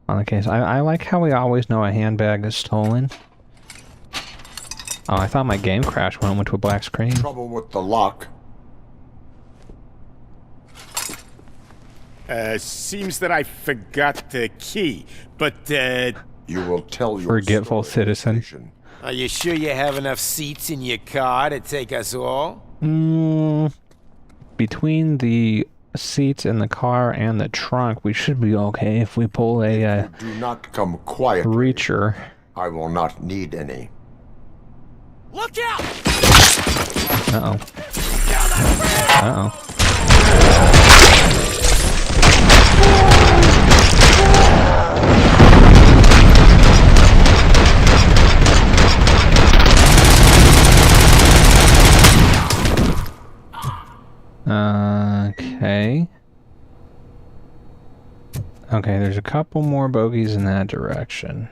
on the case. I like how we always know a handbag is stolen. Oh, I thought my game crashed when it went to a black screen. Trouble with the lock. Seems that I forgot the key, but, You will tell your forgetful story. citizen. Are you sure you have enough seats in your car to take us all? Between the seats in the car and the trunk, we should be okay if we pull a Do not come quiet. reacher. I will not need any. Look out! Uh-oh. Uh-oh. Okay. Okay, there's a couple more bogeys in that direction.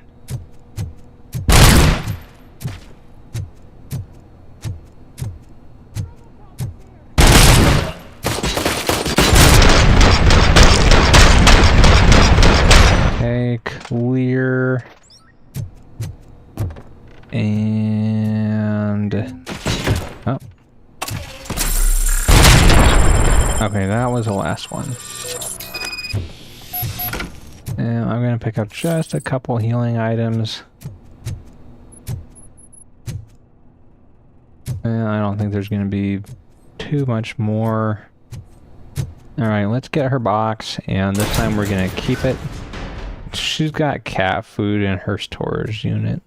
clear. And... oh. Okay, that was the last one. And I'm gonna pick up just a couple healing items. And I don't think there's gonna be too much more. Alright, let's get her box, and this time we're gonna keep it. She's got cat food in her storage unit.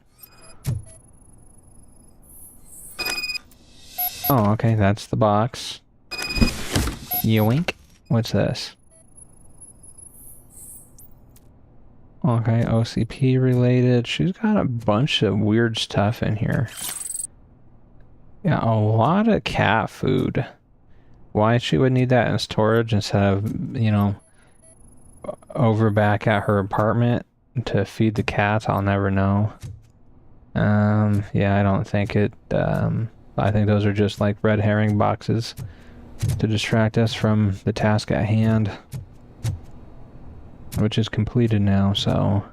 Oh, okay, that's the box. Yoink. What's this? Okay, OCP related. She's got a bunch of weird stuff in here. Yeah, a lot of cat food. Why she would need that in storage instead of, you know, over back at her apartment to feed the cats, I'll never know. Yeah, I don't think it, I think those are just like red herring boxes to distract us from the task at hand, which is completed now, so...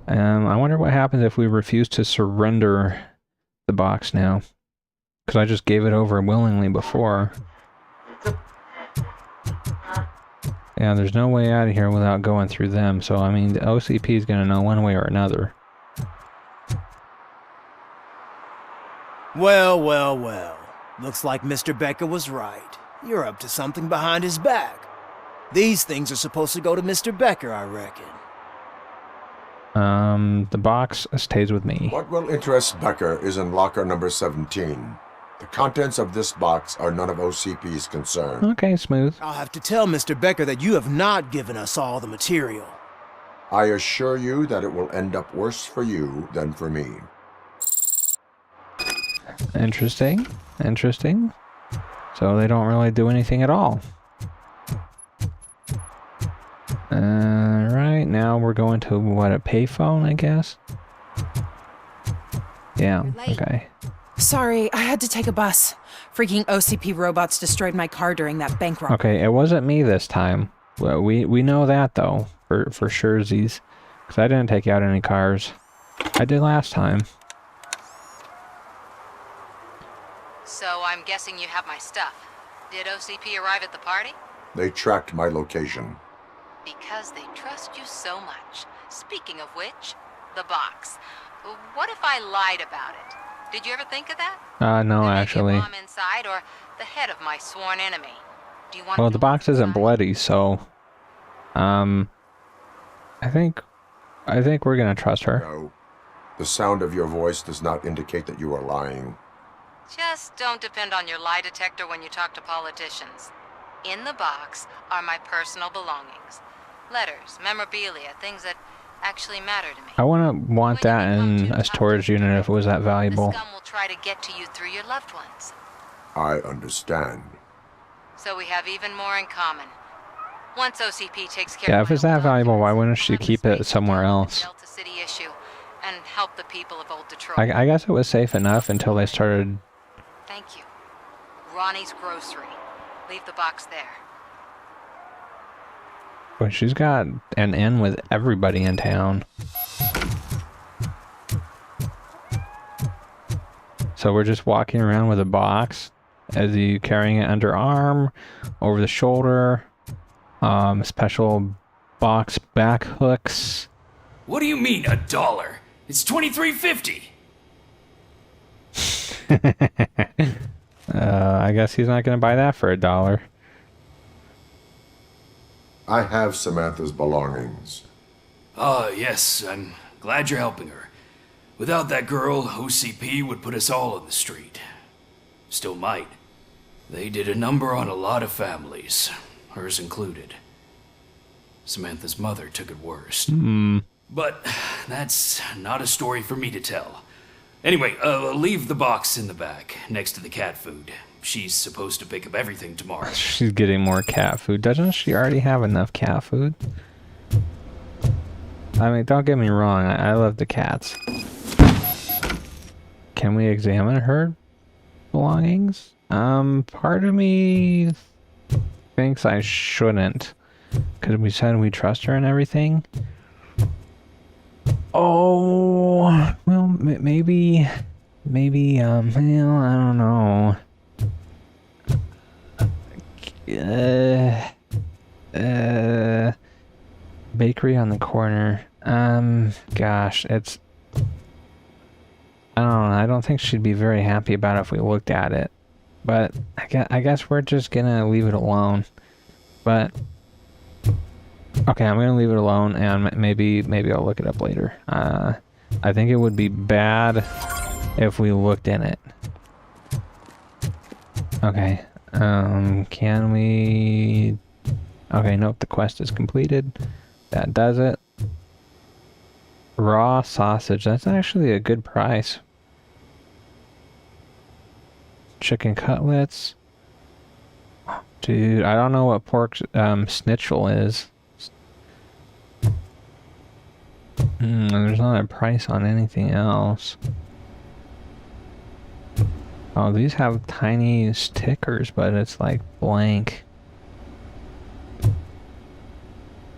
I wonder what happens if we refuse to surrender the box now. Because I just gave it over willingly before. Yeah, there's no way out of here without going through them, so I mean, the OCP is gonna know one way or another. Well, well, well. Looks like Mr. Becker was right. You're up to something behind his back. These things are supposed to go to Mr. Becker, I reckon. The box stays with me. What will interest Becker is in locker number 17. The contents of this box are none of OCP's concern. Okay, smooth. I'll have to tell Mr. Becker that you have not given us all the material. I assure you that it will end up worse for you than for me. Interesting. Interesting. So they don't really do anything at all. Right, now we're going to, what, a payphone, I guess? Yeah, okay. Sorry, I had to take a bus. Freaking OCP robots destroyed my car during that bank robbery. Okay, it wasn't me this time. Well, we know that, though, for surezies. Because I didn't take out any cars. I did last time. So I'm guessing you have my stuff. Did OCP arrive at the party? They tracked my location. Because they trust you so much. Speaking of which, the box. What if I lied about it? Did you ever think of that? No, actually. Bomb inside or the head of my sworn enemy. Do you want Well, the box isn't bloody, so... I think we're gonna trust her. No. The sound of your voice does not indicate that you are lying. Just don't depend on your lie detector when you talk to politicians. In the box are my personal belongings. Letters, memorabilia, things that actually matter to me. I want that in a storage unit if it was that valuable. The scum will try to get to you through your loved ones. I understand. So we have even more in common. Once OCP takes care Yeah, of if it's that valuable, why wouldn't she keep it somewhere else? Delta City issue and help the people of Old Detroit. I guess it was safe enough until they started... Thank you. Ronnie's Grocery. Leave the box there. But she's got an in with everybody in town. So we're just walking around with a box. As you carrying it under arm, over the shoulder. Special box back hooks. What do you mean, $1? It's $23.50. I guess he's not going to buy that for $1. I have Samantha's belongings. Ah, yes, I'm glad you're helping her. Without that girl, OCP would put us all on the street. Still might. They did a number on a lot of families, hers included. Samantha's mother took it worst. But that's not a story for me to tell. Anyway, leave the box in the back, next to the cat food. She's supposed to pick up everything tomorrow. She's getting more cat food. Doesn't she already have enough cat food? I mean, don't get me wrong, I love the cats. Can we examine her belongings? Part of me thinks I shouldn't. Because we said we trust her and everything. Oh, well, maybe, well, I don't know. Bakery on the corner. Gosh, it's... I don't know. I don't think she'd be very happy about it if we looked at it. But I guess we're just gonna leave it alone. But okay, I'm gonna leave it alone, and maybe I'll look it up later. I think it would be bad if we looked in it. Okay. Can we? Okay, nope. The quest is completed. That does it. Raw sausage. That's actually a good price. Chicken cutlets. Dude, I don't know what pork schnitzel is. There's not a price on anything else. Oh, these have tiny stickers, but it's like blank.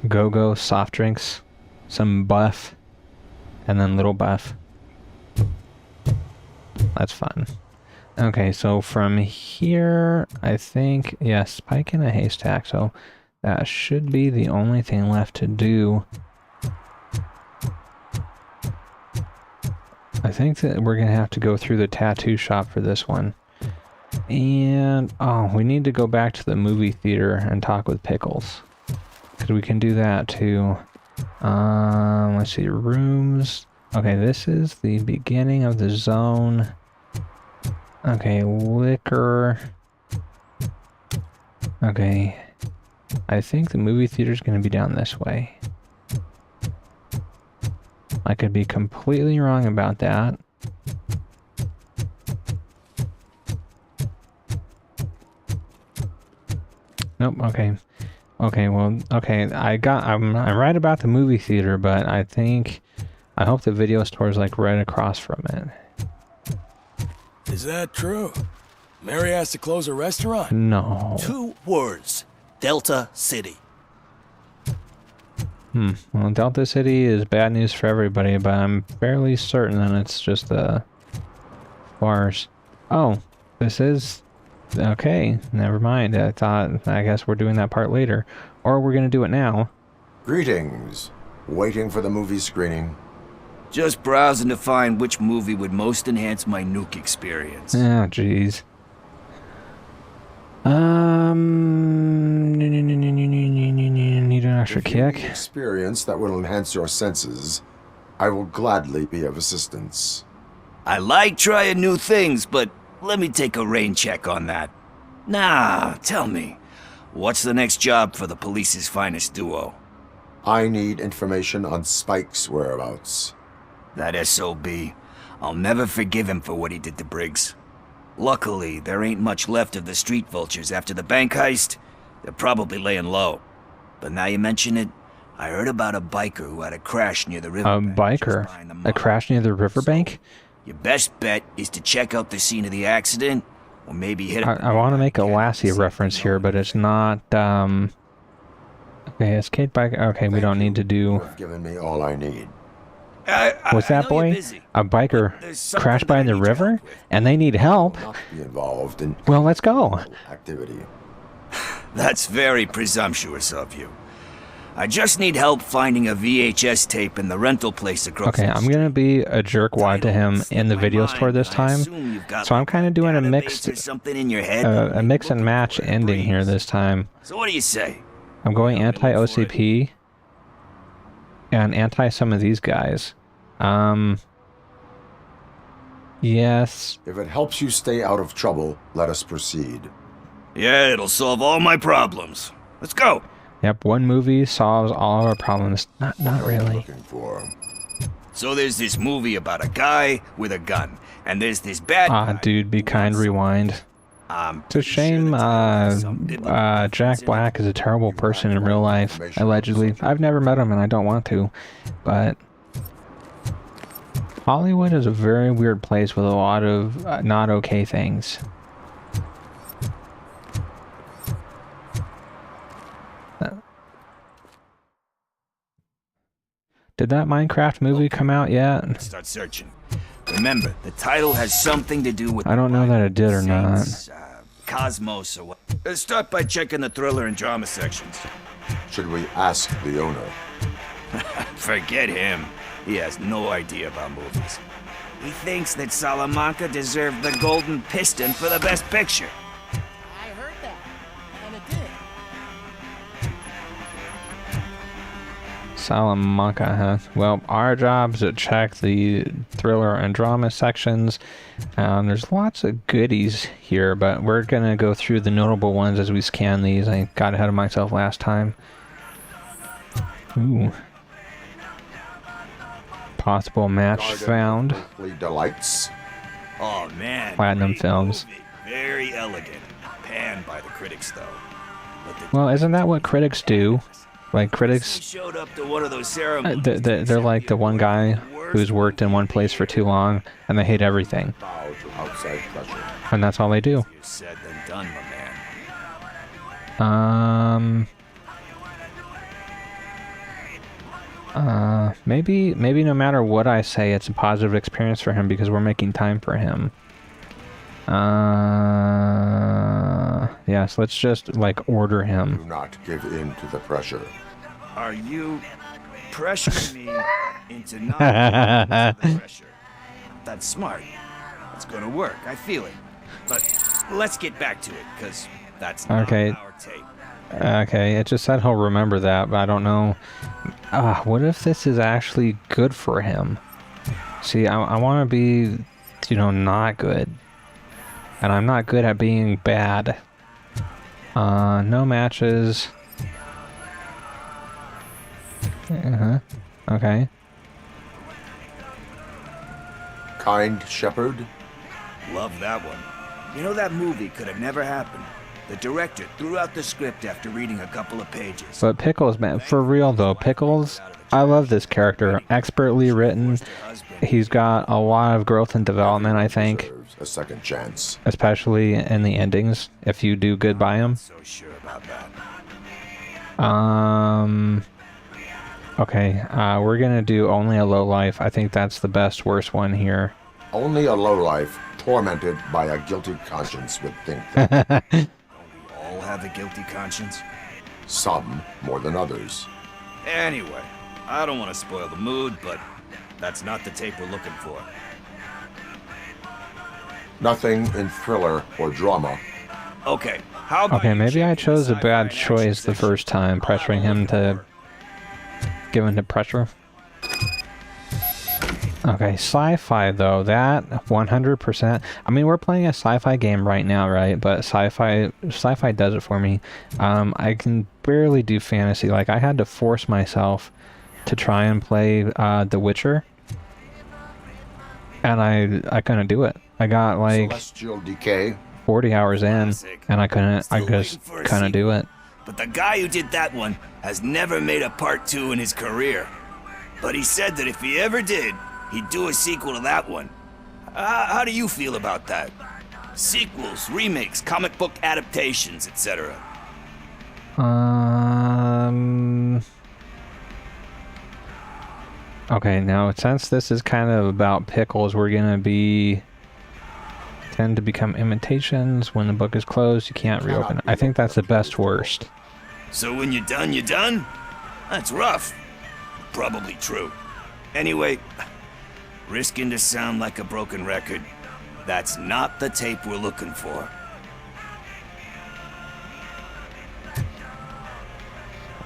Go-Go soft drinks. Some buff. And then little buff. That's fun. Okay, so from here, I think, yeah, spike in a haystack. So that should be the only thing left to do. I think that we're going to have to go through the tattoo shop for this one. And, oh, we need to go back to the movie theater and talk with Pickles. Because we can do that too. Let's see, rooms. Okay, this is the beginning of the zone. Okay, liquor. Okay. I think the movie theater is going to be down this way. I could be completely wrong about that. Nope, okay. Okay, well, okay, I'm right about the movie theater, but I hope the video store is like right across from it. Is that true? Mary has to close a restaurant? No. 2 words. Delta City. Well, Delta City is bad news for everybody, but I'm fairly certain that it's just a farce. Oh, this is... Okay, never mind. I guess we're doing that part later. Or we're gonna do it now. Greetings. Waiting for the movie screening. Just browsing to find which movie would most enhance my nuke experience. Oh, jeez. Need an extra kick? Experience that will enhance your senses. I will gladly be of assistance. I like trying new things, but let me take a rain check on that. Nah, tell me, what's the next job for the police's finest duo? I need information on Spike's whereabouts. That SOB. I'll never forgive him for what he did to Briggs. Luckily, there ain't much left of the street vultures after the bank heist. They're probably laying low. But now you mention it, I heard about a biker who had a crash near the riverbank. A biker? A crash near the riverbank? Your best bet is to check out the scene of the accident, or maybe hit up... I want to make a Lassie reference here, but it's not, Okay, escape bike... Okay, we don't need to do... You've given me all I need. Was that boy a biker crashed by in the river and they need help? Be involved in well, let's go. Activity. That's very presumptuous of you. I just need help finding a VHS tape in the rental place across Okay, I'm gonna be a jerkwad to him in the video store this time, so I'm kind of doing a mix and match ending here this time. So what do you say? I'm going anti-OCP and anti some of these guys. Yes. If it helps you stay out of trouble, let us proceed. Yeah, it'll solve all my problems. Let's go. Yep, one movie solves all of our problems. Not really. Looking for. So there's this movie about a guy with a gun, and there's this bad guy. Dude, be kind, rewind. It's a shame Jack Black is a terrible person in real life, allegedly. I've never met him and I don't want to, but Hollywood is a very weird place with a lot of not okay things. Did that Minecraft movie come out yet? Start searching. Remember, the title has something to do with I don't know that it did or not. saints, cosmos, or what. Let's start by checking the thriller and drama sections. Should we ask the owner? Forget him. He has no idea about movies. He thinks that Salamanca deserved the Golden Piston for the Best Picture. I heard that, and it did. Salamanca, huh? Well, our job is to check the thriller and drama sections. There's lots of goodies here, but we're gonna go through the notable ones as we scan these. I got ahead of myself last time. Ooh. Possible match found. Delights. Oh man. Platinum great films. movie. Very elegant. Panned by the critics though. But the Well, isn't that what critics do? Like He critics, showed up to one of those ceremonies. they're like the one guy who's worked in one place for too long, and they hate everything, Bow to outside pressure. and that's all they do. Easier said than done, my man. Maybe no matter what I say, it's a positive experience for him because we're making time for him. Yes, let's just, like, order him. Do not give in to the pressure. Are you pressuring me into not giving into the pressure? That's smart. That's gonna work. I feel it. But let's get back to it, because that's not Okay. our tape. Okay, it just said he'll remember that, but I don't know. What if this is actually good for him? See, I want to be, you know, not good. And I'm not good at being bad. No matches. Okay. Kind shepherd. Love that one. You know, that movie could have never happened. The director threw out the script after reading a couple of pages. But Pickles, man, for real though, Pickles, I love this character. Expertly written. He's got a lot of growth and development, I think. Deserves a second chance. Especially in the endings, if you do good by him. So sure about that. Okay, we're gonna do only a low life. I think that's the best worst one here. Only a lowlife tormented by a guilty conscience would think that. All have a guilty conscience. Some more than others. Anyway, I don't want to spoil the mood, but that's not the tape we're looking for. Nothing in thriller or drama. Okay, how about Okay, you maybe check I in the chose a sci-fi bad and action choice the section? first time, pressuring him to give him the pressure. Okay, sci-fi though, that 100%. I mean, we're playing a sci-fi game right now, right? But sci-fi does it for me. I can barely do fantasy. Like, I had to force myself to try and play The Witcher, and I couldn't do it. I got like Celestial decay. 40 hours in, Classic. and I just waiting for a couldn't do it. But the guy who did that one has never made a part 2 in his career. But he said that if he ever did, he'd do a sequel to that one. How do you feel about that? Sequels, remakes, comic book adaptations, etc. Okay, now since this is kind of about Pickles, we're gonna tend to become imitations. When the book is closed, you can't reopen it. I think that's the best worst. So when you're done, you're done? That's rough. Probably true. Anyway, risking to sound like a broken record, that's not the tape we're looking for.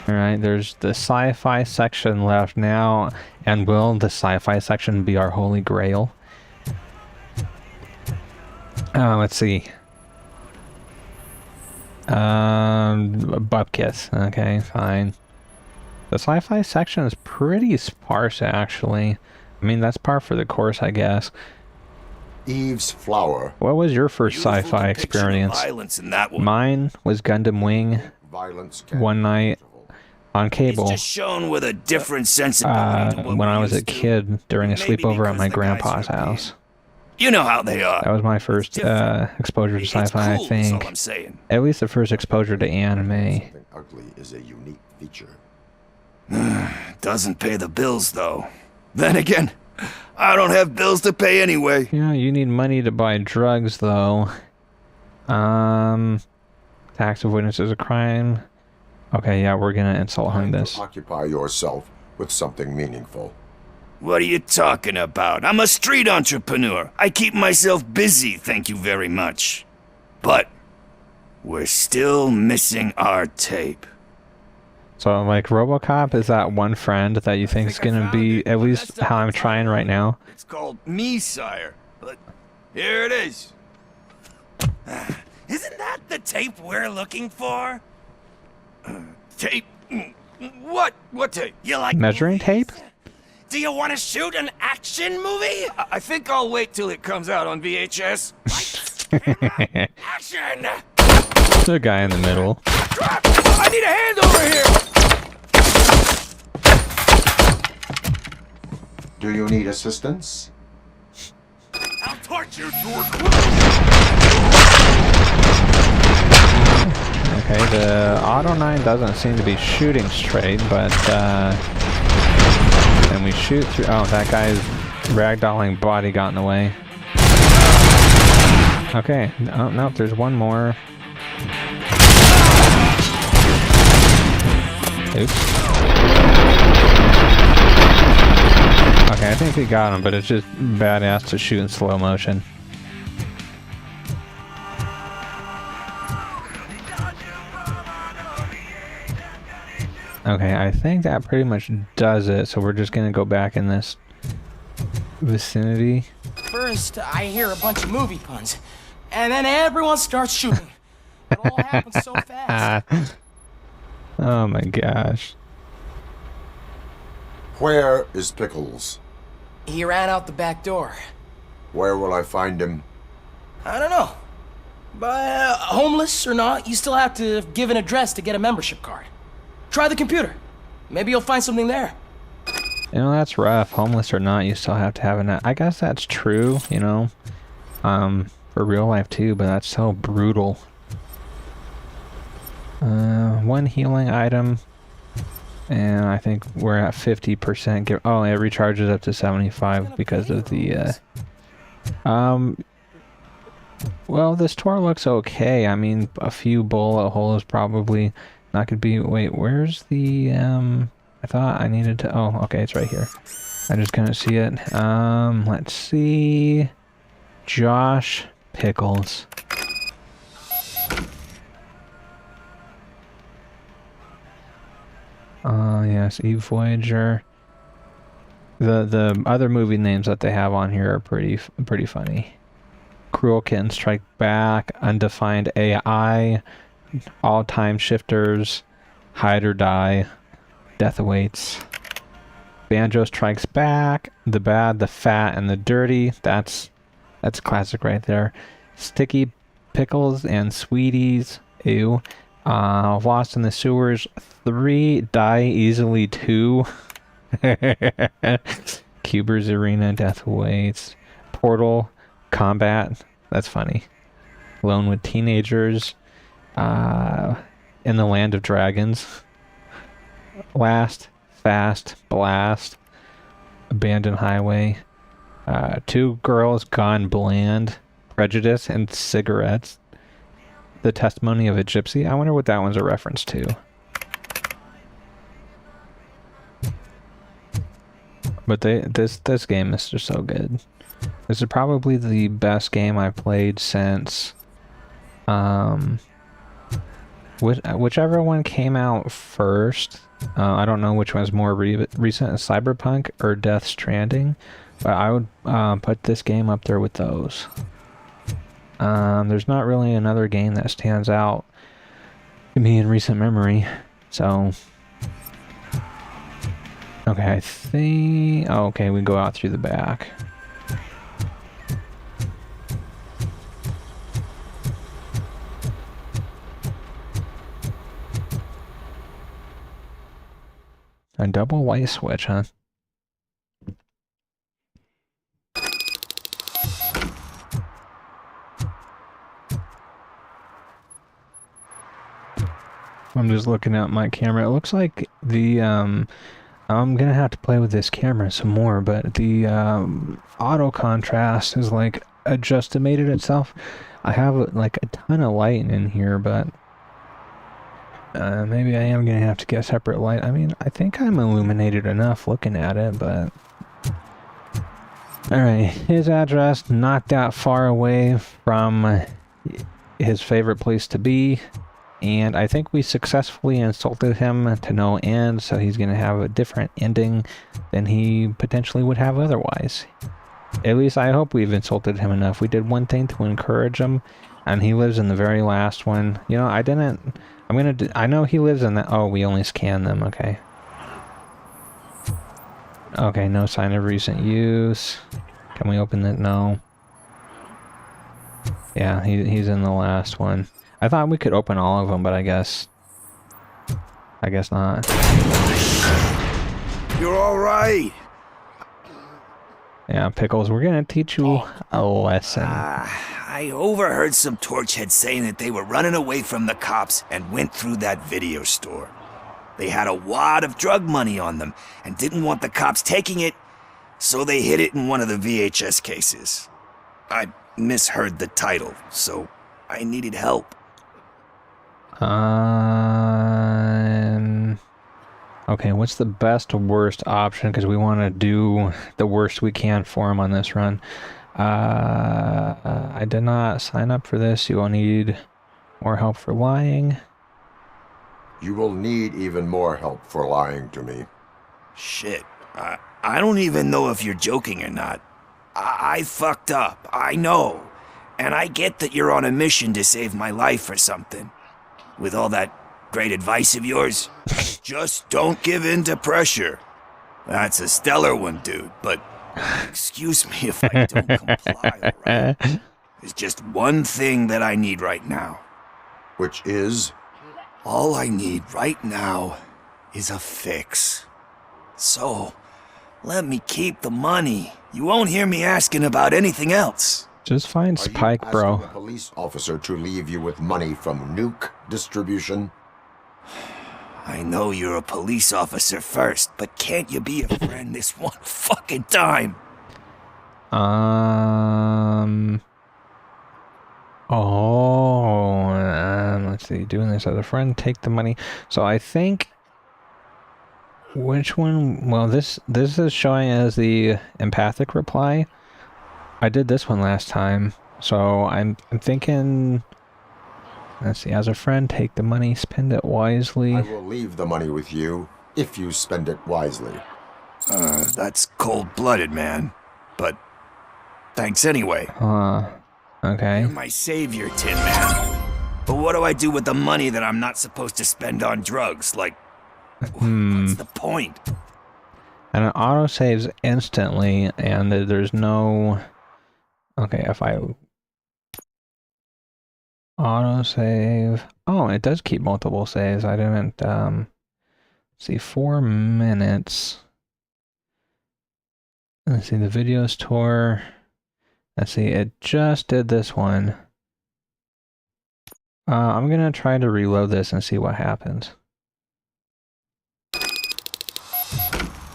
Alright, there's the sci-fi section left now, and will the sci-fi section be our holy grail? Let's see. Bupkis. Okay, fine. The sci-fi section is pretty sparse, actually. I mean, that's par for the course, I guess. Eve's Flower. What was your first sci-fi experience? Violence in that one. Mine was Gundam Wing. Violence One night on cable. It's just shown with a different sensibility to what when we I was a used to. kid during a Maybe sleepover at because my the guys grandpa's are being- house. You know how they are. That was my first exposure to It's sci-fi, I cool, think. that's all I'm saying. At least the first exposure to anime. Something ugly is a unique feature. Doesn't pay the bills, though. Then again, I don't have bills to pay anyway. Yeah, you need money to buy drugs, though. Tax avoidance is a crime. Okay, yeah, we're gonna insult him this. Occupy yourself with something meaningful. What are you talking about? I'm a street entrepreneur. I keep myself busy, thank you very much. But we're still missing our tape. So, like, Robocop is that one friend that you think's gonna be at least how I'm trying right now. It's called me, sire. But here it is. Isn't that the tape we're looking for? Tape? What? What tape? You like Measuring tape? Do you want to shoot an action movie? I think I'll wait till it comes out on VHS. Action! The guy in the middle. I need a hand over here! Do you need assistance? I'll torch you to Okay, the Auto 9 doesn't seem to be shooting straight, but, and we shoot through. Oh, that guy's ragdolling body got in the way. Okay, oh, no, there's one more. Oops. Okay, I think we got him, but it's just badass to shoot in slow motion. Okay, I think that pretty much does it, so we're just gonna go back in this vicinity. First, I hear a bunch of movie puns, and then everyone starts shooting. It all happens so fast. Oh my gosh. Where is Pickles? He ran out the back door. Where will I find him? I don't know. But homeless or not, you still have to give an address to get a membership card. Try the computer. Maybe you'll find something there. You know, that's rough. Homeless or not, you still have to have an... I guess that's true, you know. For real life too, but that's so brutal. One healing item. And I think we're at 50%. Oh, it recharges up to 75 because of the... Well, this tour looks okay. I mean, a few bullet holes probably... That could be... Wait, where's the... I thought I needed to... Oh, okay, it's right here. I just couldn't see it. Let's see... Josh Pickles. Yes, Eve Voyager. The other movie names that they have on here are pretty funny. Cruel Kitten Strike Back, Undefined AI, All Time Shifters, Hide or Die, Death Awaits, Banjo Strikes Back, The Bad, the Fat, and the Dirty. That's classic right there. Sticky Pickles and Sweeties. Ew. Lost in the Sewers 3, Die Easily 2. Cuber's Arena, Death Awaits. Portal, Combat. That's funny. Alone with Teenagers. In the Land of Dragons. Last, Fast, Blast. Abandoned Highway. Two Girls Gone Bland. Prejudice and Cigarettes. The Testimony of a Gypsy. I wonder what that one's a reference to. But this game is just so good. This is probably the best game I've played since whichever one came out first. I don't know which one's more recent, Cyberpunk or Death Stranding, but I would put this game up there with those. There's not really another game that stands out to me in recent memory, so... Okay, I think... Oh, okay, we go out through the back. A double light switch, huh? I'm just looking at my camera. It looks like the I'm gonna have to play with this camera some more, but the auto contrast is like adjustimated itself. I have like a ton of light in here, but maybe I am gonna have to get separate light. I mean, I think I'm illuminated enough looking at it, but alright, his address not that far away from his favorite place to be, and I think we successfully insulted him to no end, so he's gonna have a different ending than he potentially would have otherwise. At least I hope we've insulted him enough. We did one thing to encourage him, and he lives in the very last one. You know, I know he lives in that. Oh, we only scan them, okay. Okay, no sign of recent use. Can we open it? No. Yeah, he's in the last one. I thought we could open all of them, but I guess not. You're all right. Yeah, Pickles, we're gonna teach you a lesson. I overheard some torchheads saying that they were running away from the cops and went through that video store. They had a wad of drug money on them and didn't want the cops taking it, so they hid it in one of the VHS cases. I misheard the title, so I needed help. Okay, what's the best or worst option? Because we want to do the worst we can for him on this run. I did not sign up for this. You will need more help for lying. You will need even more help for lying to me. Shit, I don't even know if you're joking or not. I fucked up, I know. And I get that you're on a mission to save my life or something. With all that great advice of yours, just don't give in to pressure. That's a stellar one, dude, but excuse me if I don't comply, alright? There's just one thing that I need right now. Which is? All I need right now is a fix. So, let me keep the money. You won't hear me asking about anything else. Just find Spike, Are you bro. asking a police officer to leave you with money from nuke distribution? I know you're a police officer first, but can't you be a friend this one fucking time? Let's see. Doing this as a friend, take the money. So I think. Which one? Well, this is showing as the empathic reply. I did this one last time, so I'm thinking. Let's see. As a friend, take the money, spend it wisely. I will leave the money with you if you spend it wisely. That's cold-blooded, man. But thanks anyway. Okay. You're my savior, Tin Man. But what do I do with the money that I'm not supposed to spend on drugs? Like, what's the point? And it auto-saves instantly, and there's no... Okay, if I... Auto-save... Oh, it does keep multiple saves. I didn't, see, 4 minutes. Let's see, the video store. Let's see, it just did this one. I'm gonna try to reload this and see what happens.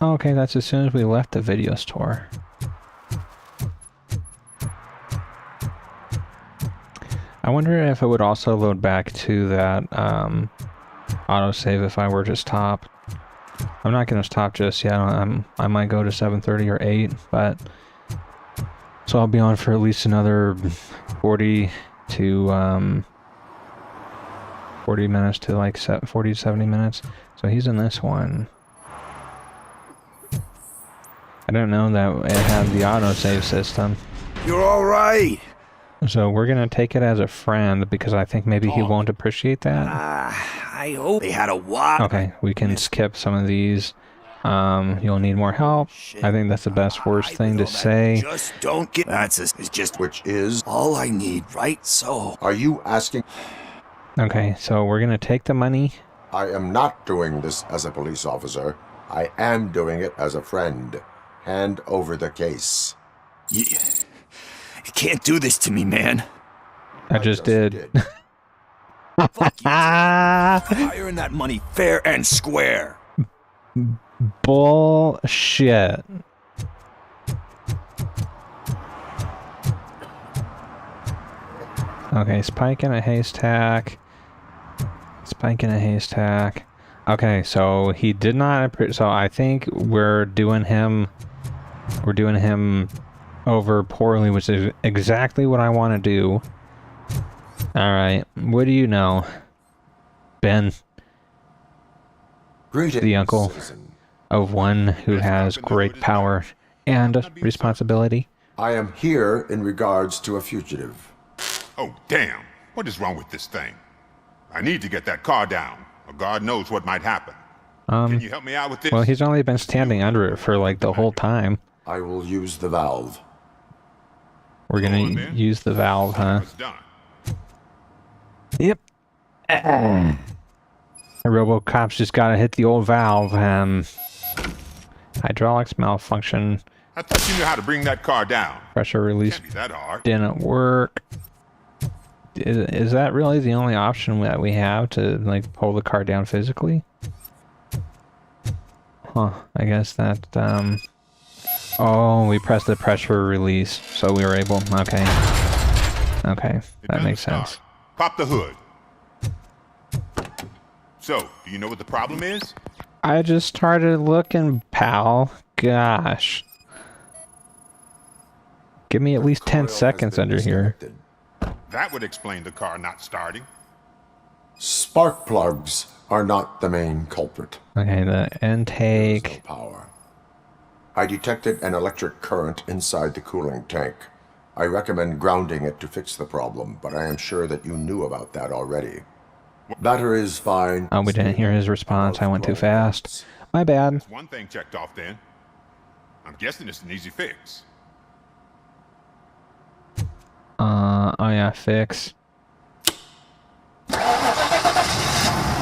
Okay, that's as soon as we left the video store. I wonder if it would also load back to that autosave if I were to stop. I'm not gonna stop just yet. I might go to 7:30 or 8, but so I'll be on for at least another 40 to 40 minutes to like 40 to 70 minutes. So he's in this one. I don't know that it had the autosave system. You're all right. So we're gonna take it as a friend because I think maybe he won't appreciate that. I hope they had a wad. Okay, we can skip some of these. You'll need more help. I think that's the best worst thing to say. Just don't get... It's just... Which is all I need, right? So... Are you asking... Okay, so we're gonna take the money. I am not doing this as a police officer. I am doing it as a friend. Hand over the case. You can't do this to me, man. I just did. Fuck you, I earn that money fair and square. Bullshit. Okay, spike in a haystack. Spike in a haystack. Okay, so he did not. So I think we're doing him. We're doing him over poorly, which is exactly what I want to do. All right, what do you know, Ben? Greetings, the uncle citizen. of one who has great power and responsibility. I am here in regards to a fugitive. Oh, damn. What is wrong with this thing? I need to get that car down, or God knows what might happen. Can you help me out with this? Well, he's only been standing under it for like the whole time. I will use the valve. We're gonna use the valve, huh? Yep. Robocop's just gotta hit the old valve. Hydraulics malfunction. I thought you knew how to bring that car down. Pressure release Can't be that hard. didn't work. Is that really the only option that we have to like pull the car down physically? Huh, I guess that, oh, we pressed the pressure release, so we were able, okay. Okay, that makes sense. Pop the hood. So, do you know what the problem is? I just started looking, pal. Gosh. Give me at least 10 seconds under here. That would explain the car not starting. Spark plugs are not the main culprit. Okay, the intake. Power. I detected an electric current inside the cooling tank. I recommend grounding it to fix the problem, but I am sure that you knew about that already. Battery is fine. Oh, we didn't hear his response. I went too fast. My bad. That's one thing checked off then. I'm guessing it's an easy fix. Oh yeah, fix.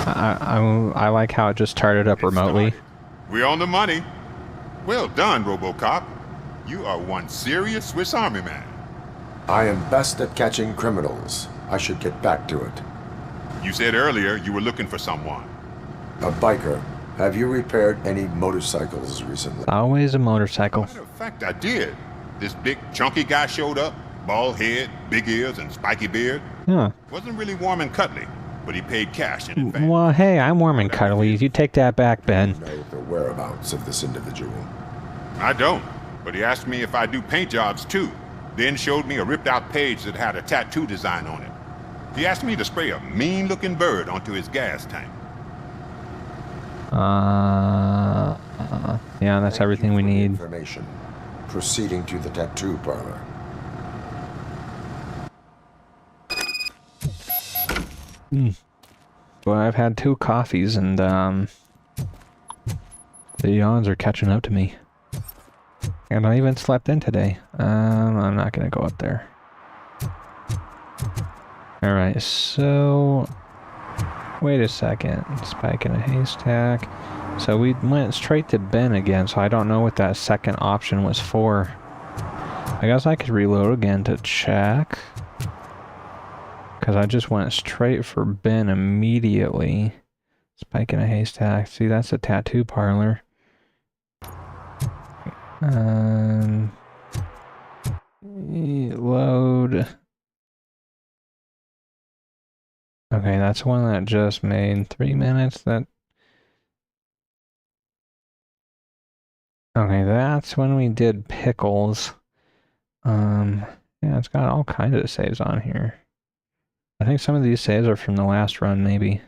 I like how it just started up remotely. We're on the money. Well done, Robocop. You are one serious Swiss Army man. I am best at catching criminals. I should get back to it. You said earlier you were looking for someone. A biker. Have you repaired any motorcycles recently? Always a motorcycle. Matter of fact, I did. This big chunky guy showed up. Bald head, big ears, and spiky beard. Huh. Wasn't really warm and cuddly, but he paid cash in advance. Well, hey, I'm warm and cuddly. You take that back, Ben. Know the whereabouts of this individual. I don't, but he asked me if I do paint jobs too, then showed me a ripped-out page that had a tattoo design on it. He asked me to spray a mean-looking bird onto his gas tank. Yeah, that's everything we need. Information. Proceeding to the tattoo parlor. Well, I've had 2 coffees and the yawns are catching up to me. And I even slept in today. I'm not gonna go up there. Alright, so wait a second. Spike in a haystack. So we went straight to Ben again, so I don't know what that second option was for. I guess I could reload again to check. Because I just went straight for Ben immediately. Spike in a haystack. See, that's a tattoo parlor. Load. Okay, that's one that just made 3 minutes. Okay, that's when we did pickles. Yeah, it's got all kinds of saves on here. I think some of these saves are from the last run, maybe.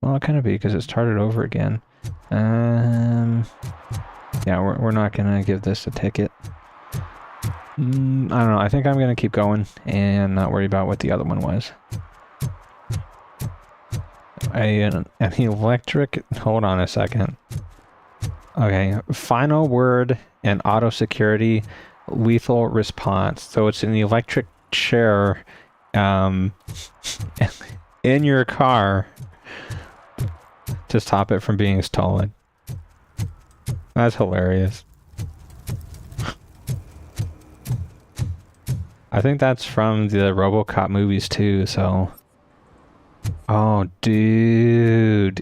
Well, it kind of be because it started over again. Yeah, we're not gonna give this a ticket. I don't know. I think I'm gonna keep going and not worry about what the other one was. An electric. Hold on a second. Okay, final word and auto security, lethal response. So it's in the electric chair, in your car to stop it from being stolen. That's hilarious. I think that's from the Robocop movies too, so Oh, dude.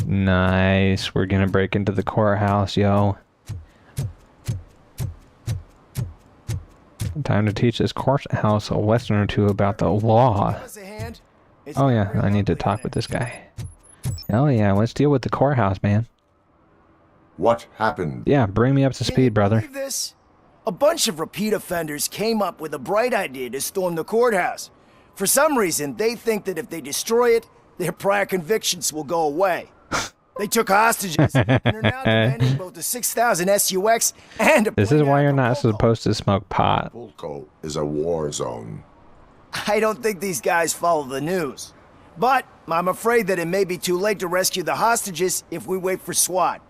Nice. We're gonna break into the courthouse, yo. Time to teach this courthouse a lesson or two about the law. Oh yeah, I need to talk with this guy. Oh yeah, let's deal with the courthouse, man. What happened? Yeah, bring me up to speed, brother. Believe this? A bunch of repeat offenders came up with a bright idea to storm the courthouse. For some reason, they think that if they destroy it, their prior convictions will go away. They took hostages and are now demanding both the 6,000 SUX and a... This is why you're not supposed to smoke pot. Pulco is a war zone. I don't think these guys follow the news. But I'm afraid that it may be too late to rescue the hostages if we wait for SWAT.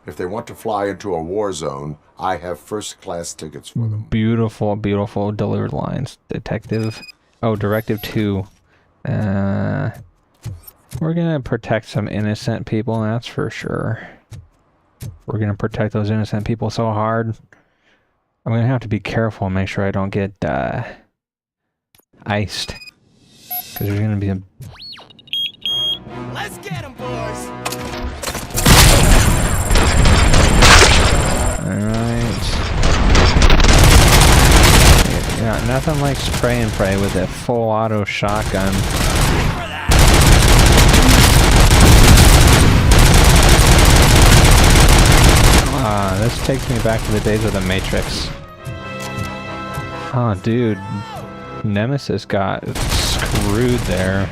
If they want to fly into a war zone, I have first-class tickets for them. Beautiful, beautiful delivered lines. Detective. Oh, Directive 2. We're gonna protect some innocent people, that's for sure. We're gonna protect those innocent people so hard. I'm gonna have to be careful and make sure I don't get iced. Because there's gonna be a... Let's get them, boys! Alright. Yeah, nothing like spray and pray with a full auto shotgun. This takes me back to the days of the Matrix. Oh, dude. Nemesis got screwed there.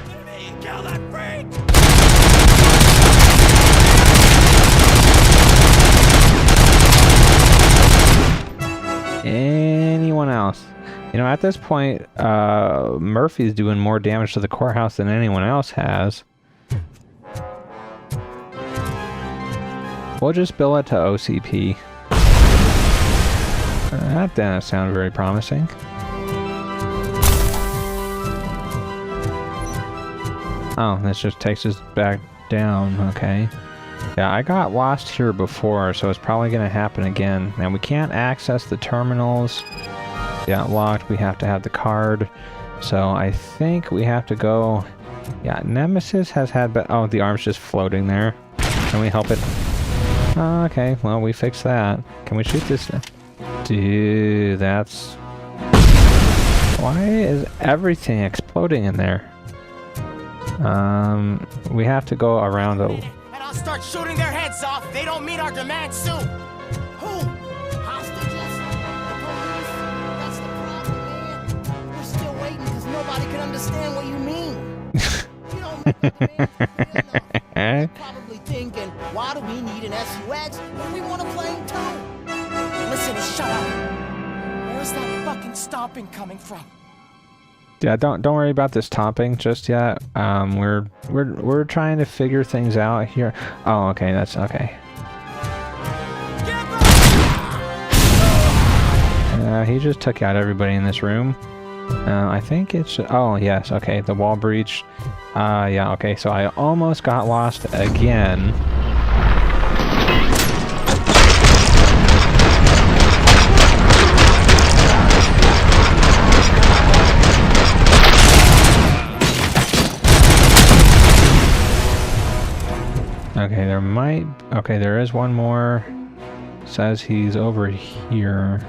Anyone else? You know, at this point, Murphy's doing more damage to the courthouse than anyone else has. We'll just bill it to OCP. That didn't sound very promising. Oh, this just takes us back down, okay. Yeah, I got lost here before, so it's probably going to happen again. Now, we can't access the terminals. Yeah, locked. We have to have the card. So I think we have to go... Yeah, Nemesis has had... Oh, the arm's just floating there. Can we help it? Oh, okay, well, we fixed that. Can we shoot this? Dude, that's... Why is everything exploding in there? We have to go around a... And I'll start shooting their heads off if they don't meet our demands soon. Who? Hostages? The police? That's the problem, man. We're still waiting because nobody can understand what you mean. You don't make the demands clear enough. Probably thinking, why do we need an SUX when we want a plane too? Listen, shut up. Where's that fucking stomping coming from? Yeah, don't worry about this topping just yet. We're trying to figure things out here. Oh, okay, that's okay. He just took out everybody in this room. I think it's... Oh, yes, okay, the wall breach. Yeah, okay, so I almost got lost again. Okay, there might... Okay, there is one more. Says he's over here.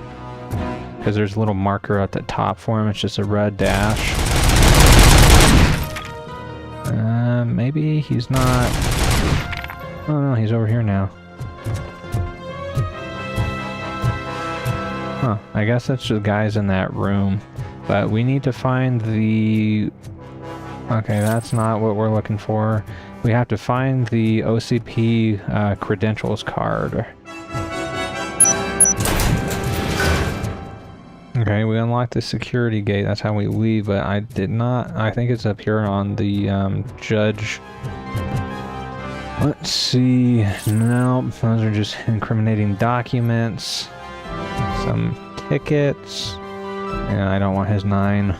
Because there's a little marker at the top for him. It's just a red dash. Maybe he's not... Oh no, he's over here now. Huh, I guess that's the guys in that room. But we need to find the... Okay, that's not what we're looking for. We have to find the OCP credentials card. Okay, we unlocked the security gate. That's how we leave, but I did not... I think it's up here on the judge. Let's see. Nope, those are just incriminating documents. Some tickets. Yeah, I don't want his 9.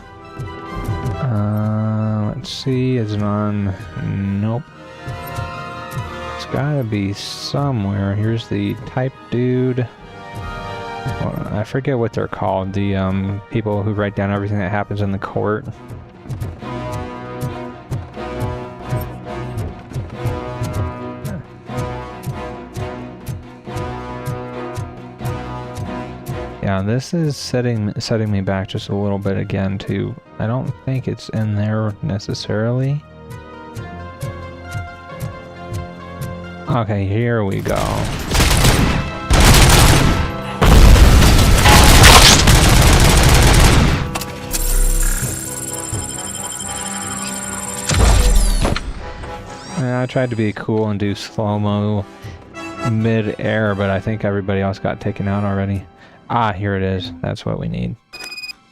Let's see. Is it on... Nope. It's gotta be somewhere. Here's the type dude. I forget what they're called. The people who write down everything that happens in the court. Yeah, this is setting me back just a little bit again too. I don't think it's in there necessarily. Okay, here we go. I tried to be cool and do slow-mo mid-air, but I think everybody else got taken out already. Ah, here it is. That's what we need.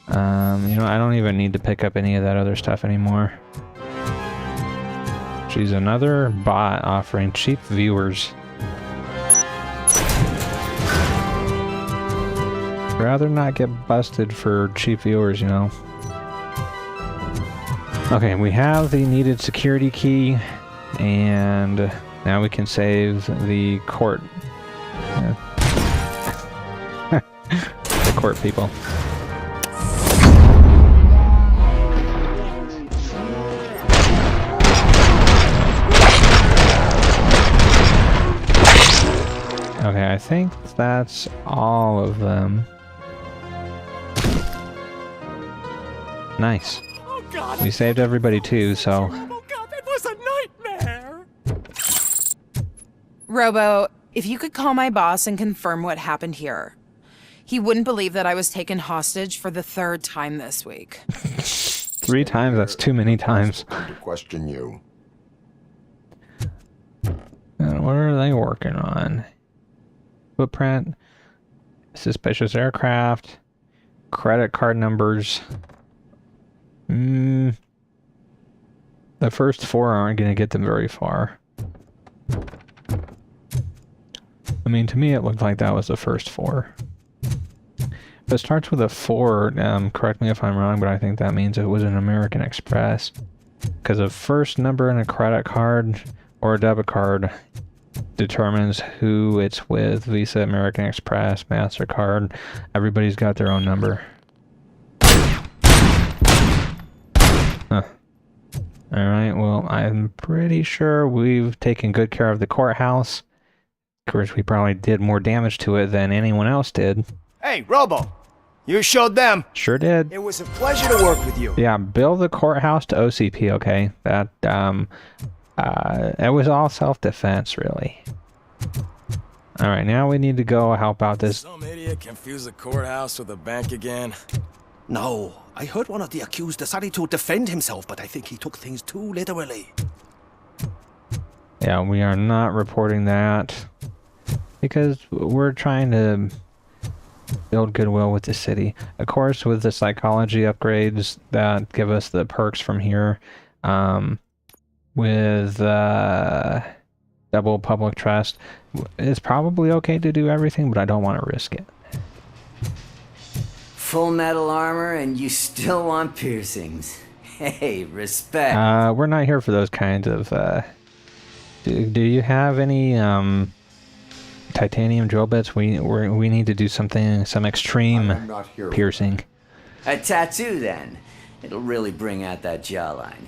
You know, I don't even need to pick up any of that other stuff anymore. She's another bot offering cheap viewers. Rather not get busted for cheap viewers, you know. Okay, we have the needed security key, and now we can save the court. The court people. Okay, I think that's all of them. Nice. We saved everybody too, so... It was a nightmare! Robo, if you could call my boss and confirm what happened here. He wouldn't believe that I was taken hostage for the 3rd time this week. 3 times? That's too many times. To question you. And what are they working on? Footprint, suspicious aircraft, credit card numbers. The first 4 aren't going to get them very far. I mean, to me it looked like that was the first 4. If it starts with a 4, correct me if I'm wrong, but I think that means it was an American Express. Because the first number in a credit card or a debit card determines who it's with. Visa, American Express, MasterCard. Everybody's got their own number. Huh. Alright, well, I'm pretty sure we've taken good care of the courthouse. Of course, we probably did more damage to it than anyone else did. Hey, Robo! You showed them. Sure did. It was a pleasure to work with you. Yeah, build the courthouse to OCP, okay? That, it was all self-defense, really. Alright, now we need to go help out this... Some idiot confused the courthouse with a bank again. No, I heard one of the accused decided to defend himself, but I think he took things too literally. Yeah, we are not reporting that. Because we're trying to build goodwill with the city. Of course, with the psychology upgrades that give us the perks from here, with double public trust, it's probably okay to do everything, but I don't want to risk it. Full metal armor and you still want piercings. Hey, respect. We're not here for those kinds of, do you have any, titanium drill bits? We need to do something, some extreme piercing. A tattoo, then. It'll really bring out that jawline.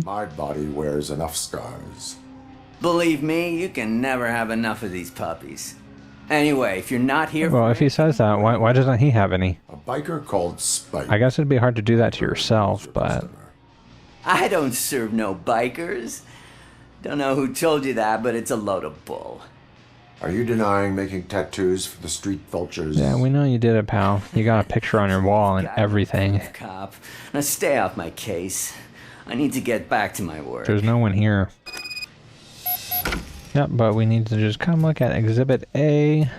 My body wears enough scars. Believe me, you can never have enough of these puppies. Anyway, if you're not here well, if he says that, why doesn't he have any? A biker called Spike. I guess it'd be hard to do that to yourself, but... I don't serve no bikers. Don't know who told you that, but it's a load of bull. Are you denying making tattoos for the street vultures? Yeah, we know you did it, pal. You got a picture on your wall and everything. Cop. Now stay off my case. I need to get back to my work. There's no one here. Yep, but we need to just come look at Exhibit A.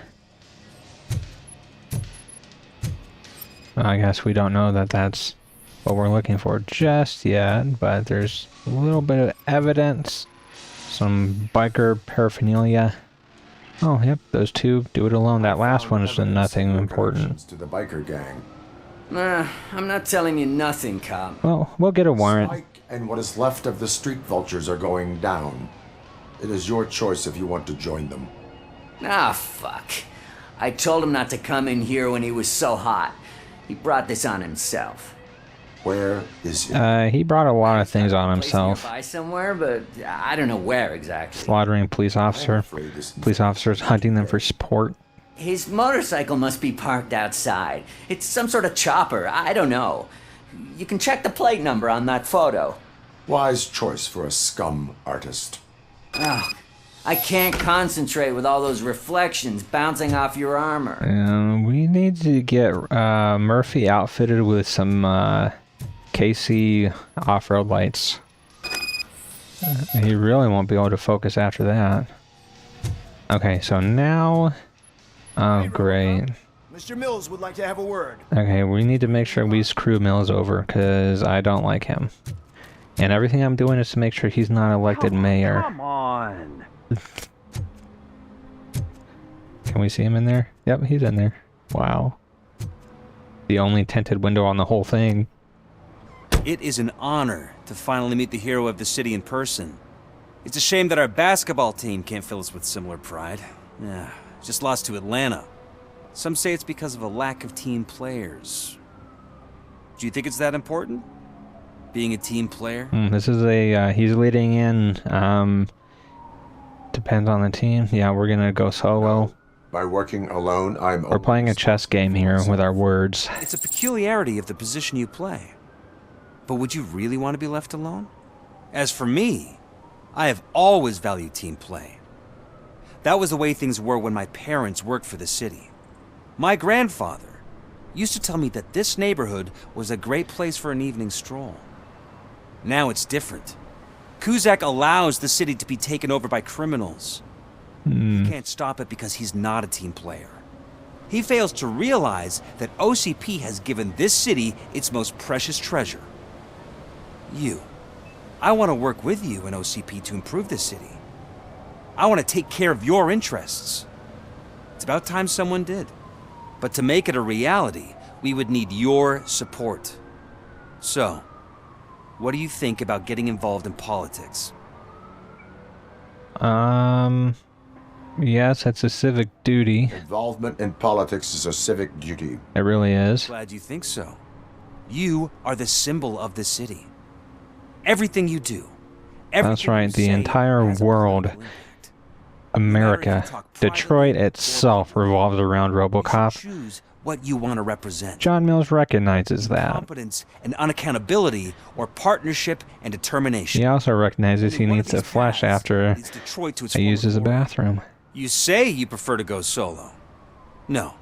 I guess we don't know that that's what we're looking for just yet, but there's a little bit of evidence. Some biker paraphernalia. Oh, yep, those two. Do it alone. That last one is nothing important. To the biker gang. I'm not telling you nothing, cop. Well, we'll get a warrant. Spike and what is left of the street vultures are going down. It is your choice if you want to join them. Ah, fuck. I told him not to come in here when he was so hot. He brought this on himself. Where is he? He brought a lot of things on Place himself. nearby somewhere, but I don't know where exactly. Slaughtering police officers, hunting them for sport. His motorcycle must be parked outside. It's some sort of chopper. I don't know. You can check the plate number on that photo. Wise choice for a scum artist. Oh, I can't concentrate with all those reflections bouncing off your armor. We need to get Murphy outfitted with some KC off-road lights. He really won't be able to focus after that. Okay, so now... Oh, great. Mr. Mills would like to have a word. Okay, we need to make sure we screw Mills over, because I don't like him. And everything I'm doing is to make sure he's not elected mayor. Come on. Can we see him in there? Yep, he's in there. Wow. The only tinted window on the whole thing. It is an honor to finally meet the hero of the city in person. It's a shame that our basketball team can't fill us with similar pride. Yeah, just lost to Atlanta. Some say it's because of a lack of team players. Do you think it's that important? Being a team player? This is a, he's leading in, depends on the team. Yeah, we're gonna go solo. By working alone, We're playing a chess game here with our words. It's a peculiarity of the position you play. But would you really want to be left alone? As for me, I have always valued team play. That was the way things were when my parents worked for the city. My grandfather used to tell me that this neighborhood was a great place for an evening stroll. Now it's different. Cusack allows the city to be taken over by criminals. He can't stop it because he's not a team player. He fails to realize that OCP has given this city its most precious treasure. You. I want to work with you and OCP to improve this city. I want to take care of your interests. It's about time someone did. But to make it a reality, we would need your support. So, what do you think about getting involved in politics? Yes, it's a civic duty. Involvement in politics is a civic duty. It really is. Glad you think so. You are the symbol of the city. Everything you do. That's right, the entire world, America, Detroit itself revolves around Robocop. Choose what you want to represent. John Mills recognizes that. Competence and unaccountability, or partnership and determination. He also recognizes he needs to flush after Detroit to its he uses a bathroom. You say you prefer to go solo. No,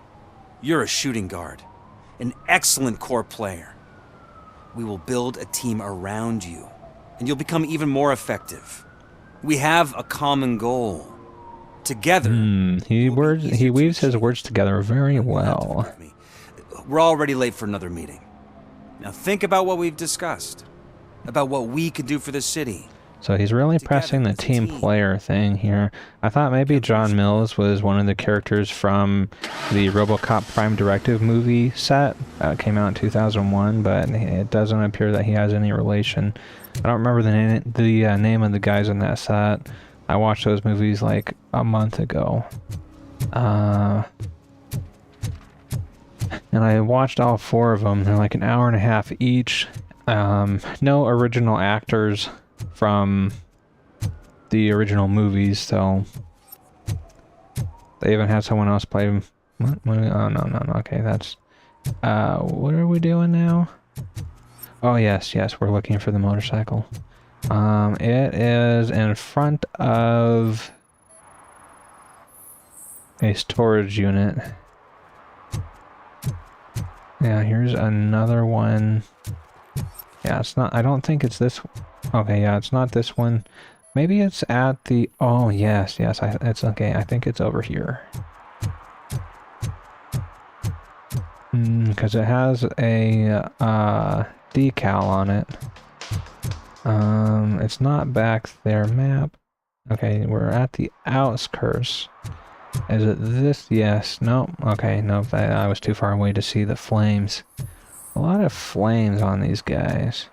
you're a shooting guard, an excellent core player. We will build a team around you, and you'll become even more effective. We have a common goal. Together. He weaves his words together very well. We're already late for another meeting. Now think about what we've discussed, about what we could do for the city. So he's really pressing the team player thing here. I thought maybe John Mills was one of the characters from the Robocop Prime Directive movie set. Came out in 2001, but it doesn't appear that he has any relation. I don't remember the name of the guys in that set. I watched those movies like a month ago. And I watched all 4 of them. They're like an hour and a half each. No original actors from the original movies, so they even had someone else play them. Oh, no. Okay, that's... what are we doing now? Oh, yes, we're looking for the motorcycle. It is in front of a storage unit. Yeah, here's another one. Yeah, it's not, I don't think it's this. Okay, yeah, it's not this one. Maybe it's at the, oh, yes, it's okay. I think it's over here. Because it has a, decal on it. It's not back there, map. Okay, we're at the outskirts. Is it this? Yes. No. Okay, nope. I was too far away to see the flames. A lot of flames on these guys.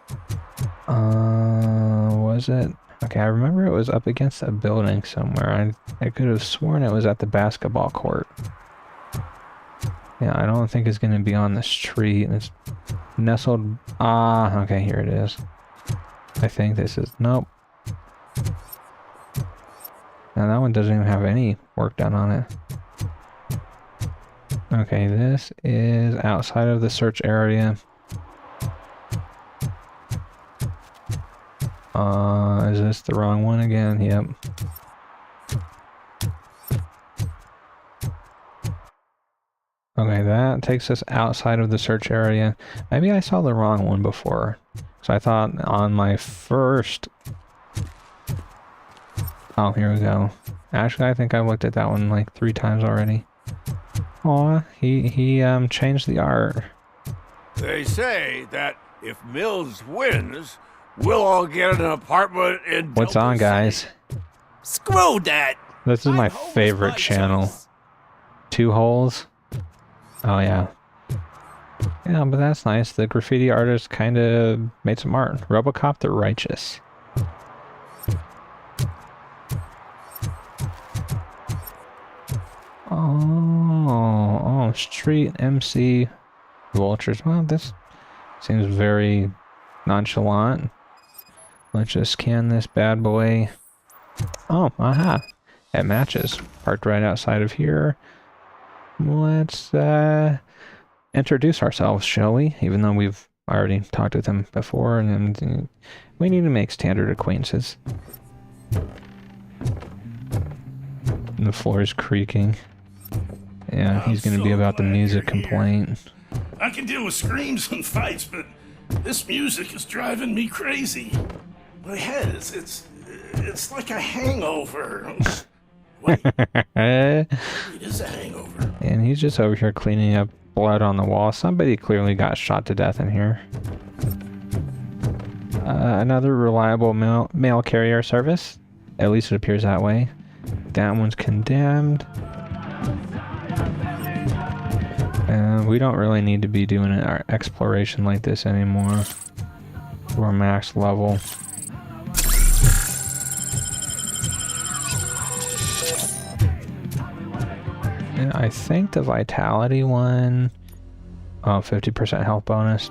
Was it? Okay, I remember it was up against a building somewhere. I could have sworn it was at the basketball court. Yeah, I don't think it's going to be on the street. It's Nestled. Ah, okay, here it is. I think this is. Nope. Now that one doesn't even have any work done on it. Okay, this is outside of the search area. Is this the wrong one again? Yep. Okay, that takes us outside of the search area. Maybe I saw the wrong one before. So I thought on my first... Oh, here we go. Actually, I think I've looked at that one like 3 times already. Aw, he changed the art. They say that if Mills wins, we'll all get an apartment in What's on, guys? Screw that! This is my favorite channel. 2 holes. Oh, yeah. Yeah, but that's nice. The graffiti artist kind of made some art. Robocop the Righteous. Oh, street MC vultures. Well, this seems very nonchalant. Let's just scan this bad boy. Oh, aha. It matches. Parked right outside of here. Let's introduce ourselves, shall we? Even though we've already talked with him before, and we need to make standard acquaintances. And the floor is creaking. Yeah, he's gonna be about the music complaint. I can deal with screams and fights, but this music is driving me crazy. My head it's like a hangover. Wait, it is a hangover. And he's just over here cleaning up blood on the wall. Somebody clearly got shot to death in here. Another reliable mail carrier service. At least it appears that way. That one's condemned. We don't really need to be doing our exploration like this anymore. We're max level. And I think the vitality one... Oh, 50% health bonus.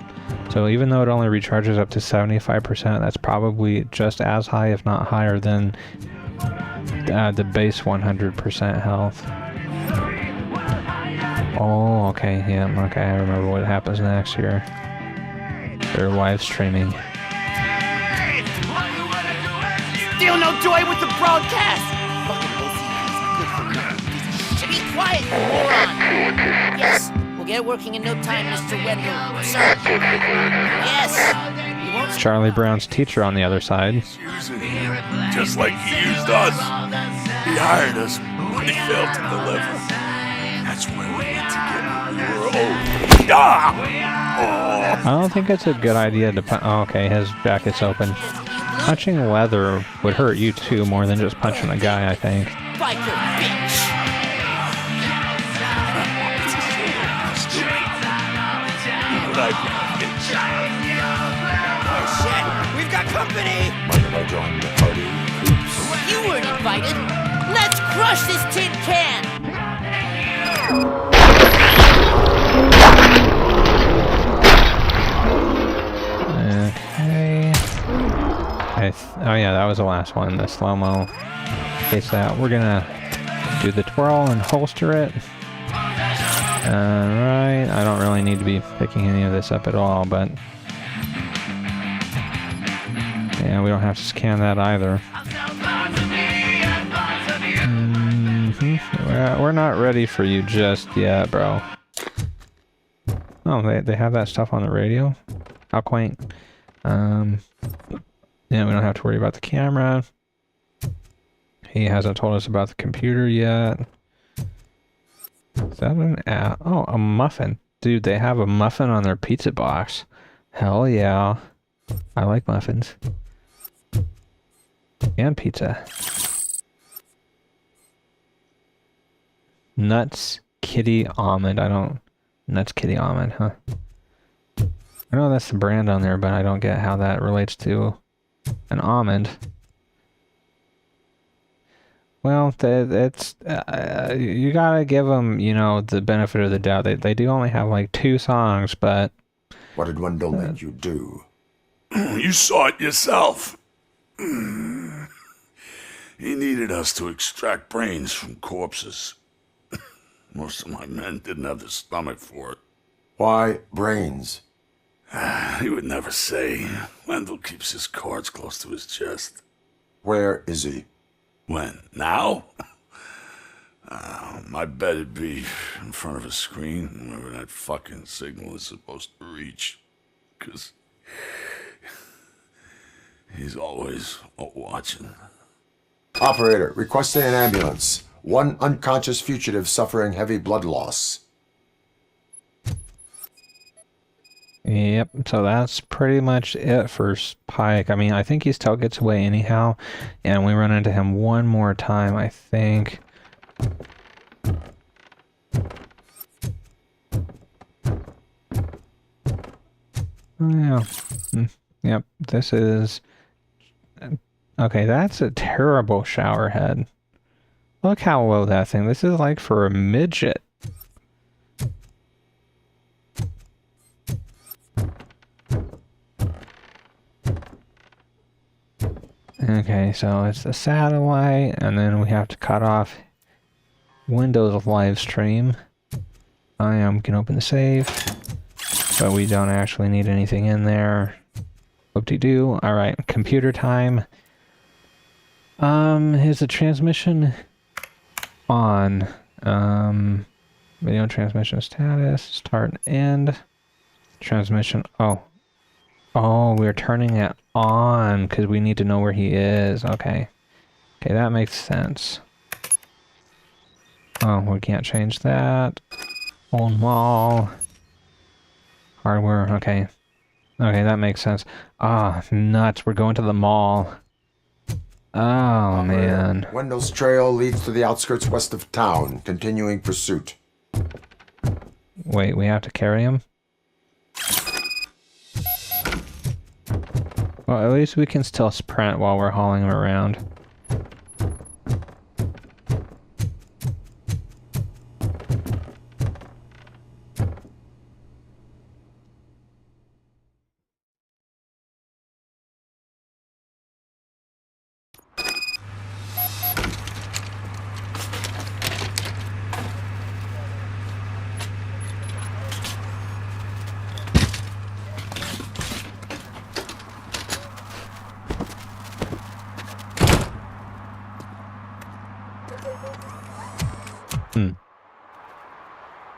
So even though it only recharges up to 75%, that's probably just as high, if not higher, than the base 100% health. Oh, okay, yeah, okay, I remember what happens next here. They're live streaming. Still no joy with the broadcast! Fucking OCP's good for nothing. Be quiet, you moron! Yes, we'll get it working in no time, Mr. Wendell. Sir. Yes! You won't... Charlie Brown's teacher on the other side. Just like he used us. He hired us, but he failed to deliver. That's where we need to get. I don't think it's a good idea to oh, okay, his jacket's open. Punching leather would hurt you too, more than just punching a guy, I think. Biker bitch! Oh shit! We've got company! Mind if I join the party? You weren't invited! Let's crush this tin can! Okay. Oh yeah, that was the last one, the slow-mo. Case that. We're gonna do the twirl and holster it. Alright, I don't really need to be picking any of this up at all, but... Yeah, we don't have to scan that either. We're not ready for you just yet, bro. Oh, they have that stuff on the radio? How quaint. Yeah, we don't have to worry about the camera. He hasn't told us about the computer yet. Is that an app? Oh, a muffin. Dude, they have a muffin on their pizza box. Hell yeah. I like muffins. And pizza. Nuts Kitty Almond. Nuts Kitty Almond, huh? I know that's the brand on there, but I don't get how that relates to an almond. Well, it's you gotta give them, you know, the benefit of the doubt. They do only have like 2 songs, but What did Wendell make you do? You saw it yourself. He needed us to extract brains from corpses. Most of my men didn't have the stomach for it. Why brains? He would never say. Wendell keeps his cards close to his chest. Where is he? When? Now? My bet it'd be in front of a screen, wherever that fucking signal is supposed to reach. 'Cause he's always watching. Operator, requesting an ambulance. One unconscious fugitive suffering heavy blood loss. Yep, so that's pretty much it for Pike. I mean, I think he still gets away anyhow, and we run into him one more time, I think. Oh, yeah. Yep, this is... Okay, that's a terrible shower head. Look how low that thing... This is like for a midget. Okay, so it's the satellite, and then we have to cut off Windows live stream. I am gonna open the safe, but we don't actually need anything in there. Whoop-de-doo. Alright, computer time. Is the transmission on? Video transmission status, start and end. Transmission, oh, we're turning it on because we need to know where he is. Okay, that makes sense. Oh, we can't change that. On wall. Hardware, okay, that makes sense. Ah, nuts, we're going to the mall. Oh, man. Wendell's trail leads to the outskirts west of town, continuing pursuit. Wait, we have to carry him? Well, at least we can still sprint while we're hauling him around.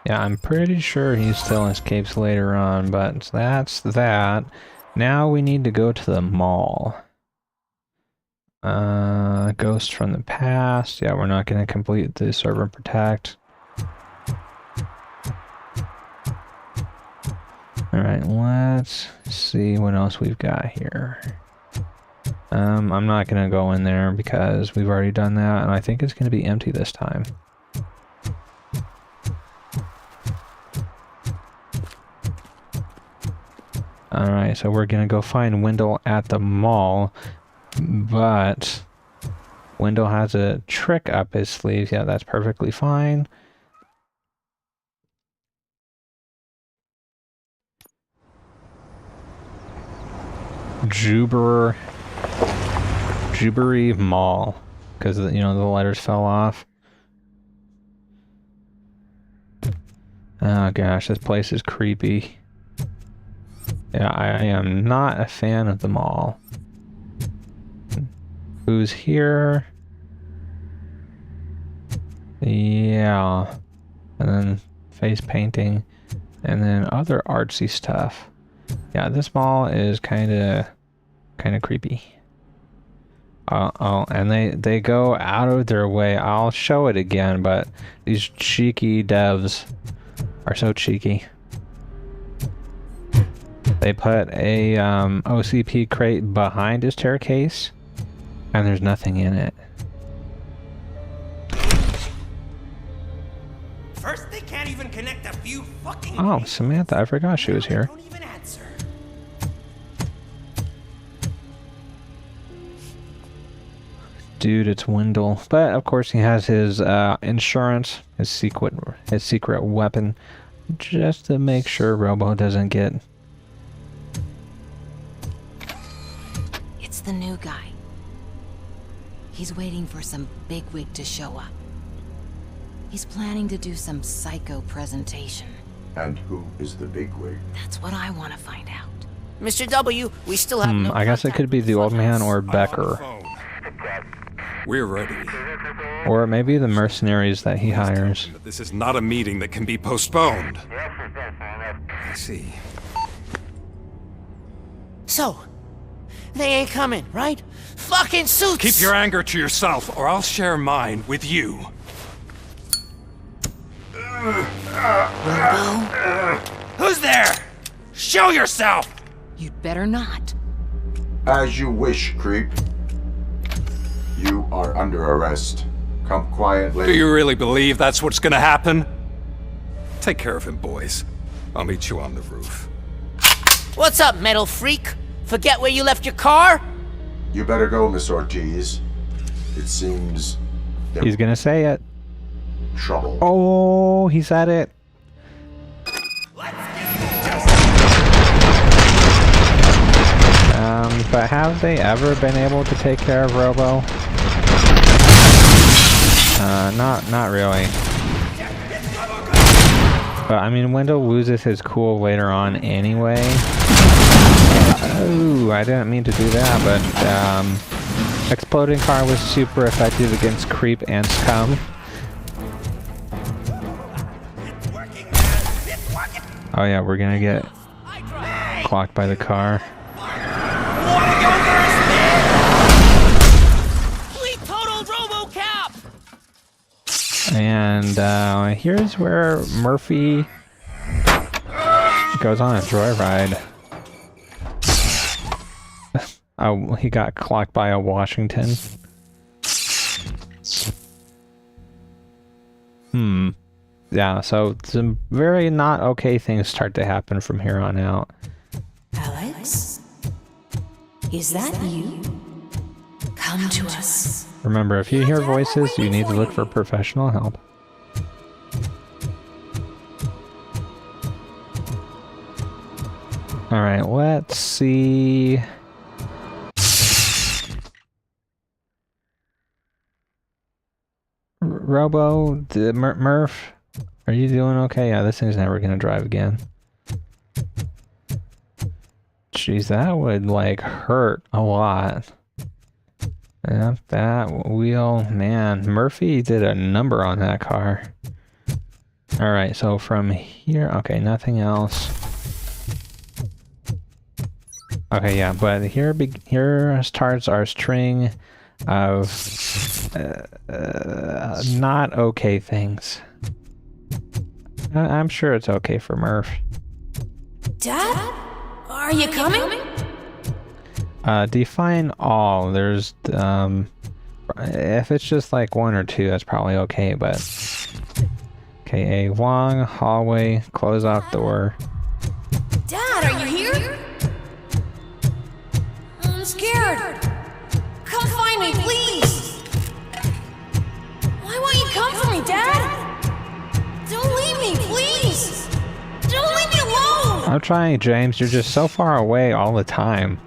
Yeah, I'm pretty sure he still escapes later on, but that's that. Now we need to go to the mall. Ghost from the past. Yeah, we're not going to complete the server and protect. Alright, let's see what else we've got here. I'm not going to go in there because we've already done that, and I think it's going to be empty this time. Alright, so we're gonna go find Wendell at the mall, but Wendell has a trick up his sleeve. Yeah, that's perfectly fine. Jubery Mall, because the letters fell off. Oh gosh, this place is creepy. Yeah, I am not a fan of the mall. Who's here? Yeah. And then face painting. And then other artsy stuff. Yeah, this mall is kind of creepy. And they go out of their way. I'll show it again, but these cheeky devs are so cheeky. They put a OCP crate behind his staircase, and there's nothing in it. First, they can't even connect a few fucking. Oh, Samantha, I forgot she was here. Don't even answer. Dude, it's Wendell. But of course, he has his insurance, his secret weapon, just to make sure Robo doesn't get the new guy. He's waiting for some bigwig to show up. He's planning to do some psycho presentation. And who is the bigwig? That's what I want to find out. Mr. W, we still have no I guess it could be the old man or Becker. We're ready. Or maybe the mercenaries that he hires. But this is not a meeting that can be postponed. I see. So, they ain't coming, right? Fucking suits! Keep your anger to yourself, or I'll share mine with you. Who's there? Show yourself! You'd better not. As you wish, creep. You are under arrest. Come quietly. Do you really believe that's what's gonna happen? Take care of him, boys. I'll meet you on the roof. What's up, metal freak? Forget where you left your car? You better go, Miss Ortiz. It seems... He's gonna say it. Trouble. Oh, he said it. But have they ever been able to take care of Robo? Not really. But I mean, Wendell loses his cool later on anyway. Oh, I didn't mean to do that, but exploding car was super effective against creep and scum. Oh yeah, we're gonna get clocked by the car. We totaled Robocop! And here's where Murphy goes on a joyride. Oh, he got clocked by a Washington. Yeah, so some very not okay things start to happen from here on out. Alex? Is that you? Come to us. Remember, if you hear voices, you need to look for professional help. Alright, let's see... Robo, Murph, are you doing okay? Yeah, this thing's never gonna drive again. Jeez, that would, like, hurt a lot. Yeah, that wheel, man. Murphy did a number on that car. Alright, so from here, okay, nothing else. Okay, yeah, but here starts our string of not okay things. I'm sure it's okay for Murph. Dad? Are you coming? Define all. There's, if it's just like one or two, that's probably okay, but... Okay, a long hallway, close off door. Dad, are you here? I'm scared. Come find me, please. Why won't you come for me, Dad? Don't leave me, please. Don't leave me alone. I'm trying, James. You're just so far away all the time.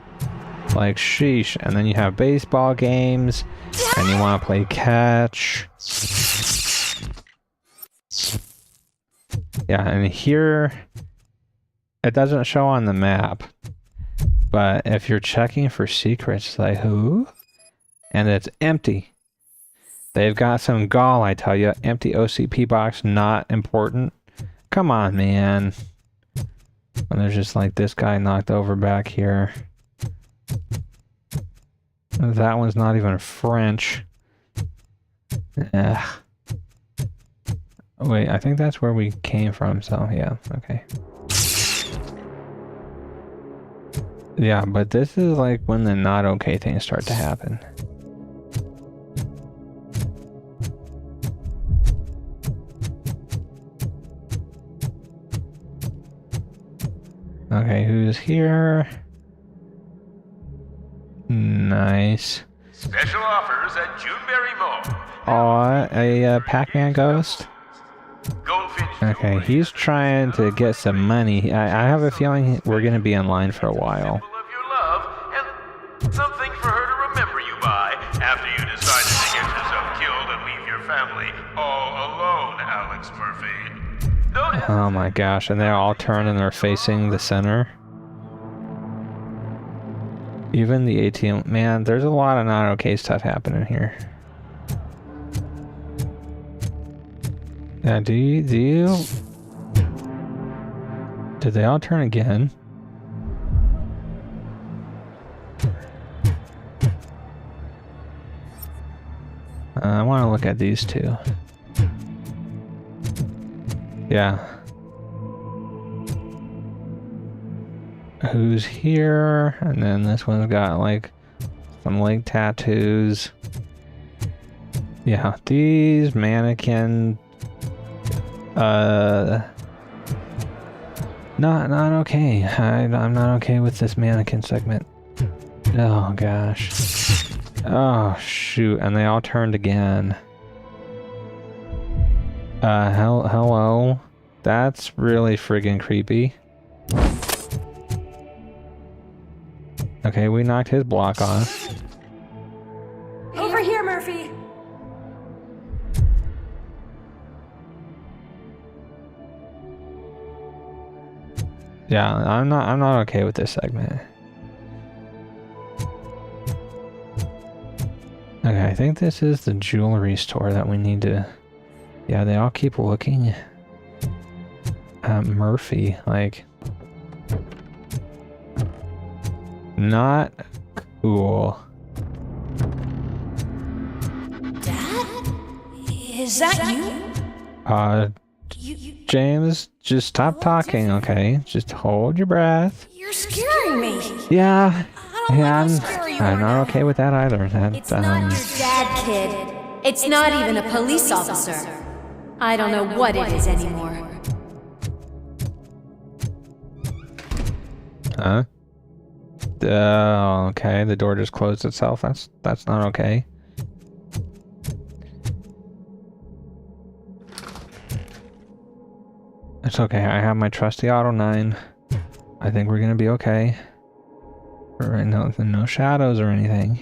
Like, sheesh. And then you have baseball games, and you want to play catch. Yeah, and here, it doesn't show on the map. But if you're checking for secrets, like, who? And it's empty. They've got some gall, I tell you. Empty OCP box, not important. Come on, man. And there's just like this guy knocked over back here. That one's not even French. Ugh. Wait, I think that's where we came from, so yeah, okay. Yeah, but this is like when the not okay things start to happen. Okay, who's here? Nice. Special offers at Juneberry Mall. Aw, a Pac-Man ghost? Okay, he's trying to get some money. I have a feeling we're gonna be in line for a while. Something for her Oh my gosh, and they all turn and they're facing the center. Even the ATM, man, there's a lot of not okay stuff happening here. Yeah, did they all turn again? I want to look at these two. Yeah. Who's here? And then this one's got like some leg tattoos. Yeah, these mannequin. Not okay. I'm not okay with this mannequin segment. Oh gosh. Oh shoot! And they all turned again. Hello. That's really friggin' creepy. Okay, we knocked his block off. Over here, Murphy. Yeah, I'm not okay with this segment. Okay, I think this is the jewelry store that we need to... Yeah, they all keep looking at Murphy, like... Not cool. Dad? Is that you? James, just stop talking, okay? Just hold your breath. You're scaring me. Yeah, I'm not okay with that either. It's not your dad, kid. It's not even a police officer. I don't know what it is anymore. Huh? Okay, the door just closed itself. That's not okay. It's okay. I have my trusty Auto 9. I think we're gonna be okay. Right, no shadows or anything.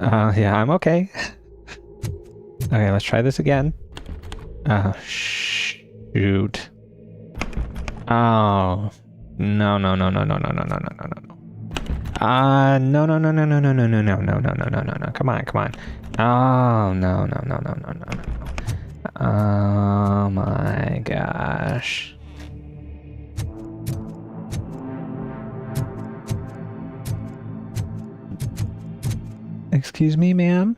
Yeah, I'm okay. Okay, let's try this again. Shoot. Oh. No. No. Come on. Oh, no. Oh my gosh. Excuse me, ma'am?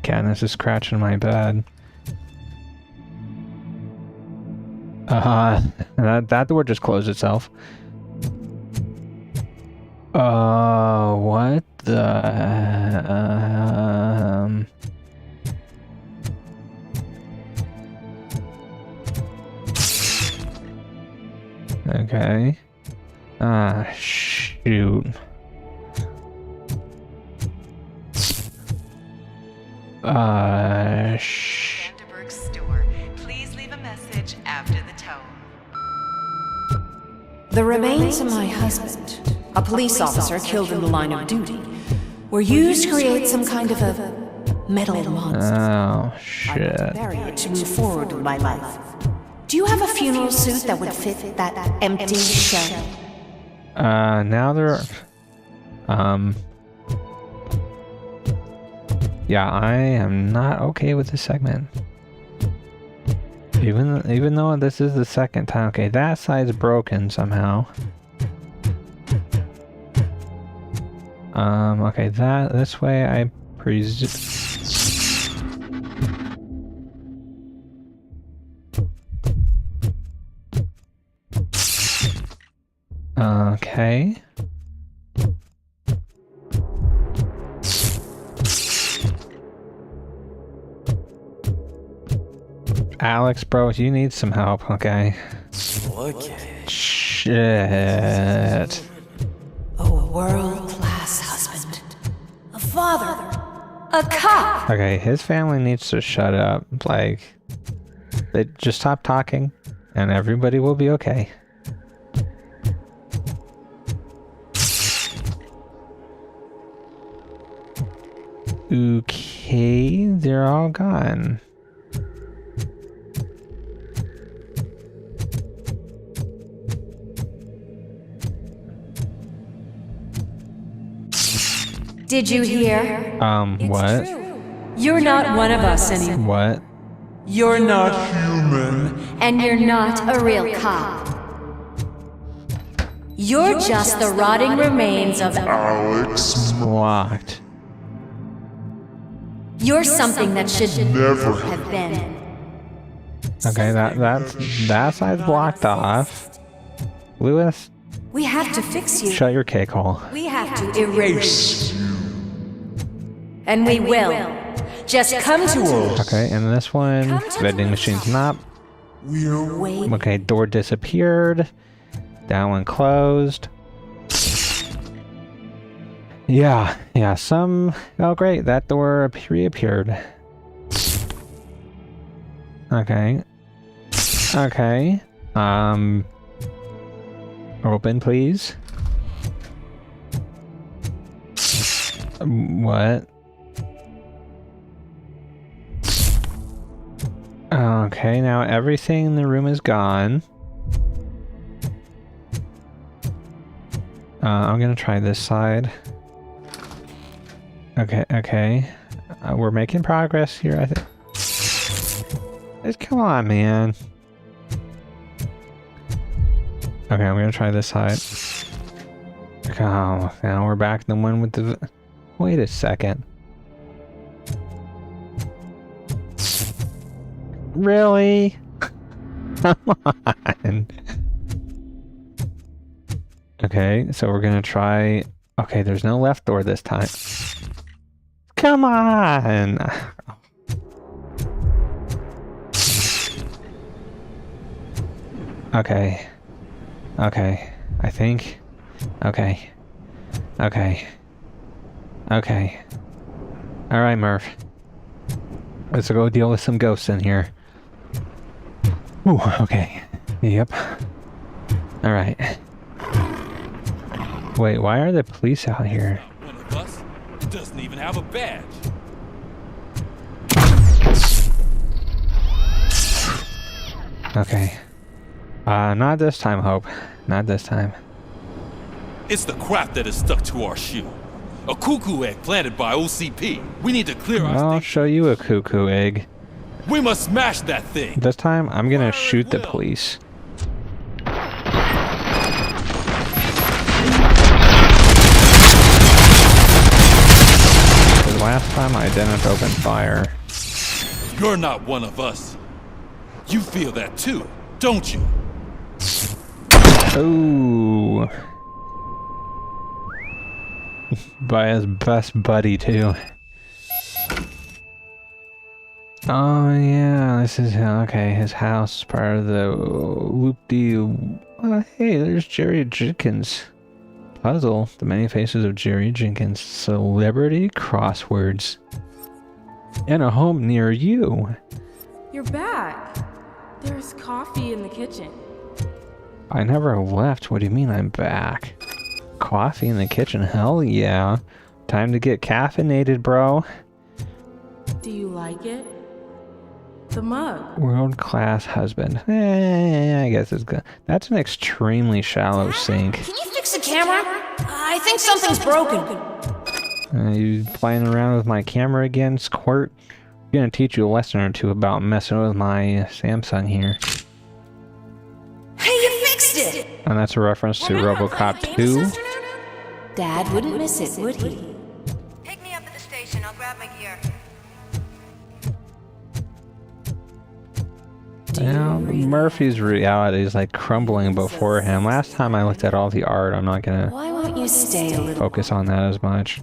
Katniss is scratching my bed. That door just closed itself. What the... Okay. Shoot. Vanderburg's store. Please leave a message after the tone. The remains of my husband, a police officer killed in the line of duty, were used to create some kind of a metal monster. Oh, shit. I bury it to move forward with my life. Do you have a funeral suit that would fit that empty shell? Now they're... Yeah, I am not okay with this segment. Even though this is the second time. Okay, that side's broken somehow. Okay, this way I presume... Okay. Alex, bro, you need some help, okay? Okay. Shit. A world-class husband. A father. A cop. Okay, his family needs to shut up. Like, they just stop talking, and everybody will be okay. Okay, they're all gone. Did you hear? What? You're not one of us anymore. What? You're not human. And you're not a real cop. You're just the rotting remains of Alex. Locked. You're something that should never have been. Okay, that side's blocked off. Lewis, We have to fix you. shut your cake hole. We have to erase you. And we will. Just come to us. Okay, and this one, vending machine's not. We're waiting. Okay, door disappeared. That one closed. Yeah, some... Oh, great, that door reappeared. Okay. Okay. Open, please. What? Okay, now everything in the room is gone. I'm gonna try this side. Okay. We're making progress here, I think. Come on, man. Okay, I'm gonna try this side. Oh, now we're back to the one with the... Wait a second. Really? Come on. Okay, so we're gonna try... Okay, there's no left door this time. Come on! Okay. I think... Okay. Alright, Murph. Let's go deal with some ghosts in here. Ooh, okay. Yep. Alright. Wait, why are the police out here? One of us doesn't even have a badge. Okay. Not this time, Hope. Not this time. It's the crap that is stuck to our shoe. A cuckoo egg planted by OCP. We need to clear our I'll show you a cuckoo egg. We must smash that thing. This time, I'm gonna shoot the police. Last time I didn't open fire. You're not one of us. You feel that too, don't you? Ooh. By his best buddy too. Oh yeah, this is okay. His house, part of the loop-de. Hey, there's Jerry Jenkins. Puzzle: The Many Faces of Jerry Jenkins. Celebrity crosswords. In a home near you. You're back. There's coffee in the kitchen. I never left. What do you mean I'm back? Coffee in the kitchen? Hell yeah. Time to get caffeinated, bro. Do you like it? The mug. World-class husband. I guess it's good. That's an extremely shallow sink. Can you fix the camera? I think something's broken. You playing around with my camera again, Squirt? I'm gonna teach you a lesson or two about messing with my Samsung here. Hey, you fixed it! And that's a reference to Robocop 2. Dad wouldn't miss it, would he? Pick me up at the station. I'll grab my gear. Now, Murphy's reality is like crumbling before him. Last time I looked at all the art, I'm not gonna Why won't you stay a little? focus on that as much.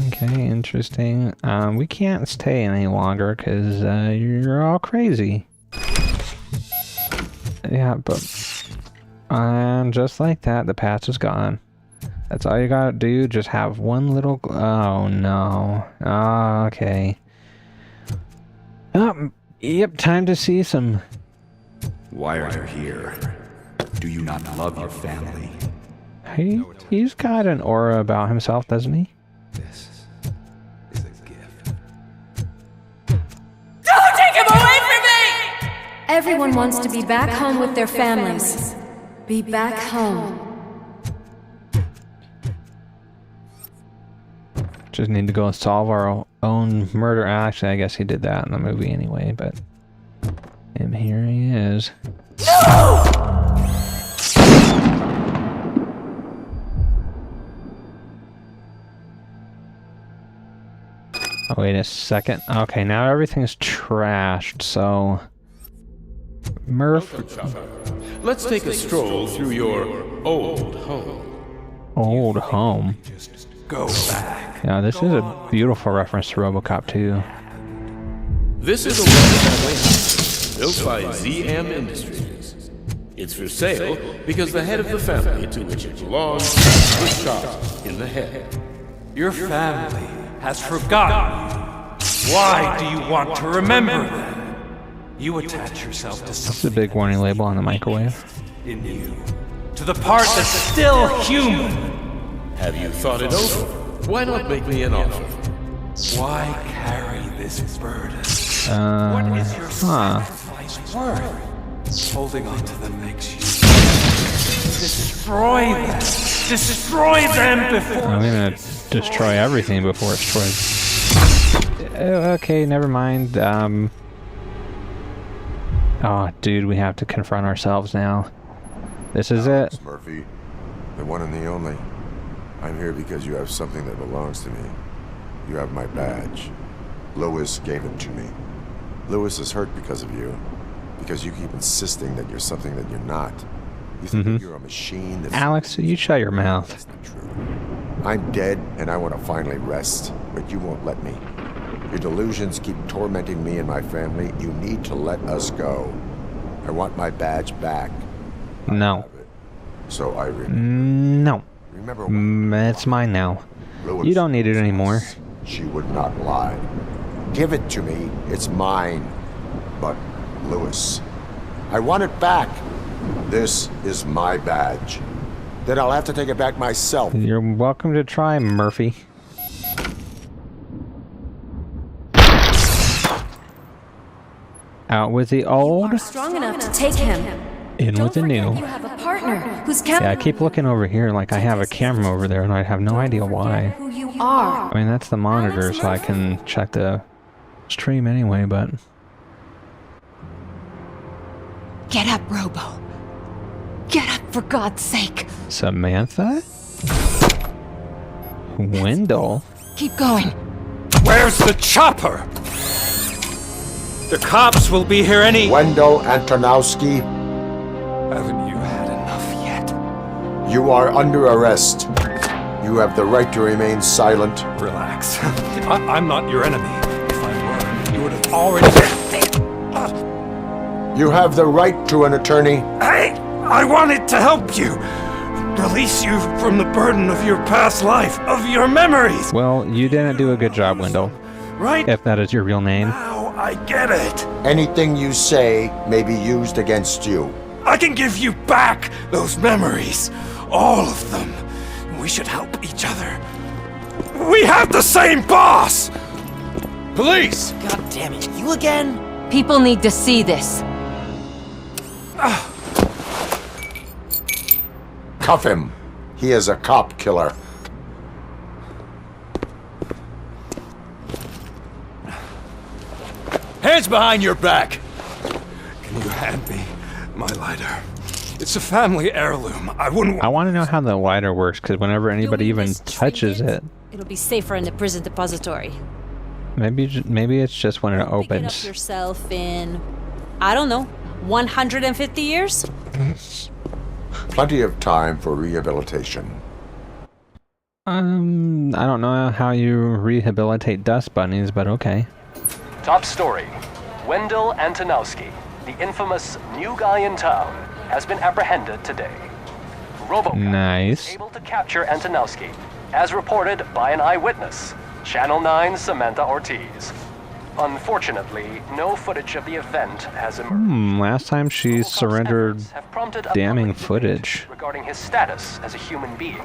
Okay, interesting. We can't stay any longer because you're all crazy. Yeah, but just like that, the patch is gone. That's all you gotta do. Just have one little. Oh no. Oh, okay. Yep. Time to see some. Why are you here? Do you not love your family? He's got an aura about himself, doesn't he? This is a gift. Don't take him away from me! Everyone wants to be back home with their families. Be back home. Just need to go solve our own murder. Actually, I guess he did that in the movie anyway, but... And here he is. No! Oh, wait a second. Okay, now everything's trashed, so... Murph... Let's take a stroll through your old home. Old home? Go back. Yeah, this is a beautiful reference to Robocop 2. This is a one-family house built by ZM Industries. It's for sale because the head of the family to which it belongs was shot in the head. Your family has forgotten you. Why do you want to remember them? You attach yourself to something. This is a big warning label on the microwave. In you. To the part that's still human. Have you thought it over? Why not make me an offer? Why carry this burden? What is your sacrifice worth? Holding on to them makes you... Destroy them! Destroy them before... I'm gonna destroy everything before it's destroyed. Okay, never mind. Oh, dude, we have to confront ourselves now. This is it. Murphy, the one and the only. I'm here because you have something that belongs to me. You have my badge. Lewis gave it to me. Lewis is hurt because of you. Because you keep insisting that you're something that you're not. You think that you're a machine that's... Alex, you shut your mouth. That's not true. I'm dead and I want to finally rest, but you won't let me. Your delusions keep tormenting me and my family. You need to let us go. I want my badge back. No. So I No. It's mine now. You don't need it anymore. She would not lie. Give it to me. It's mine. But, Lewis, I want it back. This is my badge. Then I'll have to take it back myself. You're welcome to try, Murphy. Out with the old. You're strong enough to take him. In with the new. You have a partner who's Yeah, I keep looking over here like I have a camera over there and I have no idea why. who you are. I mean, that's the monitor so I can check the stream anyway, but... Get up, Robo. Get up, for God's sake. Samantha? Wendell? Keep going. Where's the chopper? The cops will be here any... Wendell Antonowski. Haven't you had enough yet? You are under arrest. You have the right to remain silent. Relax. I'm not your enemy. If I were, you would have already... You have the right to an attorney. I wanted to help you. Release you from the burden of your past life, of your memories. Well, you didn't do a good job, Wendell. Right? If that is your real name. Now I get it. Anything you say may be used against you. I can give you back those memories. All of them. We should help each other. We have the same boss! Police! God damn it, you again? People need to see this. Cuff him. He is a cop killer. Hands behind your back! Can you hand me my lighter? It's a family heirloom. I wouldn't... I want to know how the lighter works, because whenever anybody even touches it... It'll be safer in the prison depository. Maybe it's just when it Pick it up opens. yourself in, I don't know, 150 years? Plenty of time for rehabilitation. I don't know how you rehabilitate dust bunnies, but okay. Top story. Wendell Antonowski, the infamous new guy in town, has been apprehended today. Robocop was able to capture Antonowski, as reported by an eyewitness, Channel 9's Samantha Ortiz. Unfortunately, no footage of the event has emerged. Last time she surrendered damning footage. Regarding his status as a human being.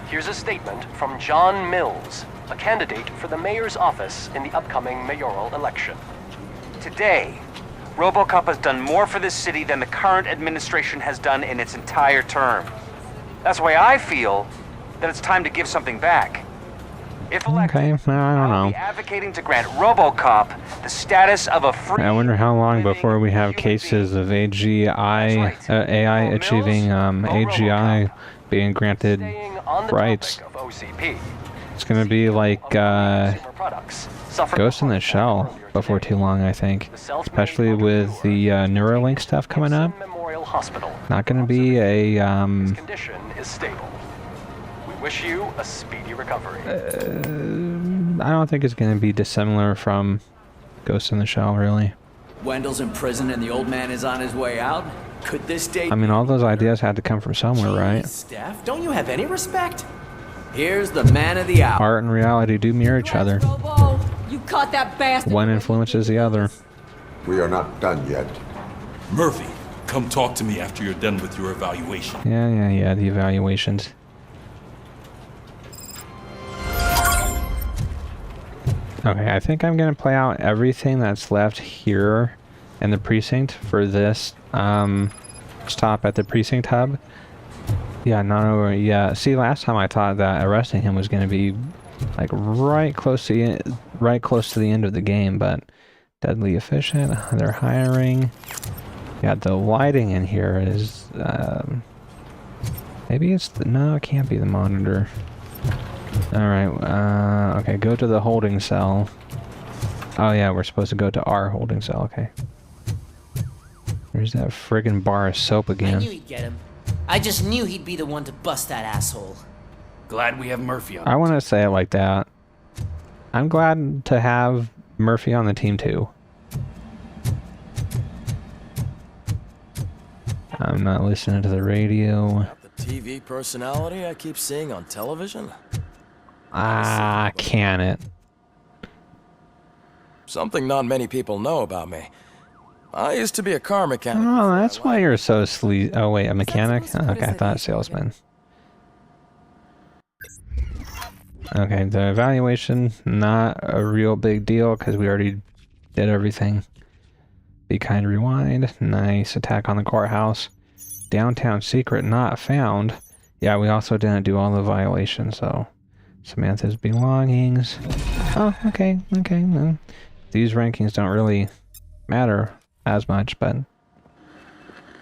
Here's a statement from John Mills, a candidate for the mayor's office in the upcoming mayoral election. Today, Robocop has done more for this city than the current administration has done in its entire term. That's why I feel that it's time to give something back. If elected, Okay, well, I don't I'll know. be advocating to grant Robocop the status of a free. I wonder how long before we have cases of AI achieving AGI being granted rights. It's gonna be like Ghost in the Shell before too long, I think. Especially with the Neuralink stuff coming up. Not gonna be a Condition is stable. We wish you a speedy recovery. I don't think it's gonna be dissimilar from Ghost in the Shell, really. Wendell's in prison and the old man is on his way out? Could this date... I mean, all those ideas had to come from somewhere, right? Steph, don't you have any respect? Here's the man of the hour. Art and reality do mirror each other. You caught that bastard. One influences the other. We are not done yet. Murphy, come talk to me after you're done with your evaluation. Yeah, the evaluations. Okay, I think I'm gonna play out everything that's left here in the precinct for this stop at the precinct hub. Yeah, not over. Yeah, see, last time I thought that arresting him was gonna be like right close to the end of the game, but deadly efficient. They're hiring. Yeah, the lighting in here is maybe it's the, no, it can't be the monitor. Alright, okay, go to the holding cell. Oh yeah, we're supposed to go to our holding cell, okay. There's that friggin' bar of soap again. I knew he'd get him. I just knew he'd be the one to bust that asshole. Glad we have Murphy on. I want to say it like that. I'm glad to have Murphy on the team too. I'm not listening to the radio. The TV personality I keep seeing on television? Ah, can it? Something not many people know about me. I used to be a car mechanic. Oh, that's why you're so sleazy. Oh wait, a mechanic? Okay, I thought salesman. Okay, the evaluation, not a real big deal because we already did everything. Be kind, rewind. Nice. Attack on the courthouse. Downtown secret not found. Yeah, we also didn't do all the violations, so Samantha's belongings. Oh, okay. Well, these rankings don't really matter as much, but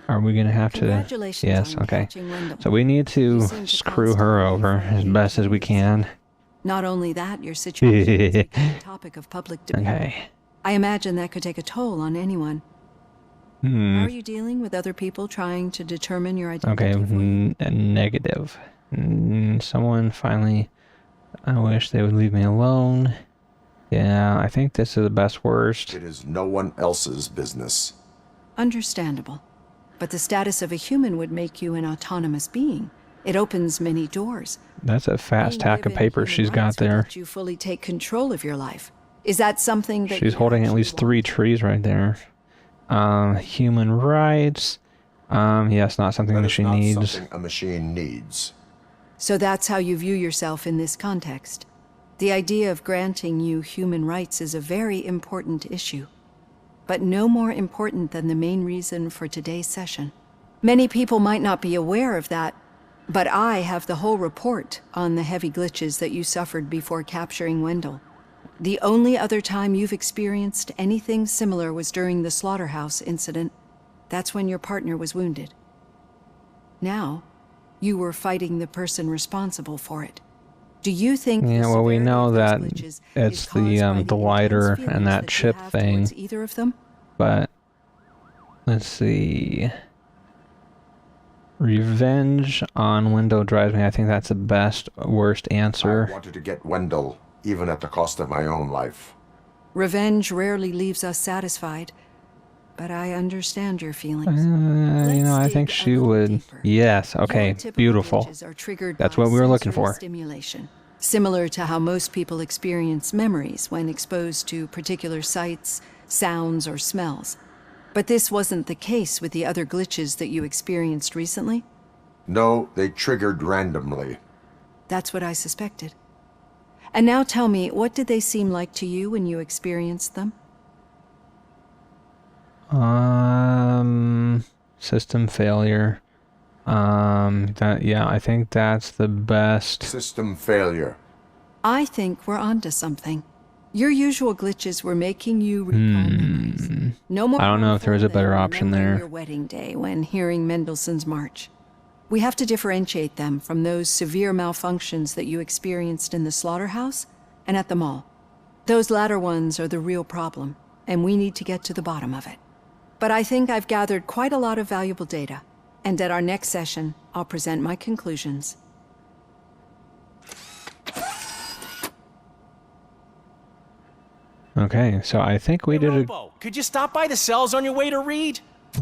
are we gonna have to? Yes, okay. So we need to screw her over as best as we can. Not only that, your situation is a topic of public debate. Okay. I imagine that could take a toll on anyone. How are you dealing with other people trying to determine your identity? Okay, negative. Someone finally... I wish they would leave me alone. Yeah, I think this is the best worst. It is no one else's business. Understandable. But the status of a human would make you an autonomous being. It opens many doors. That's a fat stack of paper she's got there. You fully take control of your life. Is that something that she's holding at least 3 trees right there. Human rights. Yes, not something that she needs. Something a machine needs. So that's how you view yourself in this context. The idea of granting you human rights is a very important issue, but no more important than the main reason for today's session. Many people might not be aware of that, but I have the whole report on the heavy glitches that you suffered before capturing Wendell. The only other time you've experienced anything similar was during the slaughterhouse incident. That's when your partner was wounded. Now, you were fighting the person responsible for it. Do you think? Yeah, well, we know that it's the lighter and that chip thing. Either of them? But let's see. Revenge on Wendell drives me. I think that's the best, worst answer. I wanted to get Wendell, even at the cost of my own life. Revenge rarely leaves us satisfied, but I understand your feelings. You know, I think she would. Yes, okay, beautiful. That's what we were looking for. Stimulation, similar to how most people experience memories when exposed to particular sights, sounds, or smells. But this wasn't the case with the other glitches that you experienced recently? No, they triggered randomly. That's what I suspected. And now tell me, what did they seem like to you when you experienced them? System failure. Yeah, I think that's the best. System failure. I think we're onto something. Your usual glitches were making you recall memories. No more. I don't know if there was a better option there. Your wedding day when hearing Mendelssohn's march. We have to differentiate them from those severe malfunctions that you experienced in the slaughterhouse and at the mall. Those latter ones are the real problem, and we need to get to the bottom of it. But I think I've gathered quite a lot of valuable data, and at our next session, I'll present my conclusions. Okay, so I think we did a... Robo, could you stop by the cells on your way to read?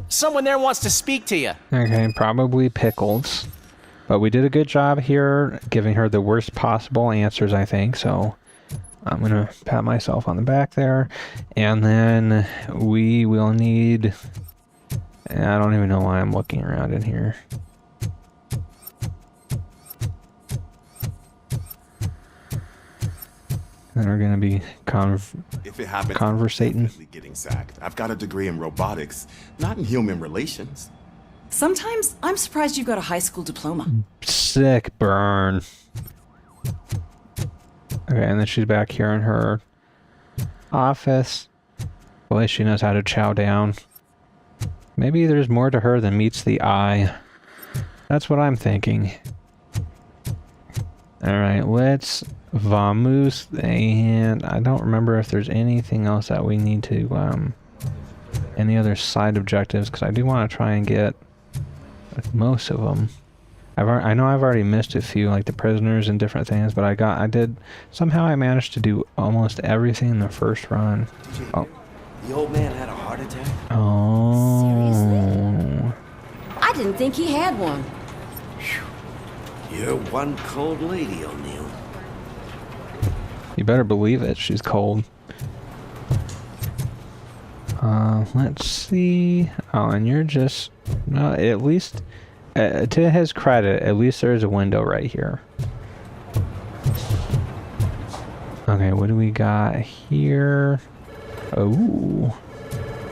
Someone there wants to speak to you. Okay, probably Pickles. But we did a good job here, giving her the worst possible answers, I think, so I'm gonna pat myself on the back there. And then we will need... I don't even know why I'm looking around in here. And we're gonna be conversating. Getting sacked. I've got a degree in robotics, not in human relations. Sometimes I'm surprised you've got a high school diploma. Sick burn. Okay, and then she's back here in her office. At least she knows how to chow down. Maybe there's more to her than meets the eye. That's what I'm thinking. Alright, let's vamoose, and I don't remember if there's anything else that we need to, any other side objectives, because I do want to try and get most of them. I know I've already missed a few, like the prisoners and different things, but somehow I managed to do almost everything in the first run. Oh. The old man had a heart attack? Oh. Seriously? I didn't think he had one. You're one cold lady, O'Neill. You better believe it, she's cold. Let's see. Oh, and you're just... Well, at least... to his credit, at least there's a window right here. Okay, what do we got here? Oh,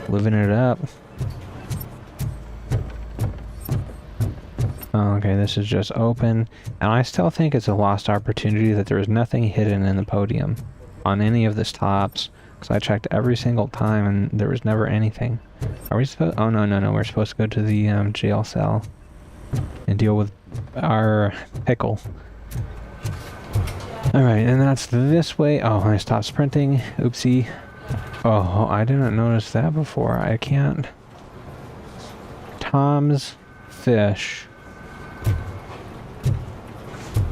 living it up. Okay, this is just open, and I still think it's a lost opportunity that there is nothing hidden in the podium on any of the stops, because I checked every single time and there was never anything. Are we supposed... Oh, no, we're supposed to go to the jail cell and deal with our pickle. Alright, and that's this way. Oh, I stopped sprinting. Oopsie. Oh, I didn't notice that before. I can't. Tom's Fish.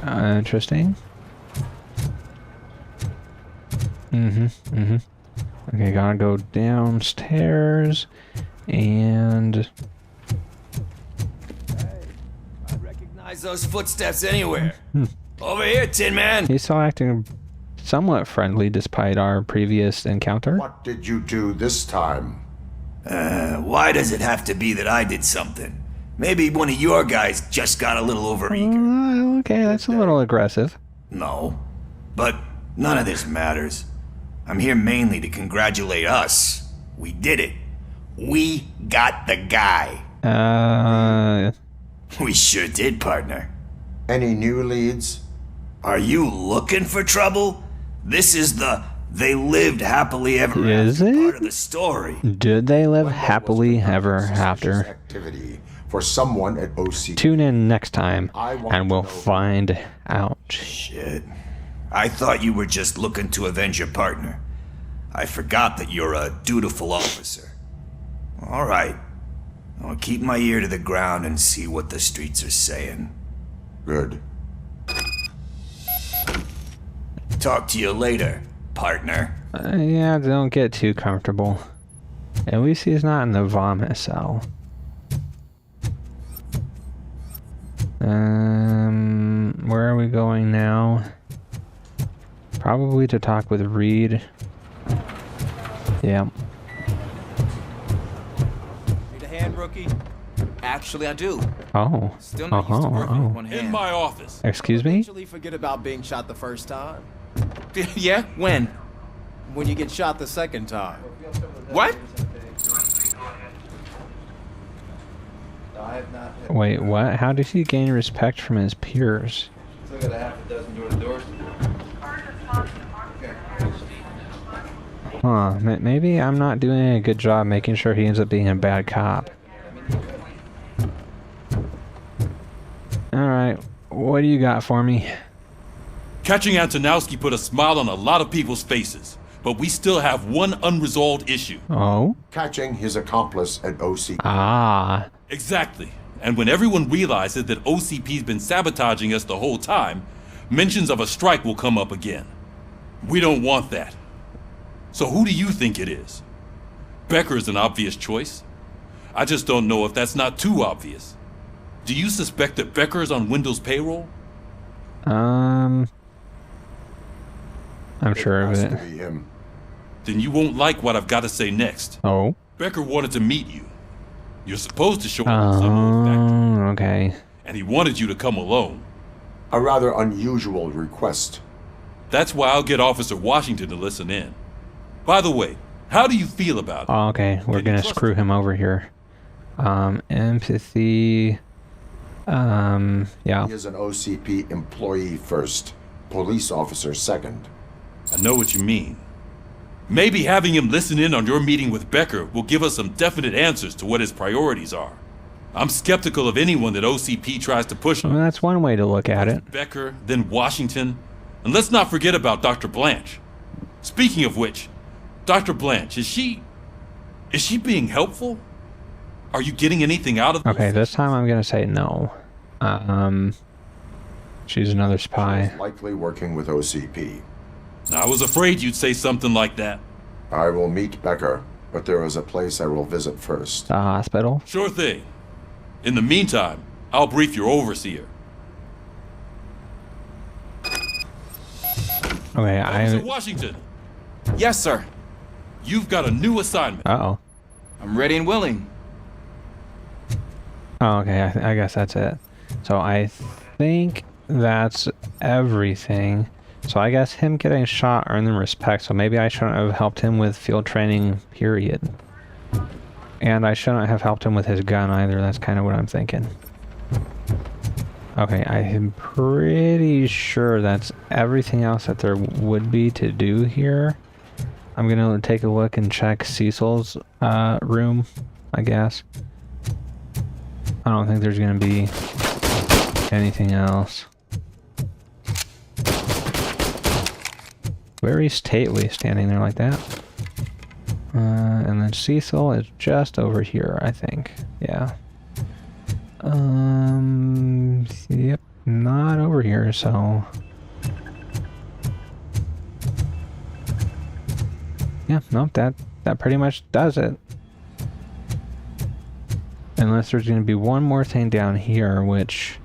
Interesting. Okay, gotta go downstairs and... I recognize those footsteps anywhere. Over here, Tin Man. He's still acting somewhat friendly despite our previous encounter. What did you do this time? Why does it have to be that I did something? Maybe one of your guys just got a little overeager. Okay, that's a little aggressive. No, but none of this matters. I'm here mainly to congratulate us. We did it. We got the guy. We sure did, partner. Any new leads? Are you looking for trouble? This is the they lived happily ever after part of the story. Did they live happily ever after? Activity for someone at OC. Tune in next time and we'll find out. Shit. I thought you were just looking to avenge your partner. I forgot that you're a dutiful officer. All right. I'll keep my ear to the ground and see what the streets are saying. Good. Talk to you later, partner. Yeah, don't get too comfortable. At least he's not in the vomit cell. Where are we going now? Probably to talk with Reed. Yeah. Need a hand, rookie? Actually, I do. Oh. Still not used to working with one hand. In my office. Excuse me? Usually forget about being shot the first time. Yeah? When? When you get shot the second time. What? Wait, what? How did he gain respect from his peers? Still got a half a dozen door-to-doors to do. Huh, maybe I'm not doing a good job making sure he ends up being a bad cop. Alright, what do you got for me? Catching Antonowski put a smile on a lot of people's faces, but we still have one unresolved issue. Oh? Catching his accomplice at OCP. Ah. Exactly. And when everyone realizes that OCP's been sabotaging us the whole time, mentions of a strike will come up again. We don't want that. So who do you think it is? Becker is an obvious choice. I just don't know if that's not too obvious. Do you suspect that Becker is on Wendell's payroll? I'm sure of it. Then you won't like what I've got to say next. Oh? Becker wanted to meet you. You're supposed to show up in some old factory. Okay. And he wanted you to come alone. A rather unusual request. That's why I'll get Officer Washington to listen in. By the way, how do you feel about it? Oh, okay, we're gonna screw him over here. Empathy. Yeah. He is an OCP employee first, police officer second. I know what you mean. Maybe having him listen in on your meeting with Becker will give us some definite answers to what his priorities are. I'm skeptical of anyone that OCP tries to push on. Well, that's one way to look at it. Becker, then Washington, and let's not forget about Dr. Blanche. Speaking of which, Dr. Blanche, is she being helpful? Are you getting anything out of this? Okay, this time I'm gonna say no. She's another spy. She's likely working with OCP. I was afraid you'd say something like that. I will meet Becker, but there is a place I will visit first. The hospital? Sure thing. In the meantime, I'll brief your overseer. Okay, Officer Washington. Yes, sir. You've got a new assignment. Uh-oh. I'm ready and willing. Oh, okay, I guess that's it. So I think that's everything. So I guess him getting shot earned them respect, so maybe I shouldn't have helped him with field training, period. And I shouldn't have helped him with his gun either, that's kind of what I'm thinking. Okay, I am pretty sure that's everything else that there would be to do here. I'm gonna take a look and check Cecil's room, I guess. I don't think there's gonna be anything else. Very stately standing there like that. And then Cecil is just over here, I think. Yeah. Yep, not over here, so... Yeah, nope, that pretty much does it. Unless there's going to be one more thing down here, which...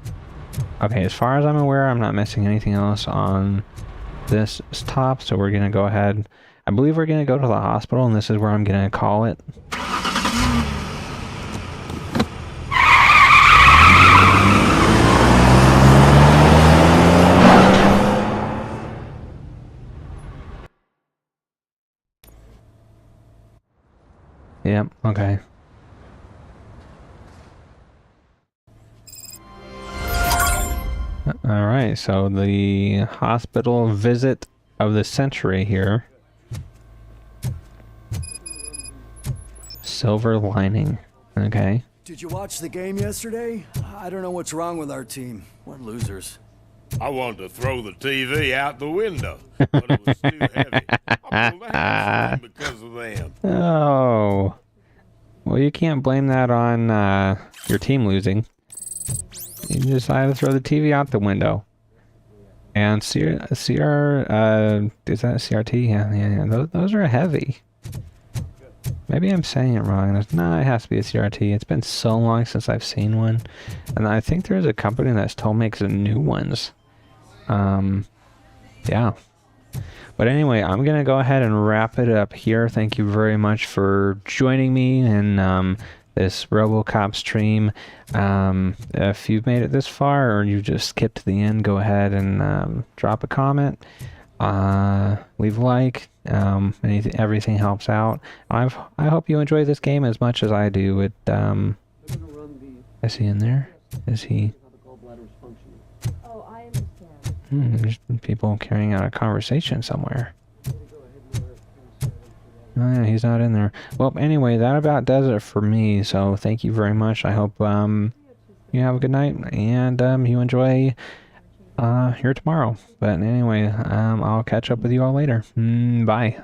Okay, as far as I'm aware, I'm not missing anything else on this top, so we're going to go ahead. I believe we're going to go to the hospital, and this is where I'm going to call it. Yep, okay. Alright, so the hospital visit of the century here. Silver lining. Okay. Did you watch the game yesterday? I don't know what's wrong with our team. We're losers. I wanted to throw the TV out the window, but it was too heavy. I pulled out because of them. Oh. Well, you can't blame that on your team losing. You decided to throw the TV out the window. And is that CRT? Yeah. Those are heavy. Maybe I'm saying it wrong. No, it has to be a CRT. It's been so long since I've seen one. And I think there's a company that still makes new ones. Yeah. But anyway, I'm going to go ahead and wrap it up here. Thank you very much for joining me in this Robocop stream. If you've made it this far or you just skipped to the end, go ahead and drop a comment. Leave a like. Everything helps out. I hope you enjoy this game as much as I do. Is he in there? Is he? Oh, I understand. There's people carrying out a conversation somewhere. Oh yeah, he's not in there. Well, anyway, that about does it for me. So thank you very much. I hope you have a good night and you enjoy here tomorrow. But anyway, I'll catch up with you all later. Bye.